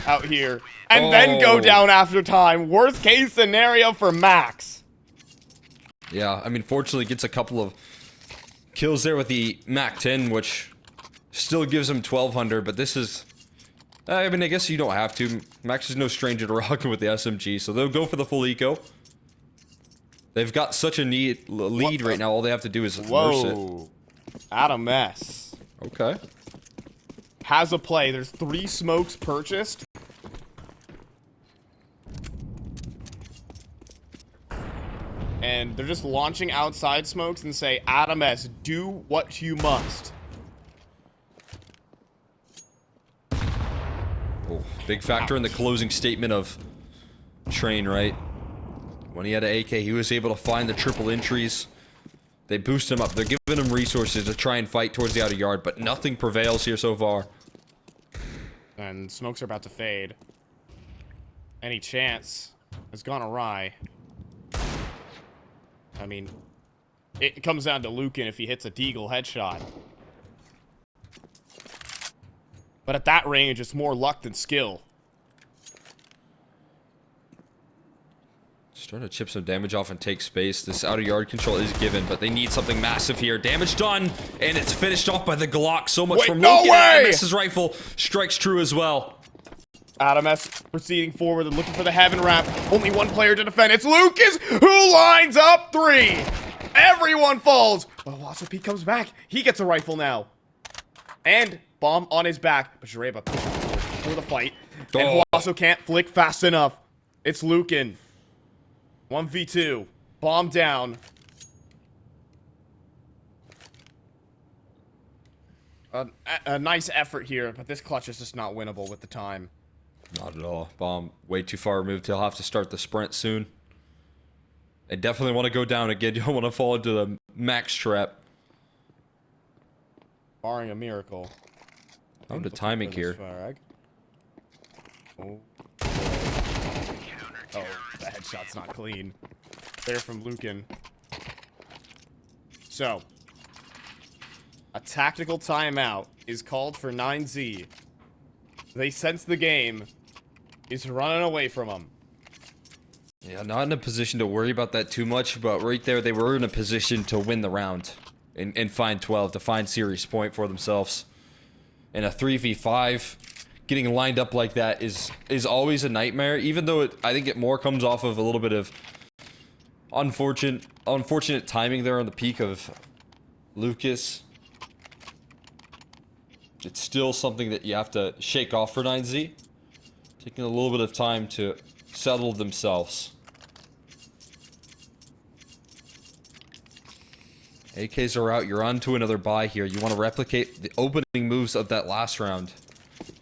out here and then go down after time. Worst case scenario for Max. Yeah, I mean, fortunately gets a couple of kills there with the Mac 10, which still gives him 1200, but this is... I mean, I guess you don't have to. Max is no stranger to rocking with the SMG, so they'll go for the full eco. They've got such a lead right now, all they have to do is nurse it. Adam S. Okay. Has a play. There's 3 smokes purchased. And they're just launching outside smokes and say, Adam S, do what you must. Oh, big factor in the closing statement of Train, right? When he had an AK, he was able to find the triple entries. They boost him up. They're giving him resources to try and fight towards the outer yard, but nothing prevails here so far. And smokes are about to fade. Any chance has gone awry. I mean, it comes down to Lucan if he hits a Deagle headshot. But at that range, it's more luck than skill. Just trying to chip some damage off and take space. This outer yard control is given, but they need something massive here. Damage done, and it's finished off by the Glock. So much from no Lucan. way! Misses rifle strikes true as well. Adam S proceeding forward and looking for the heaven wrap. Only one player to defend. It's Lucas who lines up 3. Everyone falls. But Wasso P comes back. He gets a rifle now. And bomb on his back. But Jareba pushes forward for the fight. And Wasso can't flick fast enough. It's Lucan. 1v2. Bomb down. A nice effort here, but this clutch is just not winnable with the time. Not at all. Bomb way too far removed. He'll have to start the sprint soon. I definitely want to go down again. You don't want to fall into the Max trap. Barring a miracle. Oh, the timing here. Oh, the headshot's not clean. There from Lucan. So, a tactical timeout is called for 9Z. They sense the game is running away from them. Yeah, not in a position to worry about that too much, but right there they were in a position to win the round and find 12, to find series point for themselves. And a 3v5, getting lined up like that is always a nightmare, even though I think it more comes off of a little bit of unfortunate timing there on the peak of Lucas. It's still something that you have to shake off for 9Z. Taking a little bit of time to settle themselves. AKs are out. You're on to another buy here. You want to replicate the opening moves of that last round.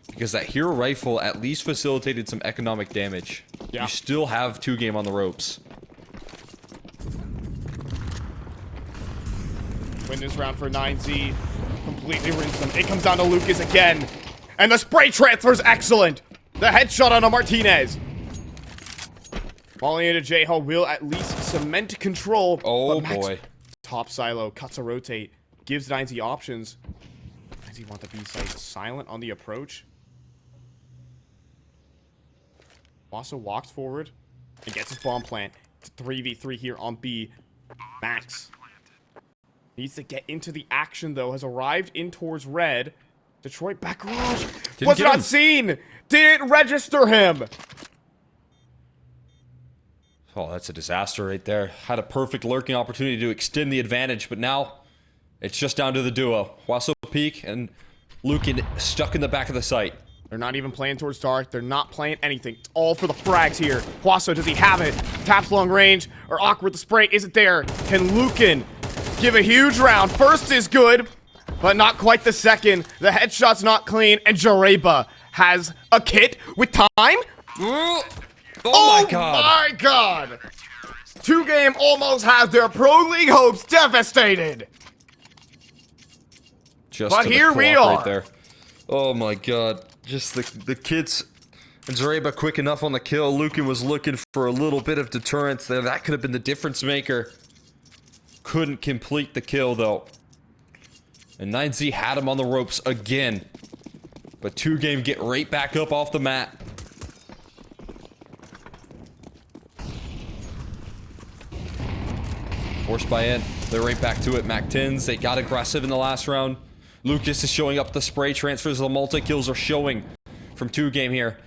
Because that hero rifle at least facilitated some economic damage. Yeah. You still have 2 game on the ropes. Win this round for 9Z. Completely rinse them. It comes down to Lucas again. And the spray transfer is excellent. The headshot on a Martinez. Falling into J-Hall will at least cement control. Oh boy. Top silo, cuts a rotate, gives 9Z options. 9Z want the B side silent on the approach. Also walks forward and gets his bomb plant. It's 3v3 here on B. Max Needs to get into the action, though. Has arrived in towards red. Detroit back garage. Didn't Was get not him. seen. Didn't register him. Oh, that's a disaster right there. Had a perfect lurking opportunity to extend the advantage, but now it's just down to the duo. Wasso Peak and Lukin stuck in the back of the site. They're not even playing towards dark. They're not playing anything. It's all for the frags here. Huaso, does he have it? Taps long range. Or awkward, the spray isn't there. Can Lukin give a huge round? First is good, but not quite the second. The headshot's not clean, and Jareba has a kit with time. Oh my god. My god! 2Game almost has their Pro League hopes devastated. Just But to the here we clock are. Right there. Oh my god. Just the kids and Zareba quick enough on the kill. Lukin was looking for a little bit of deterrence there. That could have been the difference maker. Couldn't complete the kill though. And 9Z had him on the ropes again. But 2Game get right back up off the mat. Forced by in. They're right back to it. Mac 10s. They got aggressive in the last round. Lucas is showing up the spray transfers. The multi-kills are showing from 2Game here.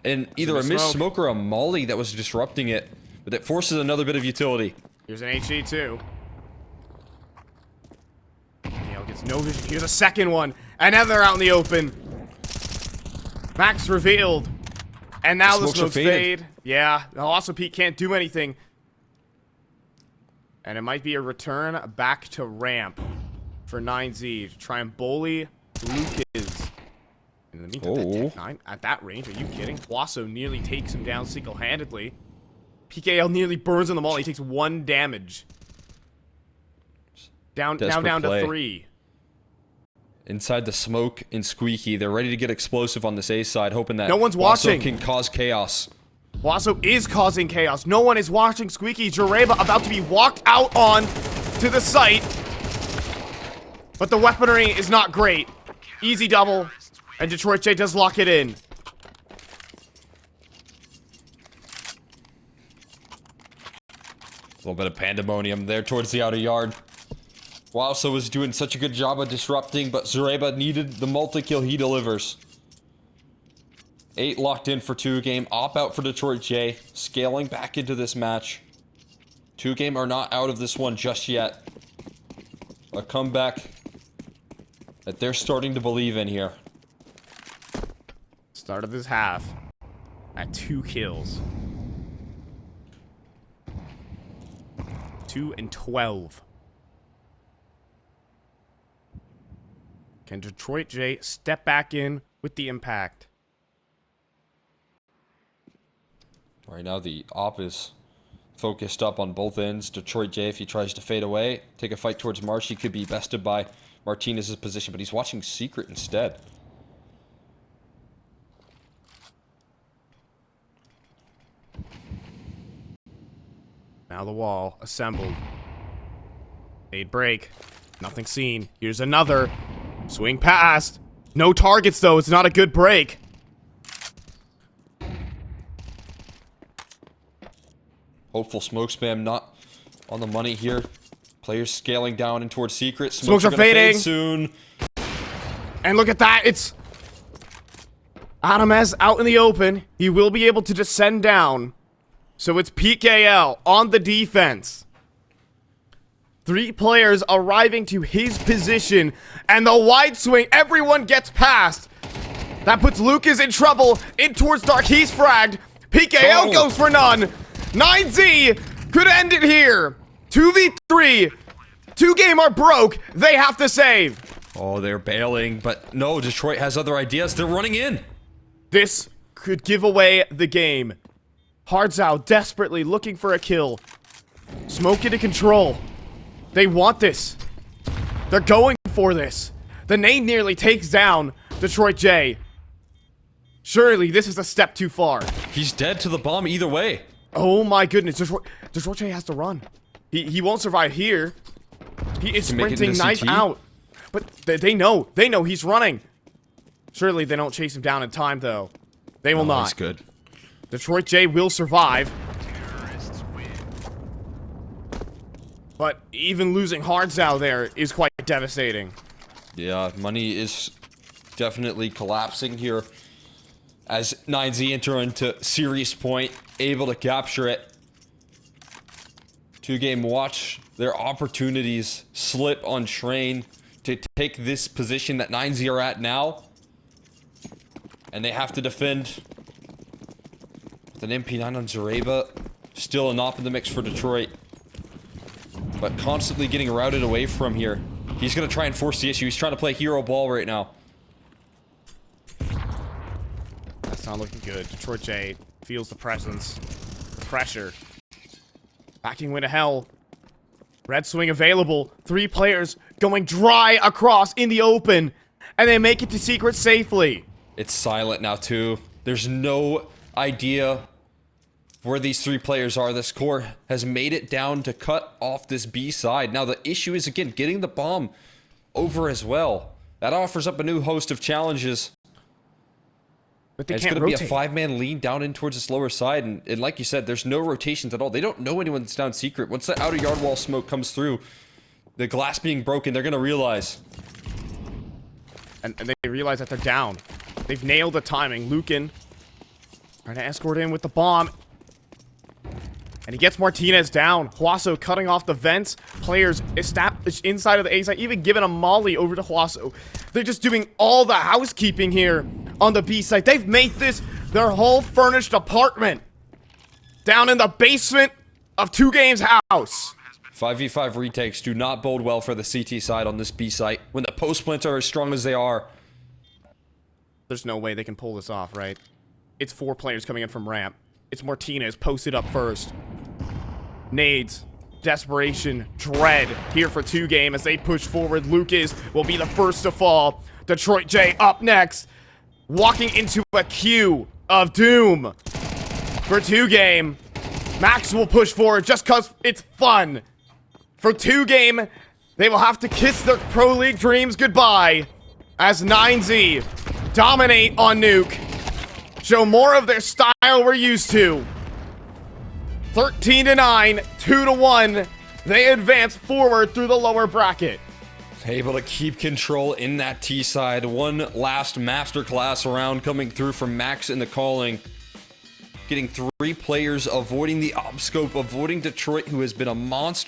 And either a missed smoke or a molly that was disrupting it. But it forces another bit of utility. Here's an HE too. Neil gets no vision. Here's a second one. Another out in the open. Max revealed. And now the smokes are smokes faded. fade. Yeah, also Pete can't do anything. And it might be a return back to ramp for 9Z to try and bully Lucas. In the meantime, that Tech 9 at that range, are you kidding? Huaso nearly takes him down single-handedly. PKL nearly burns in the mall. He takes 1 damage. Now down play. to 3. Inside the smoke and Squeaky. They're ready to get explosive on this A side, hoping that No one's Wasso watching. can cause chaos. Huaso is causing chaos. No one is watching Squeaky. Jareba about to be walked out on to the site. But the weaponry is not great. Easy double. And Detroit J does lock it in. A little bit of pandemonium there towards the outer yard. Wasso was doing such a good job of disrupting, but Zareba needed the multi-kill he delivers. 8 locked in for 2Game. Op out for Detroit J. Scaling back into this match. 2Game are not out of this one just yet. A comeback that they're starting to believe in here. Start of this half at 2 kills. 2 and 12. Can Detroit J step back in with the impact? Right now the op is focused up on both ends. Detroit J, if he tries to fade away, take a fight towards Marsh, he could be bested by Martinez's position, but he's watching Secret instead. Now the wall assembled. They'd break. Nothing seen. Here's another. Swing past. No targets though. It's not a good break. Hopeful smoke spam not on the money here. Players scaling down in towards Secret. Smokes are gonna fade fading. soon. And look at that. It's Adamez out in the open. He will be able to descend down. So it's PKL on the defense. 3 players arriving to his position. And the wide swing. Everyone gets past. That puts Lucas in trouble. In towards dark. He's fragged. PKL goes for none. 9Z could end it here. 2v3. 2Game are broke. They have to save. Oh, they're bailing, but no, Detroit has other ideas. They're running in. This could give away the game. Hardzao desperately looking for a kill. Smoke into control. They want this. They're going for this. The name nearly takes down Detroit J. Surely this is a step too far. He's dead to the bomb either way. Oh my goodness. Detroit J has to run. He won't survive here. He is Can make it sprinting into knife CT? out. But they know. They know he's running. Surely they don't chase him down in time though. They will not. That's good. Detroit J will survive. But even losing hearts out there is quite devastating. Yeah, money is definitely collapsing here as 9Z enter into serious point, able to capture it. 2-game watch their opportunities slip on Train to take this position that 9Z are at now. And they have to defend with an MP9 on Zareba. Still an op in the mix for Detroit. But constantly getting routed away from here. He's going to try and force the issue. He's trying to play hero ball right now. That's not looking good. Detroit J feels the presence. The pressure. Backing way to hell. Red swing available. 3 players going dry across in the open. And they make it to secret safely. It's silent now too. There's no idea where these 3 players are. This core has made it down to cut off this B side. Now the issue is, again, getting the bomb over as well. That offers up a new host of challenges. But they It's can't going to be rotate. a 5-man lean down in towards this lower side. And like you said, there's no rotations at all. They don't know anyone's down secret. Once the outer yard wall smoke comes through, the glass being broken, they're going to realize. And they realize that they're down. They've nailed the timing. Lukin trying to escort in with the bomb. And he gets Martinez down. Huaso cutting off the vents. Players established inside of the A side, even giving a molly over to Huaso. They're just doing all the housekeeping here on the B side. They've made this their whole furnished apartment down in the basement of 2Game's house. 5v5 retakes do not bode well for the CT side on this B site. When the post plants are as strong as they are. There's no way they can pull this off, right? It's 4 players coming in from ramp. It's Martinez posted up first. Nades, desperation, dread here for 2Game as they push forward. Lucas will be the first to fall. Detroit J up next, walking into a queue of doom for 2Game. Max will push forward just cause it's fun. For 2Game, they will have to kiss their Pro League dreams goodbye as 9Z dominate on Nuke. Show more of their style we're used to. 13-9, 2-1. They advance forward through the lower bracket. Able to keep control in that T side. One last masterclass round coming through from Max in the calling. Getting 3 players, avoiding the op scope, avoiding Detroit, who has been a monster